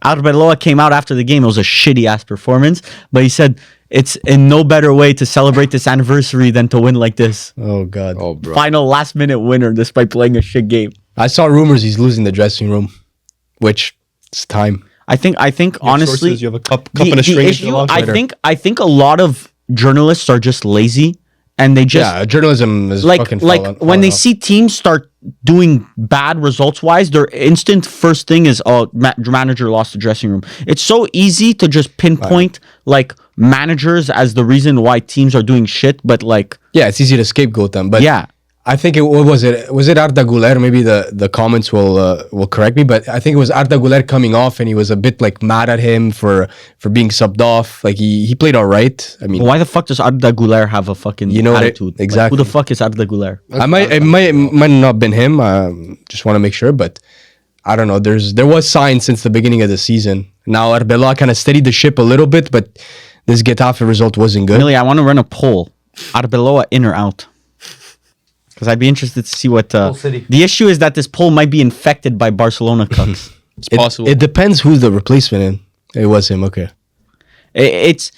Speaker 4: Arbeloa came out after the game. It was a shitty ass performance, but he said it's in no better way to celebrate this anniversary than to win like this.
Speaker 2: Oh god.
Speaker 3: Oh, bro.
Speaker 4: Final last minute winner despite playing a shit game.
Speaker 2: I saw rumors he's losing the dressing room, which it's time.
Speaker 4: I think honestly,
Speaker 1: Sources, you have a cup and a string.
Speaker 4: issue, I think a lot of journalists are just lazy and they just
Speaker 2: Yeah, journalism is
Speaker 4: like
Speaker 2: fucking
Speaker 4: when
Speaker 2: falling
Speaker 4: they
Speaker 2: off.
Speaker 4: see teams start doing bad results wise, their instant first thing is manager lost the dressing room. It's so easy to just pinpoint like managers as the reason why teams are doing shit, but like
Speaker 2: Yeah, it's easy to scapegoat them, but
Speaker 4: yeah,
Speaker 2: I think what was it Arda Güler? Maybe the comments will correct me, but I think it was Arda Güler coming off, and he was a bit like mad at him for being subbed off. Like he played all right. I mean,
Speaker 4: why the fuck does Arda Güler have a fucking
Speaker 2: You know what
Speaker 4: attitude? Like,
Speaker 2: exactly.
Speaker 4: who the fuck is Arda Güler?
Speaker 2: it might not have been him. Just want to make sure, but I don't know. There was signs since the beginning of the season. Now Arbeloa kind of steadied the ship a little bit, but this Getafe result wasn't good.
Speaker 4: Millie, I want to run a poll. Arbeloa in or out? Because I'd be interested to see what.
Speaker 3: City.
Speaker 4: The issue is that this poll might be infected by Barcelona cucks.
Speaker 1: It's possible.
Speaker 2: It depends who's the replacement in. It was him. Okay.
Speaker 4: It's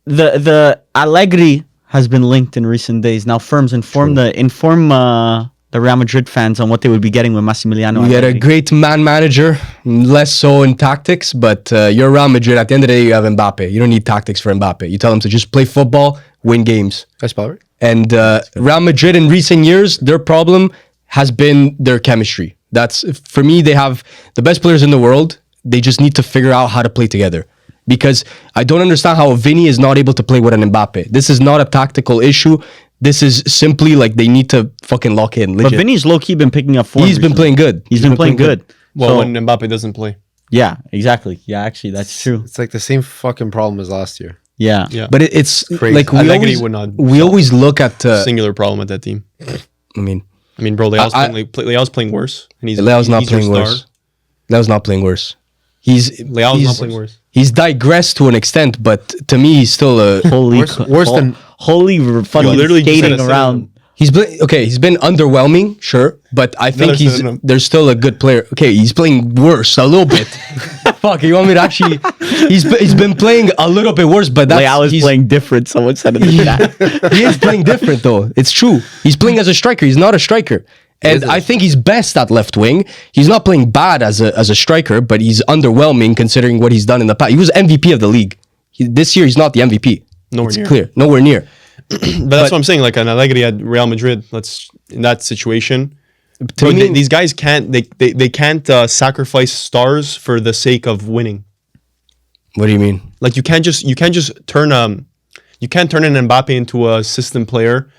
Speaker 4: the Allegri has been linked in recent days. Now Ferms inform the Real Madrid fans on what they would be getting with Massimiliano.
Speaker 2: You get a
Speaker 4: Allegri.
Speaker 2: great man manager, less so in tactics, but you're Real Madrid. At the end of the day, you have Mbappe. You don't need tactics for Mbappe. You tell him to just play football, win games.
Speaker 3: That's about right.
Speaker 2: And Real Madrid in recent years, their problem has been their chemistry. That's, for me, they have the best players in the world. They just need to figure out how to play together. Because I don't understand how Vinny is not able to play with an Mbappe. This is not a tactical issue. This is simply like they need to fucking lock in.
Speaker 4: But
Speaker 2: Legit.
Speaker 4: Vinny's low key been picking up form.
Speaker 2: He's been
Speaker 4: recently.
Speaker 2: playing good.
Speaker 4: He's been playing good.
Speaker 1: well,
Speaker 4: So-
Speaker 1: when Mbappe doesn't play.
Speaker 4: yeah, exactly. Yeah, actually, that's true.
Speaker 3: It's like the same fucking problem as last year.
Speaker 4: Yeah.
Speaker 1: Yeah.
Speaker 2: But it's
Speaker 3: Crazy.
Speaker 2: like we
Speaker 1: Allegri
Speaker 2: always,
Speaker 1: would not
Speaker 2: we
Speaker 1: solve
Speaker 2: always look at.
Speaker 1: Singular problem at that team.
Speaker 2: I mean,
Speaker 1: Bro,
Speaker 2: I-
Speaker 1: Leao's playing worse. And
Speaker 2: Leao's not
Speaker 1: he's your
Speaker 2: playing
Speaker 1: star.
Speaker 2: worse. Leao's not playing worse. Leao's
Speaker 1: not playing worse.
Speaker 2: He's digressed to an extent, but to me, he's still a.
Speaker 4: Holy,
Speaker 3: Worse than-
Speaker 4: holy fucking
Speaker 1: literally just said
Speaker 4: skating
Speaker 1: a
Speaker 4: around.
Speaker 1: synonym.
Speaker 2: He's been underwhelming, sure, but I think
Speaker 1: Another synonym.
Speaker 2: there's still a good player. Okay, he's playing worse a little bit. Fuck, you want me to actually? He's been playing a little bit worse, but that's
Speaker 4: Leao is
Speaker 2: he's-
Speaker 4: playing different. Someone said in the chat.
Speaker 2: He is playing different though. It's true. He's playing as a striker. He's not a striker. And I think he's best at left wing. He's not playing bad as a striker, but he's underwhelming considering what he's done in the past. He was MVP of the league. This year, he's not the MVP.
Speaker 1: Nowhere
Speaker 2: It's
Speaker 1: near.
Speaker 2: clear. Nowhere near.
Speaker 1: But that's what I'm saying. Like an Allegri at Real Madrid, in that situation.
Speaker 2: To
Speaker 1: Bro,
Speaker 2: me-
Speaker 1: these guys can't. They can't sacrifice stars for the sake of winning.
Speaker 2: What do you mean?
Speaker 1: Like you can't just turn an Mbappe into a system player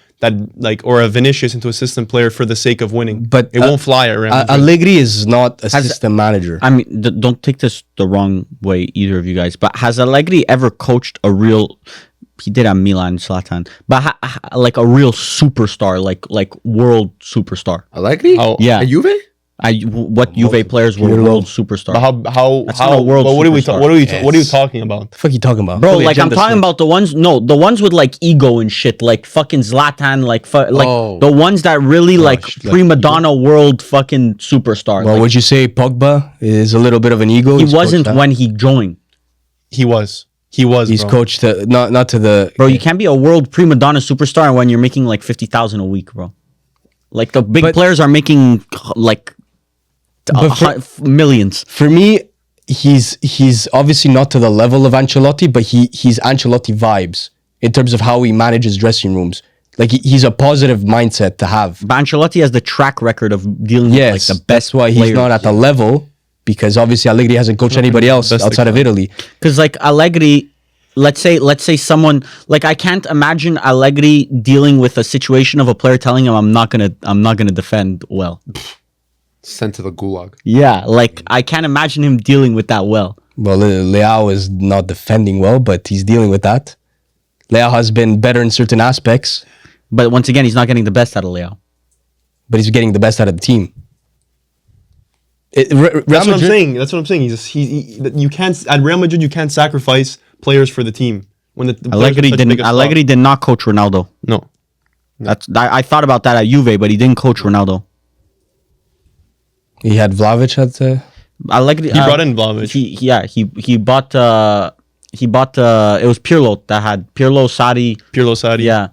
Speaker 1: or a Vinicius into a system player for the sake of winning.
Speaker 2: But
Speaker 1: it won't fly at Real Madrid.
Speaker 2: Allegri is not a system manager.
Speaker 4: I mean, don't take this the wrong way, either of you guys. But has Allegri ever coached a real? He did at Milan, Zlatan, but like a real superstar, like world superstar.
Speaker 3: Allegri?
Speaker 1: How-
Speaker 4: Yeah.
Speaker 3: At Juve?
Speaker 4: What Juve players were world superstars?
Speaker 1: But how
Speaker 4: That's not a world
Speaker 1: what are we
Speaker 4: superstar.
Speaker 1: what are you talking about?
Speaker 2: The fuck you talking about?
Speaker 4: Bro,
Speaker 2: Probably
Speaker 4: like I'm
Speaker 2: agenda
Speaker 4: talking
Speaker 2: switch.
Speaker 4: about the ones with like ego and shit, like fucking Zlatan, like
Speaker 3: Oh.
Speaker 4: the ones that really like prima donna world fucking superstar.
Speaker 2: Well,
Speaker 4: Like,
Speaker 2: would you say Pogba is a little bit of an ego?
Speaker 4: he
Speaker 2: He's coached
Speaker 4: wasn't
Speaker 2: that.
Speaker 4: when he joined.
Speaker 1: He was.
Speaker 2: He's
Speaker 1: bro.
Speaker 2: coached not to the.
Speaker 4: Bro, you can't be a world prima donna superstar when you're making like 50,000 a week, bro. Like the big
Speaker 2: But-
Speaker 4: players are making like
Speaker 2: But for-
Speaker 4: millions.
Speaker 2: For me, he's obviously not to the level of Ancelotti, but he's Ancelotti vibes in terms of how he manages dressing rooms. Like he's a positive mindset to have.
Speaker 4: But Ancelotti has the track record of dealing
Speaker 2: Yes,
Speaker 4: with like the
Speaker 2: that's
Speaker 4: best
Speaker 2: why he's
Speaker 4: players.
Speaker 2: not at the level, because obviously Allegri hasn't coached anybody else
Speaker 1: Best
Speaker 2: outside of Italy.
Speaker 4: Because like Allegri, let's say someone like I can't imagine Allegri dealing with a situation of a player telling him I'm not gonna defend well.
Speaker 3: Sent to the gulag.
Speaker 4: Yeah, like I can't imagine him dealing with that well.
Speaker 2: Well, Leao is not defending well, but he's dealing with that. Leao has been better in certain aspects,
Speaker 4: But once again, he's not getting the best out of Leo.
Speaker 2: but he's getting the best out of the team.
Speaker 1: That's what I'm saying. That's what I'm saying. You can't at Real Madrid. You can't sacrifice players for the team when the players
Speaker 4: Allegri
Speaker 1: are such
Speaker 4: didn't.
Speaker 1: big a
Speaker 4: Allegri
Speaker 1: star.
Speaker 4: did not coach Ronaldo.
Speaker 1: No.
Speaker 4: I thought about that at Juve, but he didn't coach Ronaldo.
Speaker 2: He had Vlahovic at the.
Speaker 4: Allegri.
Speaker 1: He brought in Vlahovic.
Speaker 4: He bought. It was Pirlo that had Pirlo, Sadi.
Speaker 1: Pirlo Sadi.
Speaker 4: Yeah.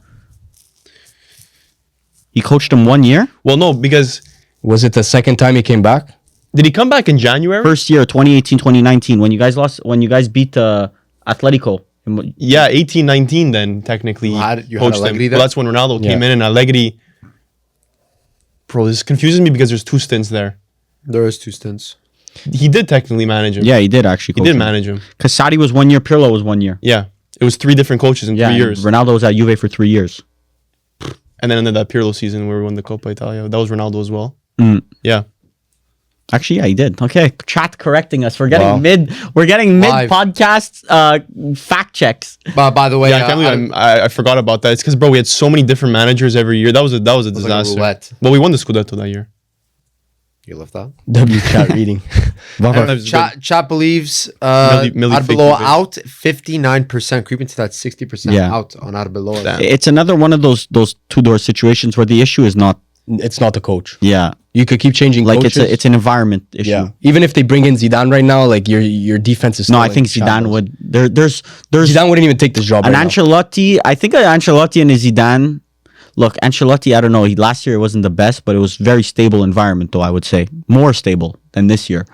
Speaker 4: He coached him 1 year.
Speaker 1: Well, no, because
Speaker 2: Was it the second time he came back?
Speaker 1: did he come back in January?
Speaker 4: First year, 2018, 2019, when you guys beat Atletico.
Speaker 1: Yeah, 18-19 then technically.
Speaker 3: You had
Speaker 1: coached
Speaker 3: Allegri
Speaker 1: him.
Speaker 3: then?
Speaker 1: Well, that's when Ronaldo came
Speaker 2: Yeah.
Speaker 1: in and Allegri. Bro, this confuses me because there's two stints there.
Speaker 3: There is 2 stints.
Speaker 1: He did technically manage him.
Speaker 4: Yeah, he did actually.
Speaker 1: He did manage him.
Speaker 4: Because Sadi was 1 year, Pirlo was 1 year.
Speaker 1: Yeah. It was 3 different coaches in 3
Speaker 4: and
Speaker 1: years.
Speaker 4: Ronaldo was at Juve for 3 years.
Speaker 1: And then under that Pirlo season where we won the Coppa Italia. That was Ronaldo as well.
Speaker 4: Mm.
Speaker 1: Yeah.
Speaker 4: Actually, yeah, he did. Okay, chat correcting us. We're getting
Speaker 2: Wow.
Speaker 4: We're getting mid
Speaker 3: Live.
Speaker 4: podcast fact checks.
Speaker 3: But by the way,
Speaker 1: Yeah, I can't believe I forgot about that. It's because, bro, we had so many different managers every year. That was a
Speaker 3: like a
Speaker 1: disaster.
Speaker 3: roulette.
Speaker 1: Well, we won the Scudetto that year.
Speaker 3: You left out.
Speaker 2: W chat reading.
Speaker 3: Chat believes
Speaker 1: Mili
Speaker 3: Arbeloa
Speaker 1: fake
Speaker 3: out 59%, creeping to that 60%
Speaker 4: Yeah.
Speaker 3: out on Arbeloa.
Speaker 1: Damn.
Speaker 4: It's another one of those two-door situations where the issue is not.
Speaker 2: It's not the coach.
Speaker 4: Yeah,
Speaker 2: You could keep changing
Speaker 4: like
Speaker 2: coaches.
Speaker 4: it's an environment issue.
Speaker 2: yeah. Even if they bring in Zidane right now, like your defense is.
Speaker 4: No,
Speaker 2: still
Speaker 4: I think
Speaker 2: in
Speaker 4: Zidane
Speaker 2: shambles.
Speaker 4: would. There's
Speaker 2: Zidane wouldn't even take this job.
Speaker 4: an
Speaker 2: right now.
Speaker 4: Ancelotti. I think an Ancelotti and a Zidane. Look, Ancelotti. I don't know. Last year it wasn't the best, but it was very stable environment, though. I would say more stable than this year.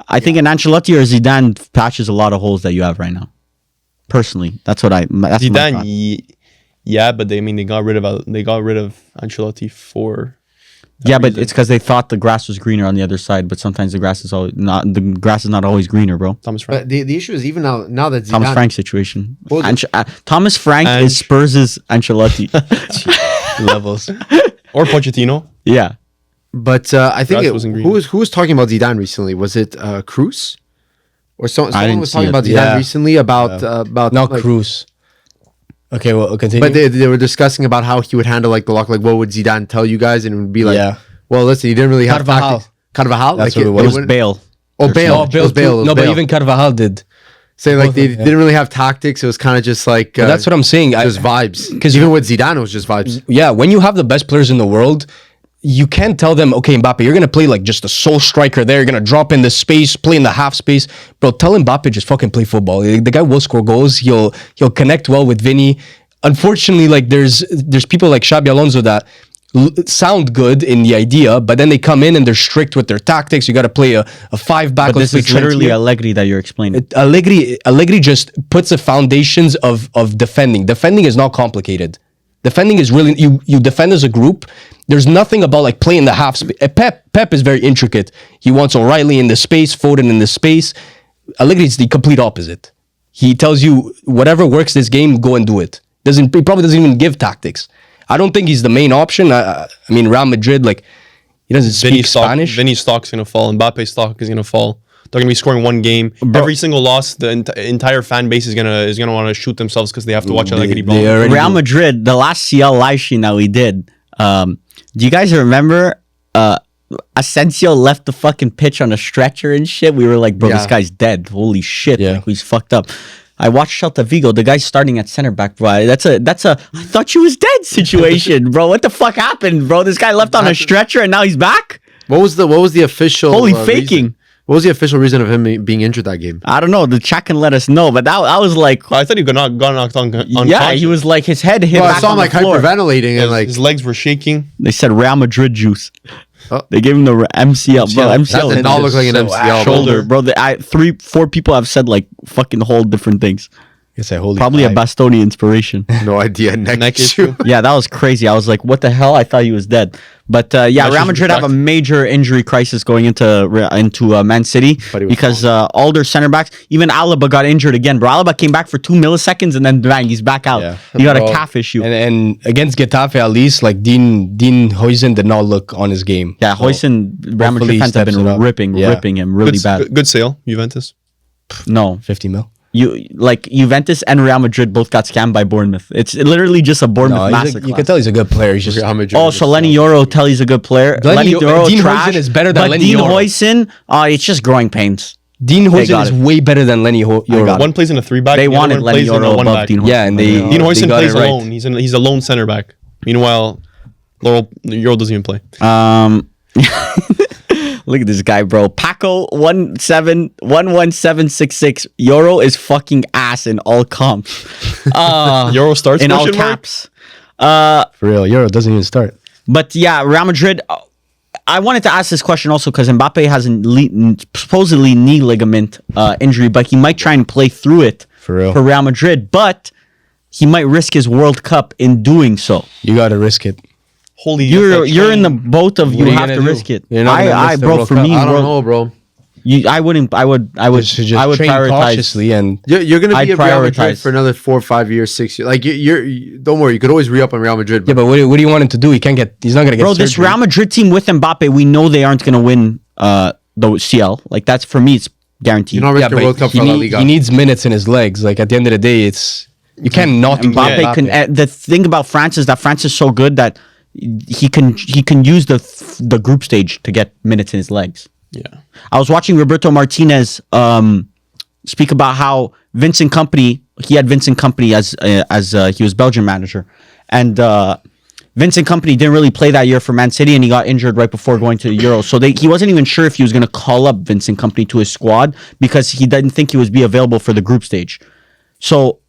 Speaker 4: I think an Ancelotti or Zidane patches a lot of holes that you have right now. Personally, that's what I. That's my
Speaker 1: Zidane,
Speaker 4: thought.
Speaker 1: yeah, but they got rid of Ancelotti for.
Speaker 4: Yeah, but it's because they thought the grass was greener on the other side. But sometimes the grass is not always greener, bro.
Speaker 1: Thomas Frank.
Speaker 3: But the issue is even now that Zidane,
Speaker 4: Thomas Frank situation.
Speaker 3: Well,
Speaker 4: Thomas Frank is Spurs' Ancelotti.
Speaker 2: levels.
Speaker 1: Or Pochettino.
Speaker 4: Yeah.
Speaker 3: But I think
Speaker 1: Grass wasn't green.
Speaker 3: who was talking about Zidane recently? Was it Cruz? Or someone
Speaker 4: didn't
Speaker 3: was
Speaker 4: see
Speaker 3: talking
Speaker 4: it.
Speaker 3: about Zidane
Speaker 2: Yeah.
Speaker 3: recently about
Speaker 2: Not
Speaker 3: like,
Speaker 2: Cruz. Okay, well, continue.
Speaker 3: But they were discussing about how he would handle like the lock. Like, what would Zidane tell you guys? And it would be like,
Speaker 2: Yeah.
Speaker 3: well, listen, he didn't really have
Speaker 2: Carvajal.
Speaker 3: tactics. Carvajal.
Speaker 2: That's
Speaker 3: like,
Speaker 2: what it
Speaker 4: It was
Speaker 3: wouldn't-
Speaker 4: Bale.
Speaker 3: Oh, Bale.
Speaker 2: Oh,
Speaker 3: It was Bale.
Speaker 2: too.
Speaker 3: It was
Speaker 2: No, but
Speaker 3: Bale.
Speaker 2: even Carvajal did.
Speaker 3: Saying like they
Speaker 2: Yeah.
Speaker 3: didn't really have tactics. It was kind of just like
Speaker 2: But that's what I'm saying.
Speaker 3: just vibes.
Speaker 2: 'cause
Speaker 3: Because even with Zidane, it was just vibes.
Speaker 2: Yeah, when you have the best players in the world, you can't tell them, okay, Mbappe, you're gonna play like just a sole striker there. You're gonna drop in the space, play in the half space, bro. Tell Mbappe just fucking play football. The guy will score goals. He'll connect well with Vinny. Unfortunately, like there's people like Xabi Alonso that sound good in the idea, but then they come in and they're strict with their tactics. You got to play a 5-back.
Speaker 4: But this is literally Allegri that you're explaining.
Speaker 2: Allegri just puts the foundations of defending. Defending is not complicated. Defending is really, you defend as a group. There's nothing about like playing the half space. Pep is very intricate. He wants O'Reilly in the space, Foden in the space. Allegri is the complete opposite. He tells you whatever works this game, go and do it. He probably doesn't even give tactics. I don't think he's the main option. I mean, Real Madrid, like, he doesn't speak Spanish.
Speaker 1: Vinny's stock's going to fall. Mbappe's stock is going to fall. They're going to be scoring one game. Every single loss, the entire fan base is gonna want to shoot themselves because they have to watch Allegri ball.
Speaker 4: Real Madrid, the last CL live stream that we did, do you guys remember Asensio left the fucking pitch on a stretcher and shit? We were like, bro, this guy's dead. Holy shit.
Speaker 2: Yeah.
Speaker 4: Like, he's fucked up. I watched Celta Vigo. The guy's starting at center back, bro. That's a I thought you was dead situation, bro. What the fuck happened, bro? This guy left on a stretcher and now he's back?
Speaker 3: What was the official
Speaker 4: Holy faking.
Speaker 3: reason? What was the official reason of him being injured that game?
Speaker 4: I don't know. The chat can let us know, but I was like,
Speaker 1: I thought he got knocked unconscious.
Speaker 4: yeah, he was like, his head hit back
Speaker 3: I saw him
Speaker 4: on
Speaker 3: like
Speaker 4: the floor.
Speaker 3: hyperventilating and like
Speaker 1: his legs were shaking.
Speaker 4: They said Real Madrid juice.
Speaker 3: Oh.
Speaker 4: They gave him the MCL. Bro, MCL
Speaker 3: that did not look like an MCL.
Speaker 4: shoulder, bro. 3-4 people have said like fucking whole different things.
Speaker 2: Yes, I hold
Speaker 4: Probably a Bastoni inspiration.
Speaker 3: No idea. Neck issue.
Speaker 4: Yeah, that was crazy. I was like, what the hell? I thought he was dead. But Real Madrid have a major injury crisis going into Man City because all their center backs, even Alaba got injured again, bro. Alaba came back for 2 milliseconds and then bang, he's back out. Yeah. He got a calf issue.
Speaker 2: And against Getafe, at least, like Dean Huijsen did not look on his game.
Speaker 4: Yeah, Huijsen, Real Madrid fans have been ripping him really bad.
Speaker 1: Good sale, Juventus.
Speaker 4: No.
Speaker 2: 50 mil.
Speaker 4: Juventus and Real Madrid both got scammed by Bournemouth. It's literally just a Bournemouth massacre.
Speaker 2: You can tell he's a good player. He's just
Speaker 4: so Lenny Yoro tell he's a good player. Lenny Yoro
Speaker 2: Dean
Speaker 4: trash,
Speaker 2: Huijsen is better than Lenny
Speaker 4: Dean
Speaker 2: Yoro.
Speaker 4: Huijsen, it's just growing pains.
Speaker 2: Dean Huijsen is way better than Lenny Yoro.
Speaker 1: One plays in a 3-back.
Speaker 4: They wanted Lenny Yoro above Dean Huijsen.
Speaker 2: Yeah, and
Speaker 1: Dean Huijsen plays
Speaker 2: right.
Speaker 1: alone. He's a lone center back. Meanwhile, Yoro doesn't even play.
Speaker 4: Look at this guy, bro. Paco 11766. Euro is fucking ass in all comps.
Speaker 1: Euro starts
Speaker 4: in all
Speaker 1: mark?
Speaker 4: caps.
Speaker 2: For real, Euro doesn't even start.
Speaker 4: But yeah, Real Madrid. I wanted to ask this question also because Mbappe has a supposedly knee ligament injury, but he might try and play through it
Speaker 2: For real.
Speaker 4: for Real Madrid. But he might risk his World Cup in doing so.
Speaker 2: You got to risk it.
Speaker 1: Holy,
Speaker 4: You're in the boat of you
Speaker 2: are you
Speaker 4: have to
Speaker 2: gonna do?
Speaker 4: risk it.
Speaker 2: You're not gonna miss the
Speaker 4: bro,
Speaker 2: World
Speaker 4: for
Speaker 2: Cup.
Speaker 4: me,
Speaker 3: I don't know, bro.
Speaker 4: I wouldn't. I would
Speaker 2: Just train
Speaker 4: prioritize.
Speaker 2: cautiously and
Speaker 3: You're gonna
Speaker 4: I'd
Speaker 3: be at Real Madrid
Speaker 4: prioritize.
Speaker 3: for another 4 or 5 years, 6 years. Like don't worry, you could always re-up on Real Madrid.
Speaker 2: yeah, but what do you want him to do? He's not gonna get
Speaker 4: Bro,
Speaker 2: surgery.
Speaker 4: this Real Madrid team with Mbappe, we know they aren't going to win the CL. Like that's for me, it's guaranteed.
Speaker 3: You're not
Speaker 2: Yeah,
Speaker 3: risking
Speaker 2: but
Speaker 3: World Cup
Speaker 2: he,
Speaker 3: for La
Speaker 2: need-
Speaker 3: Liga.
Speaker 2: he needs minutes in his legs. Like at the end of the day, you can't not do
Speaker 4: Mbappe
Speaker 2: Mbappe.
Speaker 4: can. The thing about France is that France is so good that he can use the group stage to get minutes in his legs.
Speaker 1: Yeah.
Speaker 4: I was watching Roberto Martinez speak about how Vincent Kompany. He had Vincent Kompany as he was Belgian manager, and Vincent Kompany didn't really play that year for Man City, and he got injured right before going to the Euro. So he wasn't even sure if he was going to call up Vincent Kompany to his squad because he didn't think he would be available for the group stage. So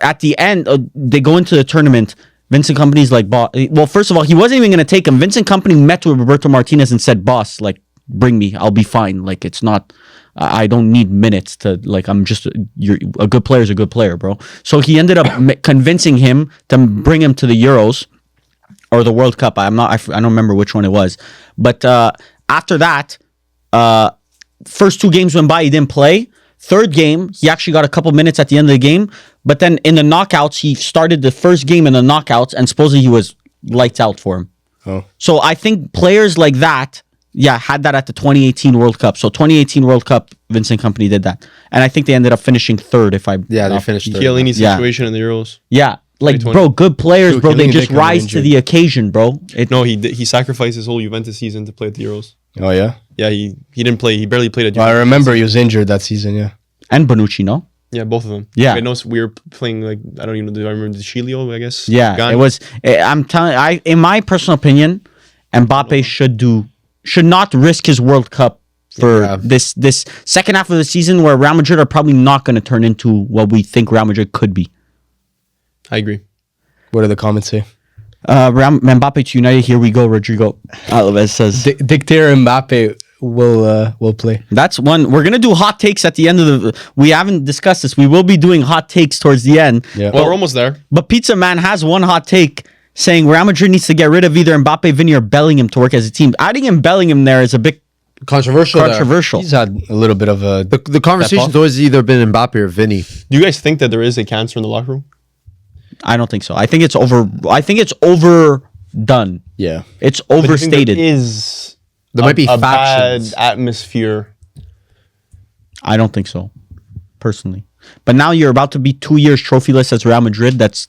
Speaker 4: at the end, they go into the tournament. Vincent Kompany's like, boss. Well, first of all, he wasn't even going to take him. Vincent Kompany met with Roberto Martinez and said, boss, like, bring me. I'll be fine. Like, it's not, I don't need minutes to, like, I'm just, a good player is a good player, bro. So he ended up convincing him to bring him to the Euros or the World Cup. I don't remember which one it was. But after that, first 2 games went by, he didn't play. Third game, he actually got a couple minutes at the end of the game. But then in the knockouts, he started the first game in the knockouts, and supposedly he was lights out for him.
Speaker 2: Oh.
Speaker 4: So I think players like that, had that at the 2018 World Cup. So 2018 World Cup, Vincent Kompany did that. And I think they ended up finishing third,
Speaker 3: they finished third.
Speaker 1: Chiellini situation in the Euros.
Speaker 4: Yeah. Like,
Speaker 1: 2020.
Speaker 4: bro, good players,
Speaker 2: Dude,
Speaker 4: bro. They
Speaker 2: Chiellini
Speaker 4: just
Speaker 2: did come
Speaker 4: rise to
Speaker 2: injured.
Speaker 4: the occasion, bro.
Speaker 1: No, he sacrificed his whole Juventus season to play at the Euros.
Speaker 2: Oh yeah.
Speaker 1: Yeah, he didn't play. He barely played at
Speaker 2: Well, I
Speaker 1: Juventus.
Speaker 2: remember he was injured that season. Yeah.
Speaker 4: And Bonucci, no?
Speaker 1: Yeah, both of them.
Speaker 4: Yeah.
Speaker 1: I know we were playing like I don't even know. Do I remember the Chilio? I guess.
Speaker 4: Yeah,
Speaker 1: Gone.
Speaker 4: it was. I'm telling. In my personal opinion, Mbappe should not risk his World Cup for this second half of the season, where Real Madrid are probably not going to turn into what we think Real Madrid could be.
Speaker 1: I agree.
Speaker 2: What do the comments say?
Speaker 4: Mbappe to United. Here we go. Rodrigo Alves says
Speaker 2: Dictator Mbappe will play.
Speaker 4: that's one. We're gonna do hot takes at the end of the. We haven't discussed this. We will be doing hot takes towards the end.
Speaker 2: Yeah.
Speaker 1: Well, we're almost there.
Speaker 4: But Pizza Man has one hot take saying Real Madrid needs to get rid of either Mbappe, Vinny, or Bellingham to work as a team. Adding in Bellingham there is a bit
Speaker 3: Controversial.
Speaker 4: controversial.
Speaker 2: He's had a little bit of a.
Speaker 3: The conversation's always either been Mbappe or Vinny.
Speaker 1: Do you guys think that there is a cancer in the locker room?
Speaker 4: I don't think so. I think it's overdone.
Speaker 2: Yeah.
Speaker 4: It's
Speaker 1: But do you think
Speaker 4: overstated.
Speaker 1: There is
Speaker 3: There might be
Speaker 1: a
Speaker 3: factions.
Speaker 1: bad atmosphere.
Speaker 4: I don't think so, personally. But now you're about to be 2 years trophyless as Real Madrid. That's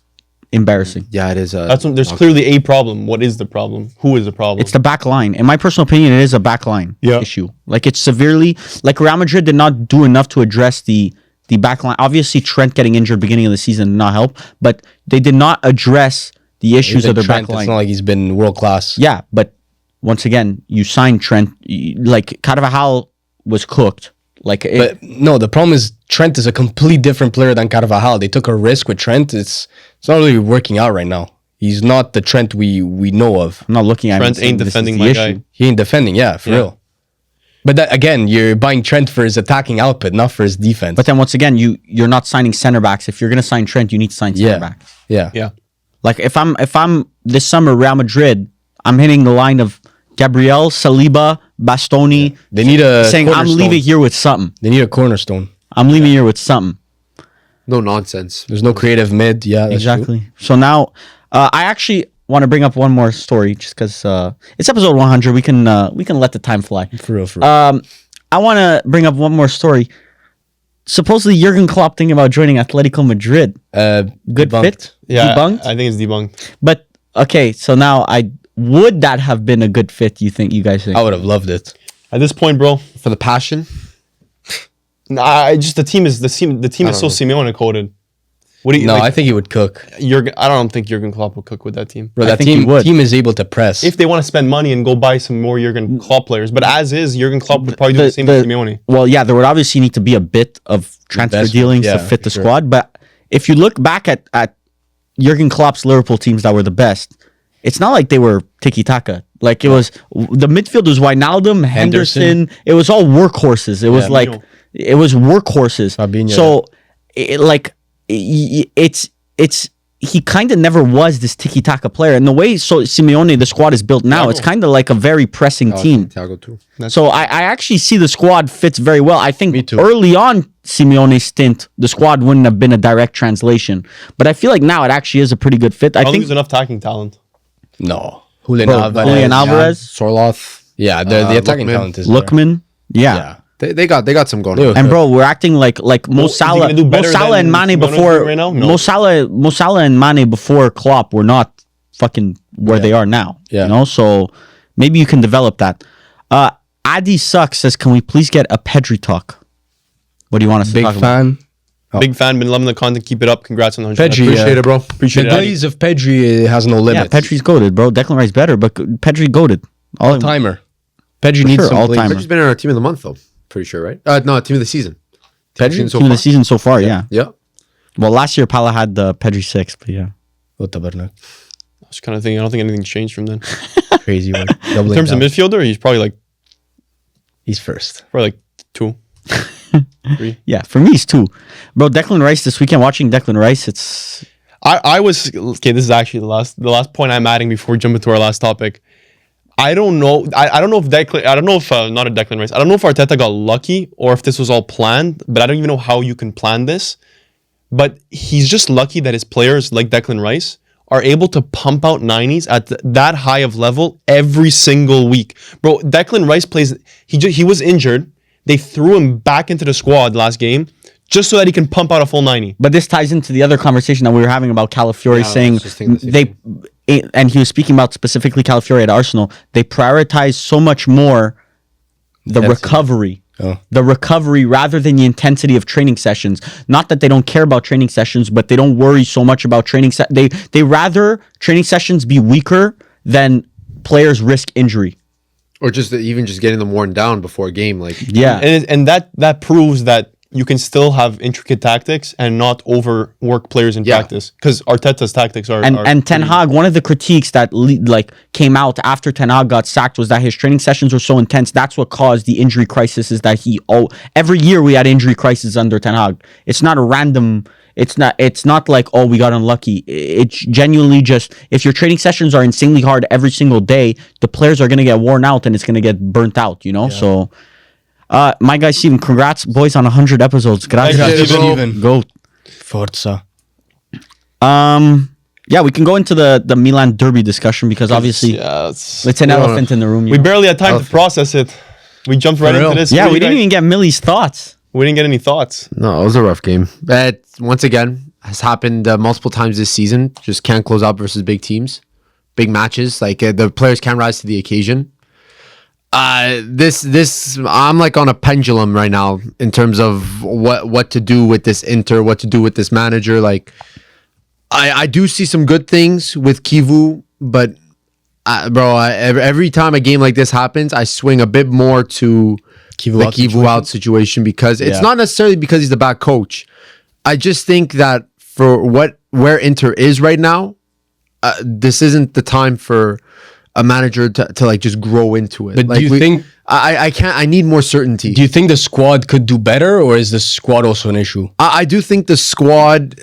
Speaker 4: embarrassing.
Speaker 3: Yeah, it is.
Speaker 1: That's when there's clearly a problem. What is the problem? Who is the problem?
Speaker 4: It's the back line. In my personal opinion, it is a back line issue. Like it's severely like Real Madrid did not do enough to address the back line. Obviously, Trent getting injured beginning of the season did not help, but they did not address the issues of their
Speaker 2: Trent,
Speaker 4: back line.
Speaker 2: It's not like he's been world class.
Speaker 4: Yeah, but once again, you signed Trent. Like Carvajal was cooked. Like,
Speaker 2: But no, the problem is Trent is a completely different player than Carvajal. They took a risk with Trent. It's not really working out right now. He's not the Trent we know of.
Speaker 4: I'm not looking at him
Speaker 1: Trent
Speaker 4: saying
Speaker 1: ain't
Speaker 4: this is
Speaker 1: defending
Speaker 4: the
Speaker 1: my
Speaker 4: issue.
Speaker 1: guy.
Speaker 2: He ain't defending, yeah, for real. But that again, you're buying Trent for his attacking output, not for his defense.
Speaker 4: But then once again, you're not signing center backs. If you're gonna sign Trent, you need to sign center
Speaker 2: yeah,
Speaker 4: backs.
Speaker 2: yeah,
Speaker 1: Yeah.
Speaker 4: Like if I'm this summer Real Madrid, I'm hitting the line of Gabriel, Saliba, Bastoni.
Speaker 2: They need a
Speaker 4: saying I'm
Speaker 2: cornerstone.
Speaker 4: leaving here with something.
Speaker 2: They need a cornerstone.
Speaker 4: I'm leaving here with something.
Speaker 3: No nonsense.
Speaker 2: There's no creative mid. Yeah, that's true.
Speaker 4: Exactly. So now, I actually want to bring up one more story, just because it's episode 100. We can let the time fly.
Speaker 2: For real, for real.
Speaker 4: I want to bring up one more story. Supposedly, Jurgen Klopp thinking about joining Atletico Madrid. Good
Speaker 2: Debunked.
Speaker 4: fit.
Speaker 1: Yeah.
Speaker 4: Debunked.
Speaker 1: I think it's debunked.
Speaker 4: But okay, so now would that have been a good fit? You guys think?
Speaker 2: I would have loved it.
Speaker 1: At this point, bro,
Speaker 3: For the passion.
Speaker 1: I just the team is so Simeone coded. What do you?
Speaker 2: No,
Speaker 1: like,
Speaker 2: I think he would cook.
Speaker 1: I don't think Jurgen Klopp will cook with that team.
Speaker 2: Bro,
Speaker 4: I
Speaker 2: that
Speaker 4: think he would.
Speaker 2: team is able to press.
Speaker 1: If they want to spend money and go buy some more Jurgen Klopp players, but as is, Jurgen Klopp would probably do the same with Simeone.
Speaker 4: Well, yeah, there would obviously need to be a bit of transfer
Speaker 2: Investment,
Speaker 4: dealings to
Speaker 2: yeah,
Speaker 4: fit the
Speaker 2: for sure.
Speaker 4: squad. But if you look back at Jurgen Klopp's Liverpool teams that were the best, it's not like they were tiki-taka. Like it was the midfield was Wijnaldum, Henderson. It was all workhorses. It was like
Speaker 1: Fabinho.
Speaker 4: it was workhorses.
Speaker 2: Fabinho,
Speaker 4: So it's he kind of never was this tiki-taka player. And the way Simeone, the squad is built now, it's kind of like a very pressing team.
Speaker 3: Thiago too.
Speaker 4: So I actually see the squad fits very well. I think
Speaker 2: too.
Speaker 4: early on Simeone's stint, the squad wouldn't have been a direct translation. But I feel like now it actually is a pretty good fit. I
Speaker 1: I don't think
Speaker 4: think
Speaker 1: there's enough attacking talent.
Speaker 2: no. Julian
Speaker 4: Bro,
Speaker 2: Alvarez.
Speaker 4: Julian Alvarez,
Speaker 3: Sorloth.
Speaker 2: Yeah, the attacking
Speaker 3: Lookman.
Speaker 2: talent is there.
Speaker 4: Lookman, yeah.
Speaker 2: Yeah.
Speaker 3: They got some going
Speaker 2: They
Speaker 3: on.
Speaker 2: were-
Speaker 4: And bro, we're acting like Mo
Speaker 1: is he
Speaker 4: Salah,
Speaker 1: gonna do
Speaker 4: Mo
Speaker 1: better
Speaker 4: Salah
Speaker 1: than
Speaker 4: and Mane
Speaker 1: Simeone's
Speaker 4: before
Speaker 1: doing right now? No.
Speaker 4: Mo Salah and Mane before Klopp were not fucking where they are now.
Speaker 2: Yeah.
Speaker 4: You know, so maybe you can develop that. Adi Sucks says, "Can we please get a Pedri talk?" What do you want us to
Speaker 2: Big
Speaker 4: talk about?
Speaker 2: fan.
Speaker 1: Big fan, been loving the content. Keep it up. Congrats on the 100.
Speaker 2: Pedri,
Speaker 3: Appreciate it, bro.
Speaker 1: Appreciate
Speaker 2: The
Speaker 1: it. Adi.
Speaker 2: glaze of Pedri has no
Speaker 4: Yeah,
Speaker 2: limit.
Speaker 4: Pedri's goated, bro. Declan Rice better, but Pedri goated. All
Speaker 2: Timer. Pedri needs
Speaker 4: sure,
Speaker 2: some
Speaker 4: all-timer.
Speaker 2: glaze.
Speaker 3: Pedri's been in our team of the month though. Pretty sure, right? No, team of the season.
Speaker 2: Pedri?
Speaker 3: so
Speaker 4: team of
Speaker 3: far.
Speaker 4: the season so far. Yeah.
Speaker 3: Yeah.
Speaker 4: Well, last year Pala had the Pedri 6, but yeah.
Speaker 2: What the Bernard?
Speaker 1: I was kind of thinking. I don't think anything's changed from then.
Speaker 2: Crazy work.
Speaker 1: In terms of midfielder, he's probably
Speaker 2: He's first.
Speaker 1: 2. 3.
Speaker 4: Yeah, for me it's 2. Bro, Declan Rice this weekend, watching Declan Rice, it's
Speaker 1: I was okay. This is actually the last point I'm adding before jumping to our last topic. I don't know. I don't know if not a Declan Rice. I don't know if Arteta got lucky or if this was all planned. But I don't even know how you can plan this. But he's just lucky that his players like Declan Rice are able to pump out 90s at that high of level every single week. Bro, Declan Rice plays. He was injured. They threw him back into the squad last game just so that he can pump out a full 90.
Speaker 4: But this ties into the other conversation that we were having about Calafiori saying
Speaker 3: was just thinking the same
Speaker 4: and he was speaking about specifically Calafiori at Arsenal. They prioritize so much more the
Speaker 2: Intensity.
Speaker 4: recovery.
Speaker 2: Oh.
Speaker 4: The recovery rather than the intensity of training sessions. Not that they don't care about training sessions, but they don't worry so much about training. They rather training sessions be weaker than players risk injury.
Speaker 3: Or just even just getting them worn down before a game. Like
Speaker 4: Yeah.
Speaker 1: And that proves that you can still have intricate tactics and not overwork players in practice. Because Arteta's tactics are
Speaker 4: And Ten Hag, one of the critiques that came out after Ten Hag got sacked was that his training sessions were so intense. That's what caused the injury crisis. Is that every year we had injury crisis under Ten Hag. It's not a random. It's not like, oh, we got unlucky. It's genuinely just, if your training sessions are insanely hard every single day, the players are gonna get worn out and it's gonna get burnt out. So. My guy Steven, congrats, boys, on 100 episodes. Gracias,
Speaker 2: Steven.
Speaker 4: Go.
Speaker 2: Forza.
Speaker 4: Yeah, we can go into the Milan Derby discussion because obviously it's an elephant in the room.
Speaker 1: We barely had time to process it. We jumped right into this.
Speaker 4: Yeah, we didn't even get Mili's thoughts.
Speaker 1: We didn't get any thoughts.
Speaker 3: No, it was a rough game. But once again, has happened multiple times this season. Just can't close out versus big teams, big matches. Like the players can't rise to the occasion. This I'm like on a pendulum right now in terms of what to do with this Inter, what to do with this manager. Like I do see some good things with Kivu, but every time a game like this happens, I swing a bit more to the Kivu out situation because it's not necessarily because he's the bad coach. I just think that for where Inter is right now, this isn't the time for a manager to like just grow into it.
Speaker 2: But
Speaker 3: like
Speaker 2: do you think
Speaker 3: I need more certainty.
Speaker 2: Do you think the squad could do better, or is the squad also an issue?
Speaker 3: I do think the squad,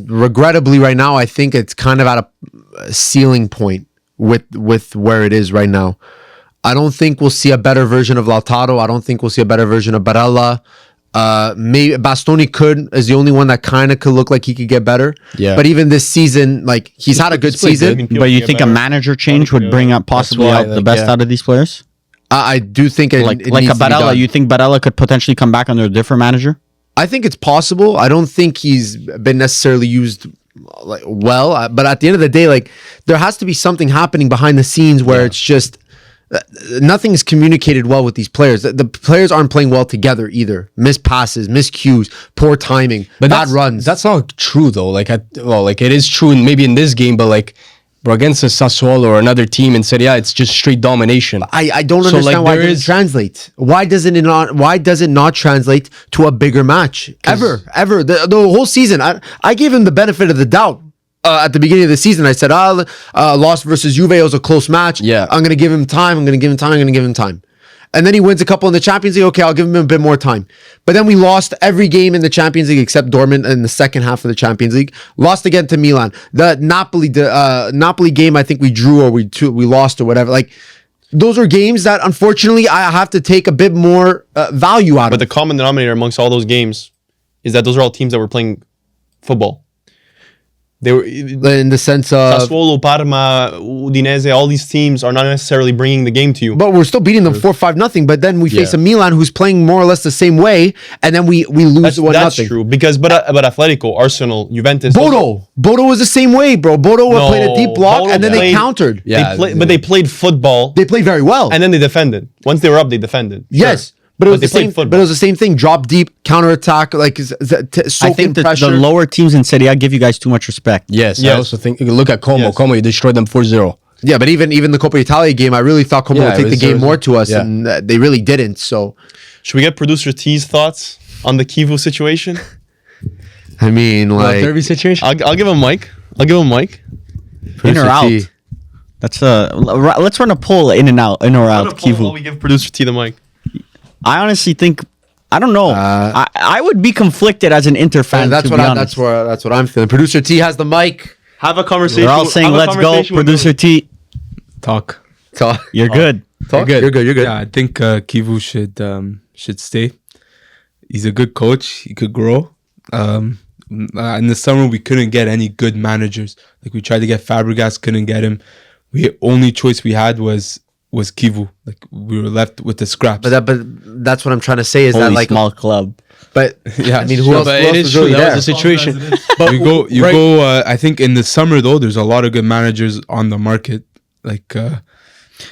Speaker 3: regrettably right now, I think it's kind of at a ceiling point with where it is right now. I don't think we'll see a better version of Lautaro. I don't think we'll see a better version of Barella. Maybe Bastoni is the only one that kind of could look like he could get better.
Speaker 2: Yeah.
Speaker 3: But even this season, like he's had a good season.
Speaker 1: good.
Speaker 4: But you think a manager change would bring up possibly out the best out of these players?
Speaker 3: I do think it
Speaker 4: Like
Speaker 3: needs
Speaker 4: a
Speaker 3: to be
Speaker 4: Barella,
Speaker 3: done.
Speaker 4: you think Barella could potentially come back under a different manager?
Speaker 3: I think it's possible. I don't think he's been necessarily used like well, but at the end of the day, like there has to be something happening behind the scenes where it's just nothing is communicated well with these players. The players aren't playing well together either. Missed passes, missed cues, poor timing, bad runs.
Speaker 2: That's not true though. Like it is true maybe in this game, but like bro, against a Sassuolo or another team in Serie A, it's just straight domination.
Speaker 3: I don't understand why it doesn't translate. Why does it not translate to a bigger match? Ever. The whole season. I gave him the benefit of the doubt. At the beginning of the season, I said, loss versus Juve was a close match.
Speaker 2: Yeah.
Speaker 3: I'm going to give him time. And then he wins a couple in the Champions League. Okay, I'll give him a bit more time. But then we lost every game in the Champions League except Dortmund in the second half of the Champions League. Lost again to Milan. The Napoli game, I think we drew or we lost or whatever. Like those are games that unfortunately I have to take a bit more value out of.
Speaker 1: But the common denominator amongst all those games is that those are all teams that were playing football. They were
Speaker 3: in the sense of
Speaker 1: Sassuolo, Parma, Udinese. All these teams are not necessarily bringing the game to you.
Speaker 3: But we're still beating them 4-5-0. But then we face a Milan who's playing more or less the same way, and then we lose 1-0.
Speaker 1: That's true because but Atletico, Arsenal, Juventus,
Speaker 3: Bodo was the same way, bro. Bodo played a deep block and then they countered.
Speaker 2: Yeah,
Speaker 1: but they played football.
Speaker 3: They played very well,
Speaker 1: and then they defended. Once they were up, they defended.
Speaker 3: Yes.
Speaker 1: Sure.
Speaker 3: But it was the
Speaker 1: they played
Speaker 3: same.
Speaker 1: football.
Speaker 3: But it was the same thing. Drop deep, counterattack, like
Speaker 4: I
Speaker 3: soak in
Speaker 4: think that
Speaker 3: pressure.
Speaker 4: the lower teams in Serie A give you guys too much respect.
Speaker 2: Yes. I
Speaker 1: Yes.
Speaker 2: also think look at Como.
Speaker 1: Yes.
Speaker 2: Como, you destroyed them 4-0.
Speaker 3: Yeah, but even the Coppa Italia game, I really thought Como would take the game more to us,
Speaker 2: yeah.
Speaker 3: and they really didn't. So,
Speaker 1: Should we get producer T's thoughts on the Kivu situation?
Speaker 3: I mean, like
Speaker 2: Derby situation.
Speaker 1: I'll give him Mike.
Speaker 4: In or out?
Speaker 3: T.
Speaker 4: That's let's run a poll in or out Kivu.
Speaker 1: We give producer T the mic.
Speaker 4: I honestly think I don't know. I would be conflicted as an Inter fan.
Speaker 3: that's
Speaker 4: to
Speaker 3: what
Speaker 4: be honest.
Speaker 3: that's what I'm feeling. Producer T has the mic.
Speaker 1: Have a conversation.
Speaker 4: We're all saying let's go, producer T.
Speaker 6: Talk.
Speaker 4: You're good.
Speaker 3: Talk.
Speaker 2: You're good.
Speaker 3: You're good.
Speaker 6: Yeah, I think Kivu should stay. He's a good coach. He could grow. In the summer, we couldn't get any good managers. Like we tried to get Fabregas, couldn't get him. Only choice we had was Kivu. Like we were left with the scraps.
Speaker 3: But that's what I'm trying to say is
Speaker 4: Holy
Speaker 3: that like
Speaker 4: small club.
Speaker 3: But
Speaker 6: Yeah,
Speaker 3: I mean, who
Speaker 6: sure,
Speaker 3: else?
Speaker 2: But
Speaker 3: Who
Speaker 2: it
Speaker 3: else
Speaker 2: is
Speaker 3: was
Speaker 2: true.
Speaker 3: really
Speaker 2: That
Speaker 3: there?
Speaker 2: was the situation. But
Speaker 6: you go. I think in the summer though, there's a lot of good managers on the market. Like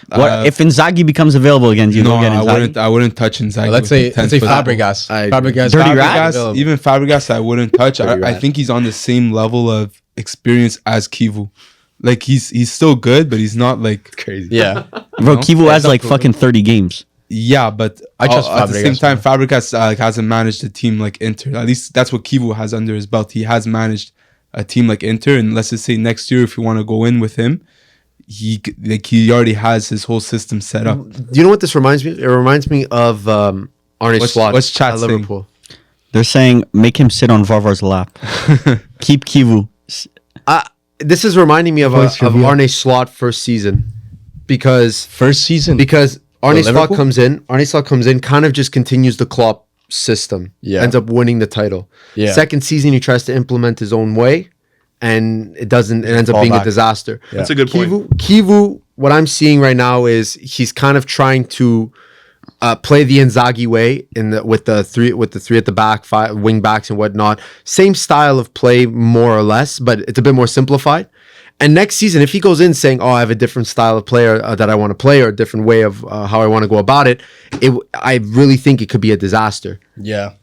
Speaker 4: What if Inzaghi becomes available again? Do you
Speaker 6: no,
Speaker 4: go get Inzaghi?
Speaker 6: I wouldn't touch Inzaghi.
Speaker 2: let's
Speaker 6: with
Speaker 2: say
Speaker 6: 10 foot.
Speaker 2: Fabregas.
Speaker 3: I-
Speaker 2: Fabregas.
Speaker 4: Dirty
Speaker 2: Fabregas
Speaker 4: rat?
Speaker 2: available.
Speaker 6: Even Fabregas, I wouldn't touch. I
Speaker 3: rat.
Speaker 6: think he's on the same level of experience as Kivu. Like he's still good, but he's not like
Speaker 3: Crazy.
Speaker 2: Yeah.
Speaker 4: Bro, Kivu has like fucking 30 games.
Speaker 6: Yeah, but
Speaker 2: I trust
Speaker 6: at the same
Speaker 2: Fabregas,
Speaker 6: time, Fabregas hasn't managed a team like Inter. At least that's what Kivu has under his belt. He has managed a team like Inter, and let's just say next year, if you want to go in with him, he already has his whole system set up.
Speaker 3: Do you know what this reminds me? It reminds me of Arne Slot
Speaker 6: what's chat
Speaker 3: at
Speaker 6: saying?
Speaker 3: Liverpool.
Speaker 4: They're saying make him sit on Varvar's lap. Keep Kivu.
Speaker 3: This is reminding me of Arne Slot first season because
Speaker 2: First season.
Speaker 3: Arne Slot
Speaker 2: Liverpool?
Speaker 3: comes in. Arne Slot comes in, kind of just continues the Klopp system.
Speaker 2: Yeah.
Speaker 3: Ends up winning the title.
Speaker 2: Yeah.
Speaker 3: Second season, he tries to implement his own way, and it doesn't. It ends up
Speaker 2: Fall
Speaker 3: being
Speaker 2: back.
Speaker 3: a disaster.
Speaker 1: That's a good point.
Speaker 3: Kivu, what I'm seeing right now is he's kind of trying to play the Inzaghi way with the three at the back, five wing backs and whatnot. Same style of play, more or less, but it's a bit more simplified. And next season, if he goes in saying, "Oh, I have a different style of player that I want to play, or a different way of how I want to go about it," I really think it could be a disaster.
Speaker 2: Yeah.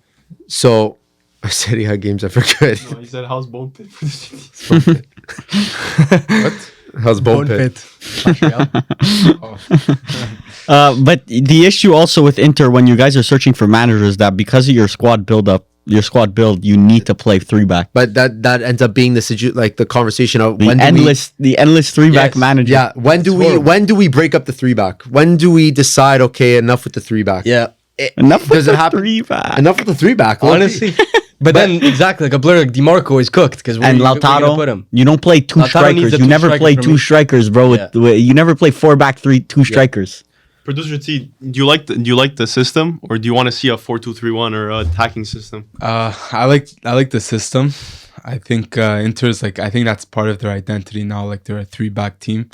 Speaker 3: So I said he had games I forgot.
Speaker 1: He said, "How's Bone Pit?"
Speaker 3: How's Bone Pit?
Speaker 4: But the issue also with Inter when you guys are searching for managers that because of your squad build, you need to play 3-back.
Speaker 3: But that ends up being the conversation of
Speaker 4: The endless 3-back
Speaker 2: Yes.
Speaker 4: manager.
Speaker 3: Yeah, when do we break up the 3-back? When do we decide, okay, enough with the 3-back?
Speaker 2: Yeah.
Speaker 4: Enough with
Speaker 3: Does it
Speaker 4: the
Speaker 3: happen?
Speaker 4: 3-back.
Speaker 3: Enough with the 3-back.
Speaker 2: Honestly. But then, exactly, like a player like DiMarco is cooked. Because
Speaker 4: And Lautaro, you don't play two
Speaker 2: Lautaro needs
Speaker 4: strikers.
Speaker 2: a
Speaker 4: You
Speaker 2: two
Speaker 4: never
Speaker 2: striker
Speaker 4: play
Speaker 2: for
Speaker 4: two
Speaker 2: me.
Speaker 4: strikers, bro.
Speaker 2: Yeah.
Speaker 4: You never play 4-back, two strikers.
Speaker 1: Producer T, do you like the system, or do you want to see a 4-2-3-1 or a attacking system?
Speaker 6: I like the system. I think Inter's I think that's part of their identity now. Like they're a 3-back team.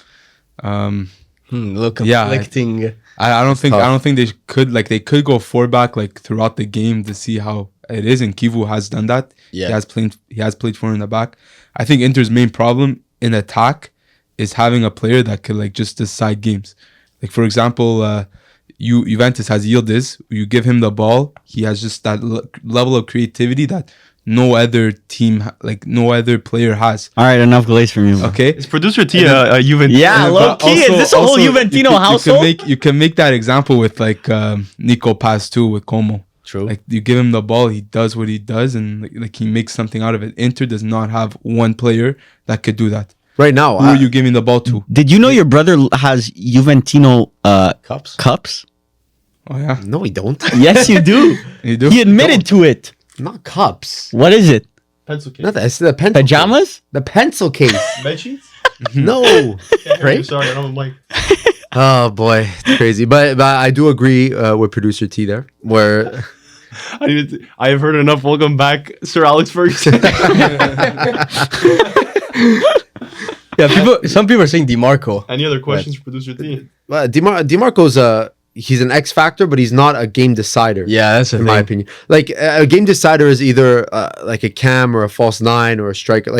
Speaker 2: Look,
Speaker 6: Yeah,
Speaker 2: conflicting.
Speaker 6: I don't think they could they could go 4-back throughout the game to see how it is, and Kivu has done that.
Speaker 2: Yeah.
Speaker 6: He has played 4 in the back. I think Inter's main problem in attack is having a player that could just decide games. Like for example, Juventus has Yildiz. You give him the ball, he has just that level of creativity that no other team, no other player has.
Speaker 4: All right, enough glaze from you.
Speaker 6: Okay.
Speaker 1: Is Producer T a Juventus?
Speaker 4: Yeah, low
Speaker 6: But
Speaker 4: key. Is this a whole
Speaker 6: also,
Speaker 4: Juventino household?
Speaker 6: You can make that example with Nico Paz too with Como.
Speaker 2: True.
Speaker 6: You give him the ball, he does what he does, and he makes something out of it. Inter does not have one player that could do that.
Speaker 3: Right now,
Speaker 6: Who are you giving the ball to?
Speaker 4: Did you know your brother has Juventino
Speaker 2: Cups?
Speaker 4: cups?
Speaker 6: Oh yeah,
Speaker 3: no, we don't.
Speaker 4: Yes, you do.
Speaker 6: you do.
Speaker 4: He admitted to it.
Speaker 3: Not cups.
Speaker 4: What is it?
Speaker 1: Pencil case.
Speaker 3: Not that. It's the pencil.
Speaker 4: Pajamas?
Speaker 3: Case. The pencil case.
Speaker 1: Bed sheets?
Speaker 3: No. Right?
Speaker 1: Sorry, I don't like.
Speaker 3: Oh boy, it's crazy. But I do agree with Producer T there, where
Speaker 1: I have heard enough. Welcome back, Sir Alex Ferguson.
Speaker 2: Yeah, some people are saying DiMarco.
Speaker 1: Any other questions for Producer T?
Speaker 3: DiMarco's he's an X factor, but he's not a game decider.
Speaker 2: Yeah, that's the
Speaker 3: in
Speaker 2: thing.
Speaker 3: my opinion. A game decider is either like a cam or a false 9 or a striker.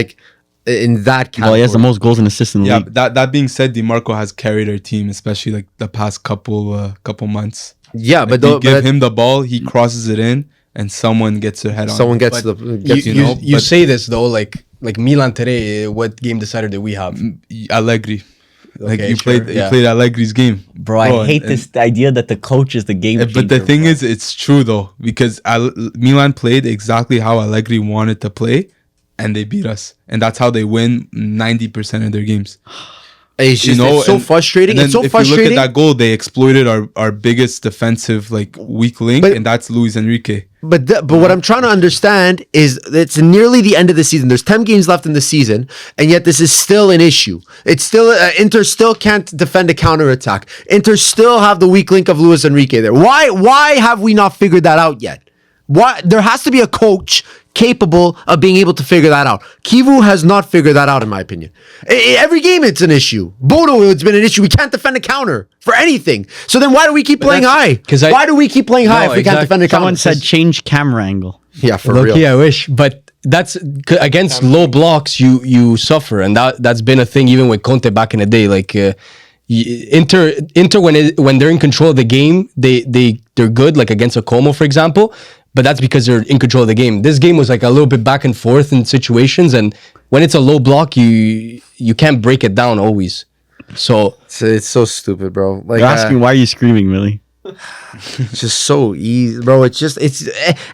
Speaker 3: In that category.
Speaker 4: Well, he has the most goals and assists in the
Speaker 6: Yeah,
Speaker 4: league.
Speaker 6: but that being said, DiMarco has carried our team, especially the past couple months.
Speaker 3: Yeah, but
Speaker 6: You give him the ball, he crosses it in, and someone gets their head on.
Speaker 3: someone gets
Speaker 2: But
Speaker 3: the gets,
Speaker 2: You
Speaker 6: but-
Speaker 2: say this though, like Milan today. What game decider did we have?
Speaker 6: Allegri.
Speaker 2: Okay,
Speaker 6: you
Speaker 2: sure,
Speaker 6: played
Speaker 2: yeah.
Speaker 6: you played Allegri's game.
Speaker 4: Bro, I hate this idea that the coach is the game changer.
Speaker 6: But the thing
Speaker 4: bro.
Speaker 6: is, it's true though, because Milan played exactly how Allegri wanted to play, and they beat us, and that's how they win 90% of their games.
Speaker 3: it's just it's so frustrating.
Speaker 6: And
Speaker 3: It's
Speaker 6: then
Speaker 3: so
Speaker 6: if
Speaker 3: frustrating.
Speaker 6: you look at that goal, they exploited our biggest defensive weak link,
Speaker 3: But-
Speaker 6: and that's Luis Enrique.
Speaker 3: But what I'm trying to understand is it's nearly the end of the season. There's 10 games left in the season, and yet this is still an issue. It's still Inter still can't defend a counterattack. Inter still have the weak link of Luis Enrique there. Why have we not figured that out yet? Why there has to be a coach capable of being able to figure that out. Kivu has not figured that out, in my opinion. Every game it's an issue. Bodo, it's been an issue. We can't defend a counter for anything. So then why do we keep playing high? Why do we keep playing high if we can't defend a counter?
Speaker 4: Someone said change camera angle.
Speaker 3: Yeah, for
Speaker 2: Low
Speaker 3: real.
Speaker 2: key, I wish, but that's against low blocks. You suffer, and that's been a thing even with Conte back in the day. Inter when they're in control of the game, they're good. Like against a Como, for example. But that's because they're in control of the game. This game was a little bit back and forth in situations, and when it's a low block, you can't break it down always. So
Speaker 3: It's so stupid, bro.
Speaker 4: You're asking why are you screaming, Mili?
Speaker 3: It's just so easy, bro. It's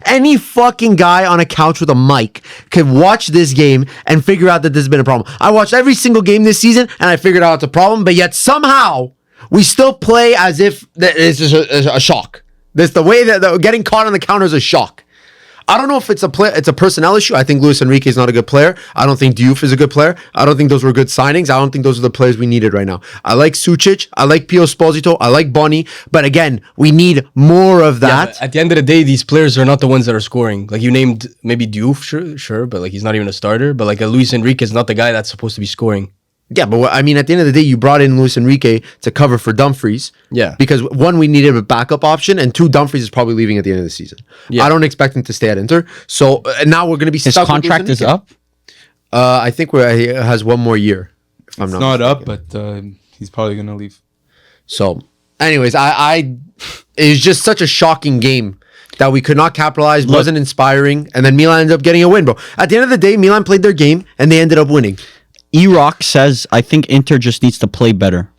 Speaker 3: any fucking guy on a couch with a mic could watch this game and figure out that this has been a problem. I watched every single game this season and I figured out it's a problem, but yet somehow we still play as if it's just a shock. This the way that getting caught on the counter is a shock. I don't know if it's a personnel issue. I think Luis Enrique is not a good player. I don't think Diouf is a good player. I don't think those were good signings. I don't think those are the players we needed right now. I like Sucic. I like Pio Esposito. I like Boni. But again, we need more of that.
Speaker 2: Yeah, at the end of the day, these players are not the ones that are scoring. Like you named maybe Diouf, sure, but like he's not even a starter. But like Luis Enrique is not the guy that's supposed to be scoring.
Speaker 3: Yeah, but I mean, at the end of the day, you brought in Luis Enrique to cover for Dumfries.
Speaker 2: Yeah.
Speaker 3: Because one, we needed a backup option, and two, Dumfries is probably leaving at the end of the season.
Speaker 2: Yeah.
Speaker 3: I don't expect him to stay at Inter. So now we're going to be
Speaker 4: His
Speaker 3: stuck with
Speaker 4: contract
Speaker 3: Luis
Speaker 4: is
Speaker 3: Enrique.
Speaker 4: up.
Speaker 3: I think he has one more year. If I'm
Speaker 6: It's
Speaker 3: not
Speaker 6: not up,
Speaker 3: mistaken.
Speaker 6: but he's probably gonna leave.
Speaker 3: So, anyways, it was just such a shocking game that we could not capitalize, wasn't inspiring, and then Milan ended up getting a win, bro. At the end of the day, Milan played their game, and they ended up winning.
Speaker 4: E-Rock says, I think Inter just needs to play better.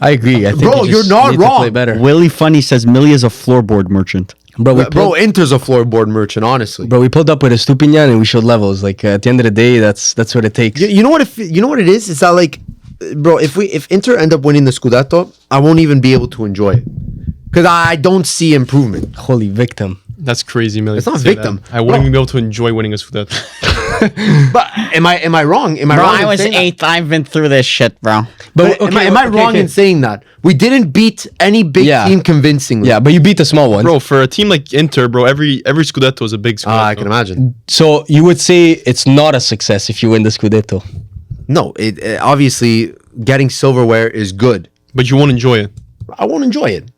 Speaker 2: I agree. I think
Speaker 3: Bro,
Speaker 2: you
Speaker 3: you're
Speaker 2: just
Speaker 3: not
Speaker 2: need to
Speaker 3: wrong.
Speaker 2: play better.
Speaker 4: Willie Funny says, Mili is a floorboard merchant.
Speaker 3: Bro, Inter's a floorboard merchant, honestly.
Speaker 2: Bro, we pulled up with a Stupinian and we showed levels. Like at the end of the day, that's what it takes.
Speaker 3: You know what? You know what it is? It's that like, bro, if Inter end up winning the Scudetto, I won't even be able to enjoy it because I don't see improvement.
Speaker 2: Holy victim.
Speaker 1: That's crazy, Millie.
Speaker 3: It's not
Speaker 1: to say
Speaker 3: victim.
Speaker 1: that. I wouldn't even be able to enjoy winning a Scudetto.
Speaker 3: But am I wrong? Am I
Speaker 4: Bro,
Speaker 3: wrong?
Speaker 4: I
Speaker 3: in
Speaker 4: was
Speaker 3: saying that?
Speaker 4: 8th. I've been through this shit, bro.
Speaker 3: But am I wrong in saying that we didn't beat any big
Speaker 2: Yeah.
Speaker 3: team convincingly?
Speaker 2: Yeah, but you beat the small ones.
Speaker 1: Bro, for a team like Inter, bro, every Scudetto is a big Scudetto.
Speaker 3: I can imagine.
Speaker 2: So you would say it's not a success if you win the Scudetto.
Speaker 3: No, it obviously getting silverware is good.
Speaker 1: But you won't enjoy it.
Speaker 3: I won't enjoy it.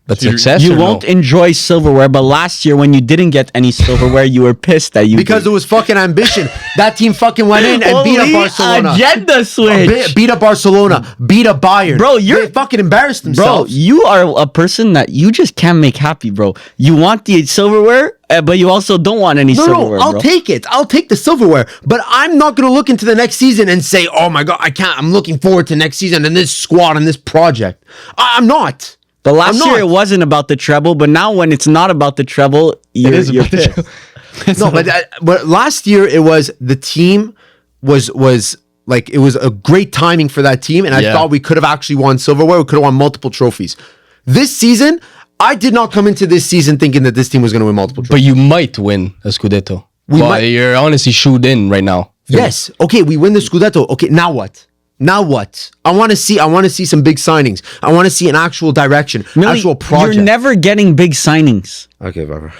Speaker 2: But
Speaker 1: So
Speaker 2: success
Speaker 4: You
Speaker 2: or
Speaker 4: won't
Speaker 2: no?
Speaker 4: enjoy silverware, but last year when you didn't get any silverware, you were pissed that you
Speaker 3: Because it was fucking ambition. That team fucking went in and beat up
Speaker 4: Holy
Speaker 3: Barcelona.
Speaker 4: agenda switch.
Speaker 3: Beat up Barcelona. Beat up Bayern.
Speaker 4: Bro, you're-
Speaker 3: they fucking embarrassed
Speaker 4: Bro,
Speaker 3: themselves.
Speaker 4: you are a person that you just can't make happy, bro. You want the silverware, but you also don't want any silverware,
Speaker 3: I'll
Speaker 4: bro.
Speaker 3: take it. I'll take the silverware. But I'm not going to look into the next season and say, oh my God, I can't. I'm looking forward to next season and this squad and this project. I'm not.
Speaker 4: But last
Speaker 3: I'm
Speaker 4: year
Speaker 3: not.
Speaker 4: it wasn't about the treble, but now when it's not about the treble, you're,
Speaker 2: is
Speaker 4: you're
Speaker 2: about the
Speaker 4: pissed.
Speaker 2: treble.
Speaker 3: No, but last year it was the team was like it was a great timing for that team, and I
Speaker 2: Yeah.
Speaker 3: thought we could have actually won silverware. We could have won multiple trophies. This season, I did not come into this season thinking that this team was going to win multiple trophies.
Speaker 2: But you might win a Scudetto.
Speaker 3: We
Speaker 2: Well,
Speaker 3: might-
Speaker 2: You're honestly shoot in right now.
Speaker 3: Yes. Okay, we win the Scudetto. Okay, now what? Now what? I want to see some big signings. I want to see an actual direction,
Speaker 4: Millie,
Speaker 3: actual project.
Speaker 4: You're never getting big signings.
Speaker 3: Okay, Varvar.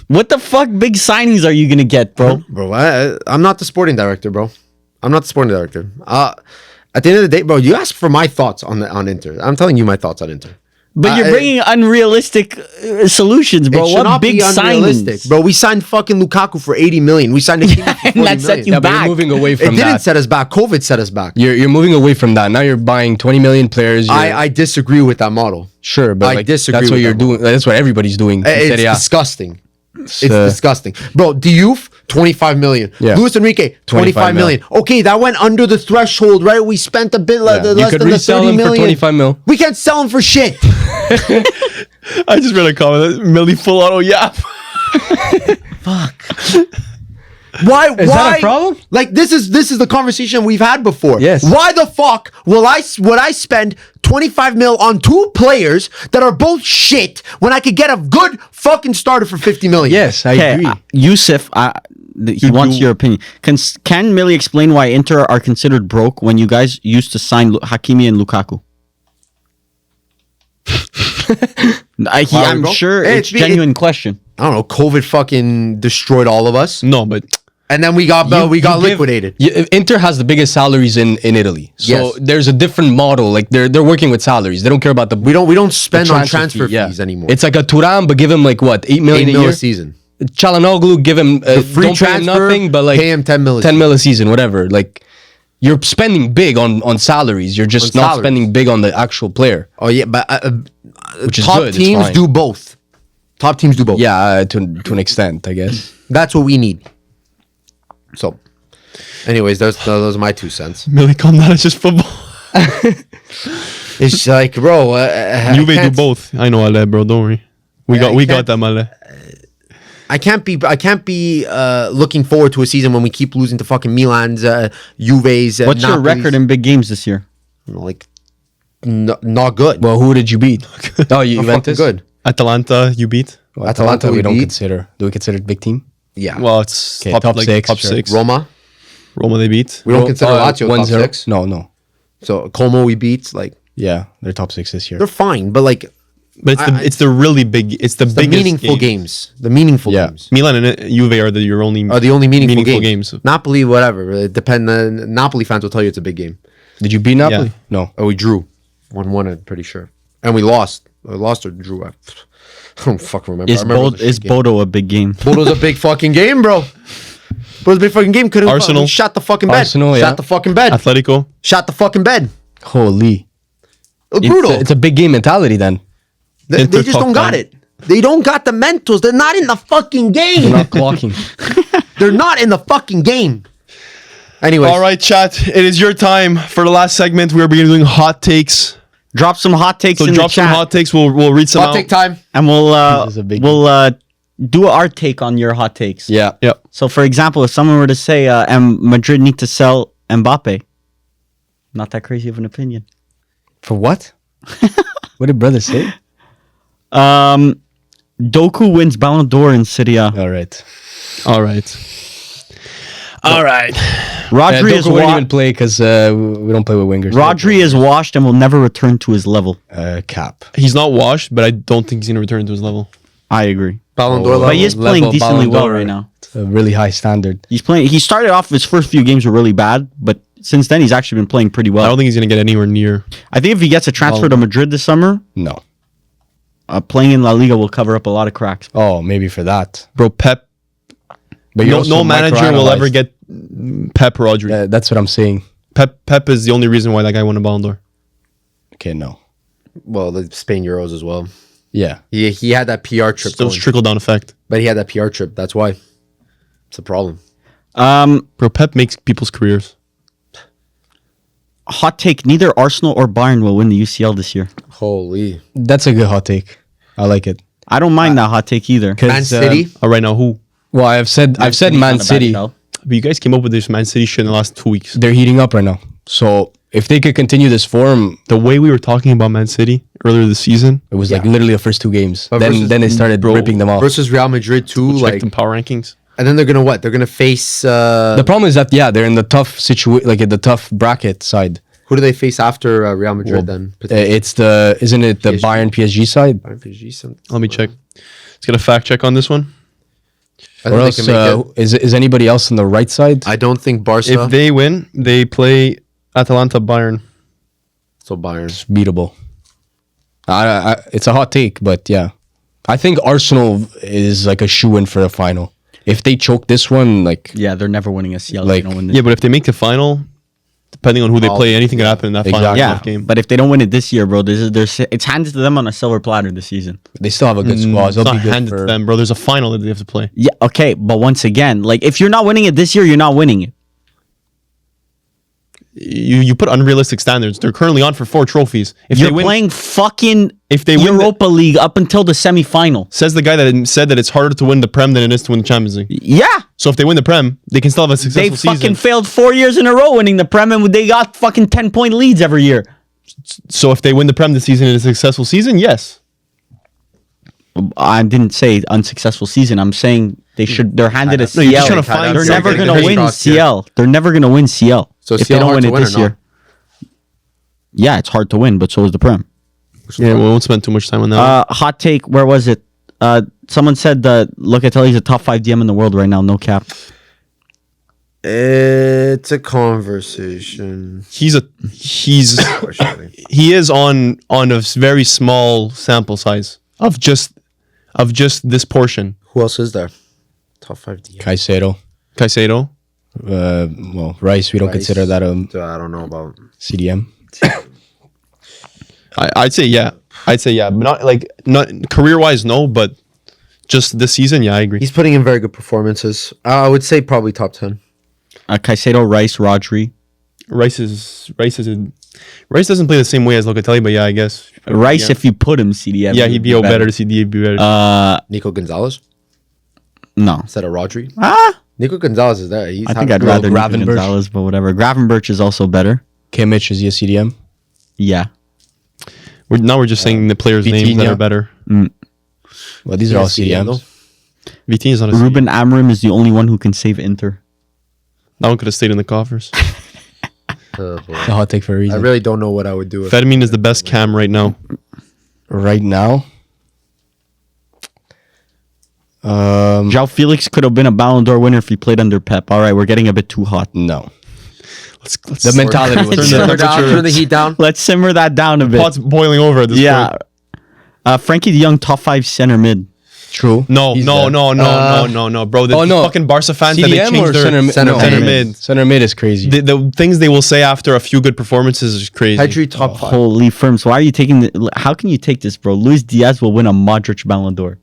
Speaker 4: What the fuck big signings are you going to get, bro?
Speaker 3: Bro, I'm not the sporting director, bro. I'm not the sporting director. At the end of the day, bro, you asked for my thoughts on Inter. I'm telling you my thoughts on Inter.
Speaker 4: But you're bringing unrealistic solutions, bro.
Speaker 3: It should
Speaker 4: What
Speaker 3: not
Speaker 4: big
Speaker 3: be unrealistic,
Speaker 4: signings?
Speaker 3: bro. We signed fucking Lukaku for 80 million. We signed Hakimi for 40
Speaker 4: And that set
Speaker 3: million.
Speaker 4: you
Speaker 2: Yeah, but
Speaker 4: back.
Speaker 2: you're moving away
Speaker 3: It
Speaker 2: from
Speaker 3: didn't
Speaker 2: that.
Speaker 3: set us back. COVID set us back.
Speaker 2: You're moving away from that. Now you're buying 20 million players.
Speaker 3: I disagree with that model.
Speaker 2: Sure, but
Speaker 3: I
Speaker 2: like,
Speaker 3: disagree
Speaker 2: that's what
Speaker 3: with
Speaker 2: you're
Speaker 3: that
Speaker 2: doing. That's what everybody's doing. in
Speaker 3: It's
Speaker 2: Serie A.
Speaker 3: disgusting. It's
Speaker 2: uh,
Speaker 3: disgusting. Bro, Diouf, 25 million.
Speaker 2: Yeah.
Speaker 3: Luis Enrique, 25 million. Okay, that went under the threshold, right? We spent a bit less
Speaker 2: You
Speaker 3: than
Speaker 2: could
Speaker 3: the
Speaker 2: resell
Speaker 3: 30
Speaker 2: him for
Speaker 3: million.
Speaker 2: 25 mil.
Speaker 3: We can't sell him for shit.
Speaker 1: I just read a comment. Millie full auto yap.
Speaker 3: Why?
Speaker 2: Is that a problem?
Speaker 3: Like this is the conversation we've had before.
Speaker 2: Yes.
Speaker 3: Why the fuck would I spend 25 mil on two players that are both shit when I could get a good fucking starter for 50 million?
Speaker 2: Yes, I
Speaker 4: Okay,
Speaker 2: agree.
Speaker 4: Yusuf, he wants your opinion. Can Millie explain why Inter are considered broke when you guys used to sign Hakimi and Lukaku? I'm
Speaker 3: bro?
Speaker 4: sure
Speaker 3: Hey,
Speaker 4: it's genuine question.
Speaker 3: I don't know. COVID fucking destroyed all of us,
Speaker 1: No, but
Speaker 3: and then we got
Speaker 2: You give-
Speaker 3: liquidated.
Speaker 2: Inter has the biggest salaries in Italy, so
Speaker 3: Yes.
Speaker 2: there's a different model. Like they're working with salaries. They don't care about the
Speaker 3: We don't spend on
Speaker 2: transfer
Speaker 3: transfer
Speaker 2: fee, yeah.
Speaker 3: fees anymore.
Speaker 2: It's like a Turan, but give him like what 8 million
Speaker 3: 8
Speaker 2: a
Speaker 3: mil
Speaker 2: year.
Speaker 3: a season.
Speaker 2: Chalanoglu, give him
Speaker 3: Free
Speaker 2: don't pay him
Speaker 3: transfer,
Speaker 2: nothing, but like
Speaker 3: pay him 10 mil a
Speaker 2: 10 mil a season, whatever. Like you're spending big on salaries. You're just
Speaker 3: On
Speaker 2: not
Speaker 3: salaries.
Speaker 2: spending big on the actual player,
Speaker 3: Oh yeah, but
Speaker 2: which is
Speaker 3: top
Speaker 2: good. It's
Speaker 3: teams
Speaker 2: fine.
Speaker 3: do both. Top teams do both.
Speaker 2: Yeah, to an extent, I guess.
Speaker 3: That's what we need. So, anyways, those are my 2 cents.
Speaker 1: Millie, calm down. It's just football.
Speaker 3: It's like, bro,
Speaker 1: Juve do both. I know, Ale, bro. Don't worry. We got them, Ale.
Speaker 3: I can't be looking forward to a season when we keep losing to fucking Milan's, Juve's.
Speaker 4: What's your
Speaker 3: Napoli's.
Speaker 4: record in big games this year?
Speaker 3: Like, not good.
Speaker 2: Well, who did you beat? Oh,
Speaker 3: Not fucking
Speaker 2: Juventus.
Speaker 3: good.
Speaker 1: Atalanta, you beat.
Speaker 2: Well,
Speaker 3: Atalanta
Speaker 2: Atalanta, we
Speaker 3: we
Speaker 2: don't
Speaker 3: beat.
Speaker 2: consider. Do we consider it big team?
Speaker 3: Yeah.
Speaker 1: Well, it's
Speaker 2: Okay, top six,
Speaker 1: Top
Speaker 2: sure.
Speaker 1: six.
Speaker 3: Roma.
Speaker 1: Roma, they beat.
Speaker 3: We don't consider Lazio top
Speaker 2: 1-0.
Speaker 3: 6.
Speaker 2: No.
Speaker 3: So Como we beat. Like,
Speaker 2: Yeah, they're top 6 this year.
Speaker 3: they're fine, but like
Speaker 1: But it's the really big. It's the
Speaker 3: the
Speaker 1: biggest
Speaker 3: meaningful games. The meaningful
Speaker 2: Yeah.
Speaker 3: games
Speaker 1: Milan and Juve are your only
Speaker 3: meaningful games.
Speaker 1: games.
Speaker 3: Napoli, whatever. It depend. Napoli fans will tell you it's a big game.
Speaker 2: Did you beat Napoli?
Speaker 1: Yeah.
Speaker 2: No.
Speaker 3: Oh, we drew 1-1. I'm pretty sure, and we lost. We lost or drew. I don't fucking remember.
Speaker 4: Is
Speaker 3: I remember it was a
Speaker 4: Is
Speaker 3: shit game.
Speaker 4: Bodo a big game?
Speaker 3: Bodo's a big fucking game, bro. Bodo's a big fucking game. Couldn't
Speaker 1: Arsenal.
Speaker 3: shot the fucking bed.
Speaker 2: Arsenal, yeah.
Speaker 3: Shot the fucking bed.
Speaker 1: Atletico.
Speaker 3: Shot the fucking bed.
Speaker 2: Holy.
Speaker 3: Brutal.
Speaker 2: It's a big game mentality then.
Speaker 3: They
Speaker 1: Inter
Speaker 3: just don't got
Speaker 1: Tottenham.
Speaker 3: it. They don't got the mentals. They're not in the fucking game.
Speaker 2: They're not clocking.
Speaker 3: They're not in the fucking game. Anyways,
Speaker 1: All right, chat. It is your time for the last segment. We are beginning doing hot takes.
Speaker 4: Drop some hot takes
Speaker 1: So
Speaker 4: in
Speaker 1: drop
Speaker 4: the
Speaker 1: some
Speaker 4: chat,
Speaker 1: hot takes. We'll read some
Speaker 3: hot
Speaker 1: out.
Speaker 3: take time.
Speaker 4: and
Speaker 2: This is a big
Speaker 4: we'll do our take on your hot takes.
Speaker 2: Yeah.
Speaker 1: Yep.
Speaker 4: So, for example, if someone were to say Madrid need to sell Mbappe, not that crazy of an opinion.
Speaker 2: For what? What did brother say?
Speaker 4: Doku wins Ballon d'Or in Serie A.
Speaker 2: All right.
Speaker 1: All right. All right.
Speaker 4: Rodri is
Speaker 2: Doku wouldn't
Speaker 4: wa-
Speaker 2: even play because we don't play with wingers.
Speaker 4: Rodri is washed and will never return to his level.
Speaker 2: Cap.
Speaker 1: He's not washed, but I don't think he's going to return to his level.
Speaker 4: I agree.
Speaker 3: Ballon d'Or
Speaker 2: But
Speaker 3: level.
Speaker 4: But he is playing
Speaker 2: level
Speaker 4: decently
Speaker 2: Ballon
Speaker 4: well
Speaker 2: d'Or.
Speaker 4: right now.
Speaker 2: It's a really high standard.
Speaker 4: He's playing. He started off his first few games were really bad, but since then he's actually been playing pretty
Speaker 1: I
Speaker 4: well.
Speaker 1: don't think he's going to get anywhere near.
Speaker 4: I think if he gets a transfer to Madrid this summer,
Speaker 2: No.
Speaker 4: playing in La Liga will cover up a lot of cracks.
Speaker 2: Oh, maybe for that.
Speaker 1: Bro, Pep.
Speaker 2: But you're
Speaker 1: No,
Speaker 2: also
Speaker 1: no manager will ever
Speaker 2: microanalyzed.
Speaker 1: get Pep Rodri.
Speaker 2: That's what I'm saying.
Speaker 1: Pep is the only reason why that guy won a Ballon d'Or.
Speaker 2: Okay, no.
Speaker 3: Well, the Spain Euros as well.
Speaker 2: Yeah.
Speaker 3: He had that PR trip,
Speaker 1: Still
Speaker 3: going,
Speaker 1: trickle down effect.
Speaker 3: but he had that PR trip. That's why. It's a problem.
Speaker 1: Bro, Pep makes people's careers.
Speaker 4: Hot take: neither Arsenal or Bayern will win the UCL this year.
Speaker 3: Holy.
Speaker 2: That's a good hot take. I like it.
Speaker 4: I don't mind that hot take either.
Speaker 2: 'Cause,
Speaker 3: Man City.
Speaker 1: Right now, who?
Speaker 2: Well, I've said
Speaker 4: City's
Speaker 2: Man
Speaker 4: not a bad
Speaker 2: City.
Speaker 4: shout.
Speaker 1: But you guys came up with this Man City shit in the last 2 weeks.
Speaker 2: They're heating up right now. So if they could continue this form,
Speaker 1: The way we were talking about Man City earlier this season,
Speaker 2: it was like literally the first 2 games.
Speaker 3: But
Speaker 2: Then
Speaker 3: versus-
Speaker 2: then they started ripping them off.
Speaker 3: Versus Real Madrid too.
Speaker 1: check
Speaker 3: Like,
Speaker 1: the power rankings.
Speaker 3: and then they're gonna what? They're gonna face.
Speaker 2: The problem is that they're in the tough situation, like at the tough bracket side.
Speaker 3: Who do they face after Real Madrid then?
Speaker 2: Isn't it the
Speaker 3: PSG.
Speaker 2: Bayern PSG side?
Speaker 3: PSG, something.
Speaker 1: Let me check. Let's get a fact check on this one.
Speaker 3: I
Speaker 2: Or
Speaker 3: think
Speaker 2: else
Speaker 3: they can make it.
Speaker 2: is anybody else on the right side?
Speaker 3: I don't think Barca.
Speaker 1: If they win, they play Atalanta Bayern.
Speaker 3: so Bayern.
Speaker 2: It's beatable. It's a hot take, but yeah, I think Arsenal is like a shoe-in for a final. If they choke this one, like
Speaker 4: Yeah, they're never winning a CL.
Speaker 2: Like-
Speaker 4: They don't win this.
Speaker 1: Yeah, but if they make the final, depending on who they play, anything can happen in that final
Speaker 2: Exactly.
Speaker 4: yeah,
Speaker 1: game.
Speaker 4: but if they don't win it this year, bro, it's handed to them on a silver platter this season.
Speaker 2: they still have a good squad.
Speaker 1: It's
Speaker 2: They'll
Speaker 1: not
Speaker 2: be good
Speaker 1: handed
Speaker 2: for
Speaker 1: to them, bro. There's a final that they have to play.
Speaker 4: Yeah, okay, but once again, like if you're not winning it this year, you're not winning it.
Speaker 1: You put unrealistic standards. They're currently on for 4 trophies. If
Speaker 4: You're
Speaker 1: they win,
Speaker 4: playing fucking
Speaker 1: if they win
Speaker 4: Europa League up until the semifinal.
Speaker 1: says the guy that said that it's harder to win the Prem than it is to win the Champions League.
Speaker 4: Yeah,
Speaker 1: So if they win the Prem, they can still have a
Speaker 4: they
Speaker 1: successful
Speaker 4: fucking
Speaker 1: season.
Speaker 4: failed 4 years in a row winning the Prem, and they got fucking 10-point leads every year.
Speaker 1: So if they win the Prem this season in a successful season, yes.
Speaker 4: I didn't say unsuccessful season. I'm saying they're handed a CL.
Speaker 1: No, you're just trying to find
Speaker 4: They're never
Speaker 3: getting
Speaker 4: gonna
Speaker 3: the
Speaker 4: win
Speaker 3: cross here.
Speaker 4: CL. They're never gonna win CL.
Speaker 3: So
Speaker 4: if
Speaker 3: CL
Speaker 4: they don't
Speaker 3: hard
Speaker 4: win
Speaker 3: to
Speaker 4: it
Speaker 3: win or
Speaker 4: this
Speaker 3: not?
Speaker 4: year. Yeah, it's hard to win, but so is the Prem.
Speaker 1: Yeah, we won't spend too much time on that.
Speaker 4: Hot take. Where was it? Someone said that Locatelli's a top 5 DM in the world right now. No cap.
Speaker 3: It's a conversation.
Speaker 1: He is on a very small sample size of just this portion.
Speaker 3: Who else is there? Top 5 DM.
Speaker 2: Caicedo.
Speaker 1: Caicedo.
Speaker 2: Rice. We don't
Speaker 3: Rice.
Speaker 2: consider that a
Speaker 3: I don't know about.
Speaker 2: CDM.
Speaker 1: I'd say yeah, but not career wise, no, but just this season, yeah, I agree.
Speaker 3: He's putting in very good performances. I would say probably top 10.
Speaker 4: Caicedo, Rice, Rodri.
Speaker 1: Rice doesn't play the same way as Locatelli, but yeah, I guess
Speaker 4: Rice,
Speaker 1: Yeah.
Speaker 4: if you put him CDM.
Speaker 1: Yeah, he'd be better. CDM be better.
Speaker 3: Nico Gonzalez
Speaker 4: No.
Speaker 3: instead of Rodri.
Speaker 4: Ah,
Speaker 3: Nico Gonzalez is there. He's
Speaker 4: I think
Speaker 3: had-
Speaker 4: I'd rather Nico
Speaker 2: Gravenberch.
Speaker 4: Gonzalez, but whatever. Gravenberch is also better.
Speaker 2: Kimmich, is he a CDM?
Speaker 4: Yeah.
Speaker 1: We're just saying the players' names that
Speaker 2: Vitinha.
Speaker 1: are better.
Speaker 2: Well, these are all
Speaker 3: CDM,
Speaker 2: CDMs.
Speaker 1: Vitinha is not a
Speaker 4: Ruben Amorim is the only one who can save Inter.
Speaker 1: That one could have stayed in the coffers.
Speaker 3: Oh, boy.
Speaker 2: It's a hot take for a
Speaker 3: I
Speaker 2: reason.
Speaker 3: really don't know what I would do. If
Speaker 1: Fedmin is the best cam right now.
Speaker 2: Right now,
Speaker 4: Joao Felix could have been a Ballon d'Or winner if he played under Pep. All right, we're getting a bit too hot.
Speaker 2: no.
Speaker 1: Let's
Speaker 2: The mentality was
Speaker 1: turn the
Speaker 2: different.
Speaker 3: turn the heat down.
Speaker 4: Let's simmer that down a bit.
Speaker 1: pot's boiling over at this
Speaker 4: Yeah.
Speaker 1: point.
Speaker 4: Frankie de Jong, top 5 center mid.
Speaker 2: True.
Speaker 1: No,
Speaker 2: He's
Speaker 1: no,
Speaker 2: there.
Speaker 1: no, bro. The fucking Barca fans that they
Speaker 2: CDM
Speaker 1: changed
Speaker 2: or
Speaker 1: their
Speaker 2: center mid?
Speaker 3: center
Speaker 2: No,
Speaker 1: center mid.
Speaker 2: Center mid is crazy.
Speaker 1: The things they will say after a few good performances is crazy.
Speaker 3: Pedri top 5.
Speaker 4: Holy Ferms, why are you taking the... How can you take this, bro? Luis Diaz will win a Modric Ballon d'Or.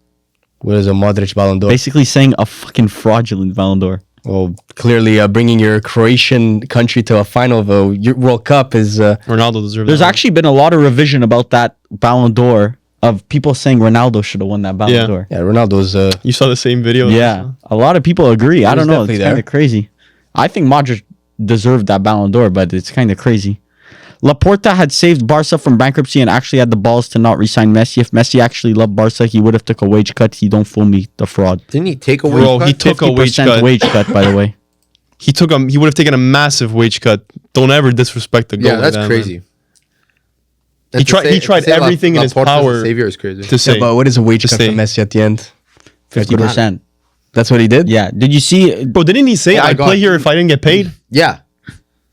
Speaker 2: What is a Modric Ballon d'Or?
Speaker 4: Basically saying a fucking fraudulent Ballon d'Or.
Speaker 2: Well, clearly bringing your Croatian country to a final of a World Cup is...
Speaker 1: Ronaldo deserves.
Speaker 4: There's
Speaker 1: that.
Speaker 4: actually been a lot of revision about that Ballon d'Or of people saying Ronaldo should have won that Ballon
Speaker 1: Yeah.
Speaker 4: d'Or.
Speaker 2: yeah, Ronaldo's...
Speaker 1: You saw the same video.
Speaker 4: Yeah, a lot of people agree. I
Speaker 2: He
Speaker 4: don't
Speaker 2: was
Speaker 4: know. It's
Speaker 2: definitely
Speaker 4: kind
Speaker 2: there.
Speaker 4: of crazy. I think Modric deserved that Ballon d'Or, but it's kind of crazy. Laporta had saved Barca from bankruptcy and actually had the balls to not re-sign Messi. If Messi actually loved Barca, he would have took a wage cut. He don't fool me, the fraud.
Speaker 3: Didn't he take a
Speaker 1: Bro,
Speaker 3: wage
Speaker 1: he
Speaker 3: cut?
Speaker 1: took a wage
Speaker 4: 50%
Speaker 1: cut.
Speaker 4: wage cut, by the way.
Speaker 1: He would have taken a massive wage cut. Don't ever disrespect the goal.
Speaker 3: Yeah,
Speaker 1: like
Speaker 3: that's
Speaker 1: that,
Speaker 3: crazy.
Speaker 1: man. He tried everything in his power
Speaker 3: Savior is crazy.
Speaker 1: to say.
Speaker 2: Yeah, but what is a wage
Speaker 1: to
Speaker 2: cut
Speaker 1: say.
Speaker 2: for Messi at the end?
Speaker 4: 50%.
Speaker 2: That's what he did?
Speaker 4: Yeah. Did you see?
Speaker 1: Bro, didn't he say
Speaker 3: Oh my
Speaker 1: I'd
Speaker 3: God.
Speaker 1: play here if I didn't get paid?
Speaker 3: Yeah.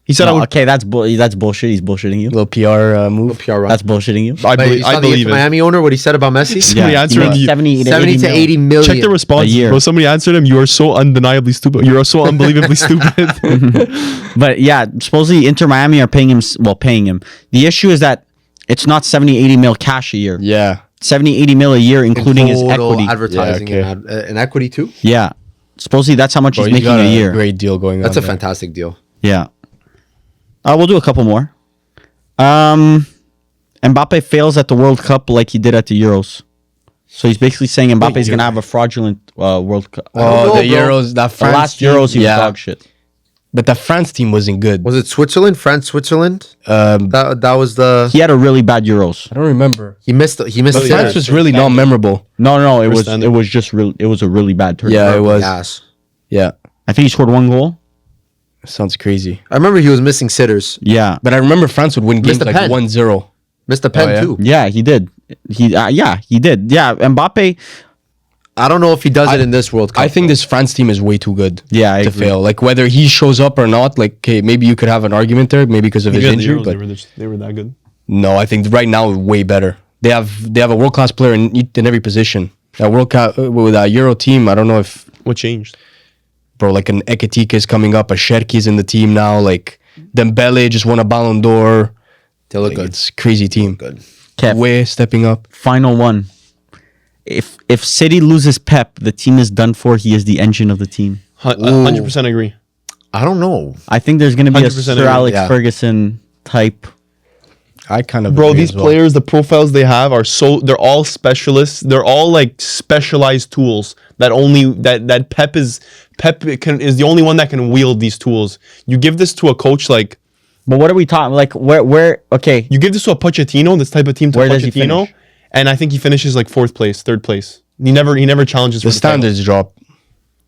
Speaker 1: He said I
Speaker 4: No,
Speaker 1: would.
Speaker 4: okay, that's bullshit. He's bullshitting you.
Speaker 2: Little PR move.
Speaker 3: PR run.
Speaker 4: That's bullshitting you.
Speaker 1: I
Speaker 3: But you
Speaker 1: believe,
Speaker 3: saw
Speaker 1: I
Speaker 3: the
Speaker 1: believe
Speaker 3: Inter
Speaker 1: it.
Speaker 3: Miami owner, what he said about Messi?
Speaker 1: Somebody
Speaker 4: Yeah,
Speaker 1: answered
Speaker 4: he
Speaker 1: him.
Speaker 4: makes 70 to
Speaker 3: 70 to 80 million.
Speaker 1: Check the response,
Speaker 4: year.
Speaker 1: bro. Somebody answered him. You are so undeniably stupid. You are so unbelievably stupid.
Speaker 4: But yeah, supposedly Inter Miami are paying him. Well, paying him. The issue is that it's not 70, 80 mil cash a year.
Speaker 2: Yeah.
Speaker 4: 70, 80 mil a year, including his
Speaker 3: Total
Speaker 4: equity.
Speaker 3: advertising
Speaker 2: Yeah, okay.
Speaker 3: and equity too.
Speaker 4: Yeah. Supposedly that's how much
Speaker 2: Bro,
Speaker 4: he's
Speaker 2: you
Speaker 4: making
Speaker 2: got
Speaker 4: a year.
Speaker 2: great deal going
Speaker 3: That's
Speaker 2: on
Speaker 3: a
Speaker 2: there.
Speaker 3: fantastic deal.
Speaker 4: Yeah. We'll do a couple more. Mbappe fails at the World Cup like he did at the Euros. So he's basically saying Mbappe's going to have a fraudulent World Cup.
Speaker 3: don't
Speaker 2: Oh,
Speaker 3: know,
Speaker 2: the
Speaker 3: bro.
Speaker 2: Euros, that
Speaker 4: The
Speaker 2: France
Speaker 4: last
Speaker 2: team,
Speaker 4: Euros, he was
Speaker 2: yeah.
Speaker 4: dog shit.
Speaker 2: But the France team wasn't good.
Speaker 3: Was it Switzerland? France, Switzerland?
Speaker 2: I
Speaker 3: That was the
Speaker 4: He had a really bad Euros.
Speaker 2: don't remember.
Speaker 3: he missed
Speaker 2: But
Speaker 3: the
Speaker 2: France was really not memorable.
Speaker 4: No, it
Speaker 1: Understand
Speaker 4: was just real. It was a really bad tournament.
Speaker 2: Yeah, it was.
Speaker 3: Yes.
Speaker 2: Yeah.
Speaker 4: I think he scored 1 goal.
Speaker 2: Sounds crazy.
Speaker 3: I remember he was missing sitters.
Speaker 4: Yeah,
Speaker 2: But I remember France would win games
Speaker 3: the
Speaker 2: like
Speaker 3: pen.
Speaker 2: 1-0.
Speaker 3: Missed the pen
Speaker 2: yeah?
Speaker 3: too.
Speaker 4: yeah, he did. He did. Yeah, Mbappe.
Speaker 3: I don't know if he does it in this World Cup.
Speaker 2: I think this France team is way too good
Speaker 4: Yeah, I
Speaker 2: to
Speaker 4: agree.
Speaker 2: fail. Like whether he shows up or not, like okay, maybe you could have an argument there, maybe because of his
Speaker 1: Maybe at the
Speaker 2: injury.
Speaker 1: Euros,
Speaker 2: But
Speaker 1: they were that good.
Speaker 2: no, I think right now way better. They have a world class player in every position. That World Cup with a Euro team, I don't know if
Speaker 1: What changed?
Speaker 2: bro like an Eketika is coming up, a Sherky's in the team now. Like Dembele just won a Ballon d'Or.
Speaker 3: they look
Speaker 2: Like,
Speaker 3: good.
Speaker 2: it's crazy team.
Speaker 3: Good.
Speaker 4: Kev,
Speaker 2: Way stepping up.
Speaker 4: final one. If City loses Pep, the team is done for. He is the engine of the team.
Speaker 1: 100% agree.
Speaker 3: I don't know.
Speaker 4: I think there's going to be a
Speaker 1: 100%
Speaker 4: Sir
Speaker 1: agree,
Speaker 4: Alex
Speaker 3: yeah.
Speaker 4: Ferguson type.
Speaker 2: I kind of
Speaker 1: Bro,
Speaker 2: agree
Speaker 1: these
Speaker 2: as well.
Speaker 1: players, the profiles they have are they're all specialists. They're all like specialized tools that only that Pep is the only one that can wield these tools. You give this to a coach like
Speaker 4: But what are we talking? Like where? Okay,
Speaker 1: you give this to a Pochettino, this type of team to
Speaker 4: Where does he
Speaker 1: Pochettino,
Speaker 4: finish?
Speaker 1: and I think he finishes like 4th place, 3rd place. He never challenges
Speaker 2: The
Speaker 1: for title.
Speaker 2: standards drop.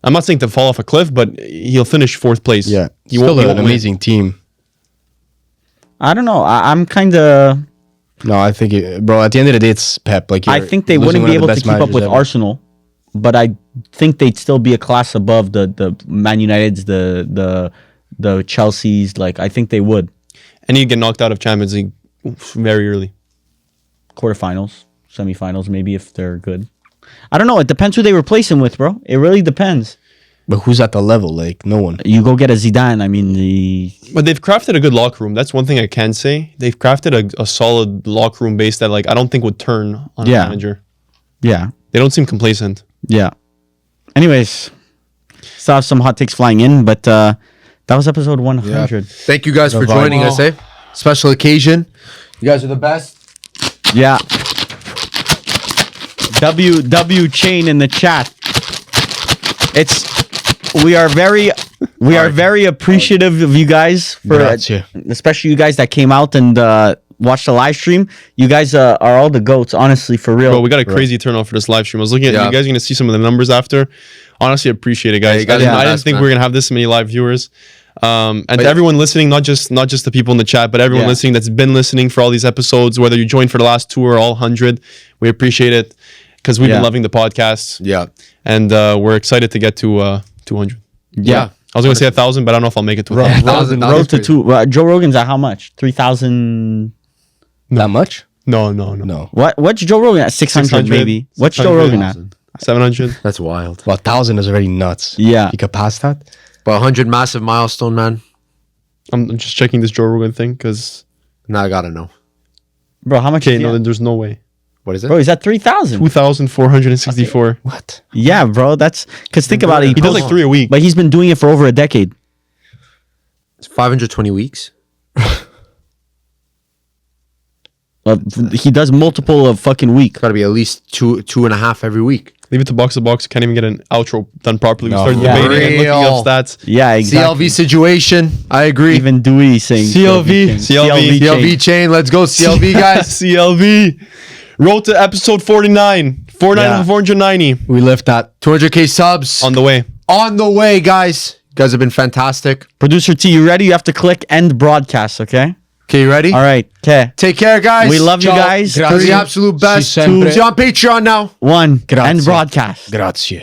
Speaker 1: I'm not saying to fall off a cliff, but he'll finish 4th place.
Speaker 2: Yeah,
Speaker 1: he
Speaker 2: still
Speaker 1: won't
Speaker 2: an
Speaker 1: win.
Speaker 2: amazing team.
Speaker 4: I don't know. I'm kind of.
Speaker 2: No, I think, bro. At the end of the day, it's Pep. Like
Speaker 4: I
Speaker 2: you're
Speaker 4: think they
Speaker 2: losing
Speaker 4: wouldn't be
Speaker 2: one of the
Speaker 4: able to
Speaker 2: best
Speaker 4: keep up
Speaker 2: managers
Speaker 4: with
Speaker 2: ever.
Speaker 4: Arsenal, but I think they'd still be a class above the Man United's, the Chelsea's. Like I think they would.
Speaker 1: And he'd get knocked out of Champions League very early.
Speaker 4: Quarterfinals, semifinals, maybe if they're good. I don't know. It depends who they replace him with, bro. It really depends.
Speaker 2: But who's at the level? Like no one.
Speaker 4: You go get a Zidane. I mean,
Speaker 1: But they've crafted a good locker room. That's one thing I can say. They've crafted a solid locker room base that like I don't think would turn on
Speaker 4: Yeah.
Speaker 1: a manager.
Speaker 4: yeah,
Speaker 1: They don't seem complacent.
Speaker 4: yeah. Anyways, still have some hot takes flying in, but That was episode 100.
Speaker 3: Thank you guys for joining us, eh? Special occasion. You guys are the best.
Speaker 4: Yeah. W chain in the chat. We are very appreciative of you guys for
Speaker 2: Grazie.
Speaker 4: especially you guys that came out and watched the live stream. You guys are all the goats, honestly, for real.
Speaker 1: Bro, we got a crazy turnout for this live stream. I was looking at you guys are gonna see some of the numbers after. Honestly, appreciate it, guys.
Speaker 3: Yeah,
Speaker 1: I didn't think we were gonna have this many live viewers. And to everyone listening, not just the people in the chat, but everyone listening that's been listening for all these episodes, whether you joined for the last 2 or all 100, we appreciate it because we've been loving the podcast.
Speaker 3: Yeah.
Speaker 1: And we're excited to get to 200.
Speaker 4: Yeah.
Speaker 1: I was gonna say 1,000, but I don't know if I'll make it to 1,000.
Speaker 4: Road to 2. Joe Rogan's at how much? 3,000.
Speaker 2: That much?
Speaker 1: No.
Speaker 4: What's Joe Rogan at? 600 maybe. What's Joe Rogan at?
Speaker 1: 700.
Speaker 3: That's wild.
Speaker 2: Well, 1,000 is already nuts.
Speaker 4: Yeah.
Speaker 2: You could pass that?
Speaker 3: But 100 massive milestone, man.
Speaker 1: I'm just checking this Joe Rogan thing because
Speaker 3: Now I gotta know.
Speaker 4: Bro, how much?
Speaker 1: there's no way.
Speaker 3: What is it?
Speaker 4: Bro, he's at 3,000.
Speaker 1: 2,464.
Speaker 2: What?
Speaker 4: Yeah, bro. That's because think about it.
Speaker 1: He does like 3 a week.
Speaker 4: But he's been doing it for over a decade.
Speaker 3: It's 520 weeks.
Speaker 4: He does multiple of fucking week.
Speaker 3: Gotta be at least two and a half every week.
Speaker 1: Leave it to box to box. Can't even get an outro done properly. We started
Speaker 4: Yeah.
Speaker 1: debating and looking
Speaker 3: Real.
Speaker 1: up stats.
Speaker 4: Yeah, exactly.
Speaker 3: CLV situation. I agree.
Speaker 4: Even Dewey saying
Speaker 1: CLV.
Speaker 3: CLV chain. Let's go, CLV guys.
Speaker 1: CLV. Road to episode 49. 49
Speaker 4: Yeah.
Speaker 1: 490.
Speaker 2: We left that.
Speaker 3: 200K subs
Speaker 1: On the way.
Speaker 3: on the way, guys. You guys have been fantastic.
Speaker 4: Producer T, you ready? You have to click end broadcast, okay?
Speaker 3: Okay, you ready?
Speaker 4: All right, okay.
Speaker 3: Take care, guys.
Speaker 4: We love you
Speaker 2: Ciao.
Speaker 4: guys.
Speaker 2: Grazie.
Speaker 3: You're the absolute best.
Speaker 2: Si sempre.
Speaker 3: See you on Patreon now.
Speaker 4: 1.
Speaker 2: Grazie.
Speaker 4: End broadcast.
Speaker 2: Grazie.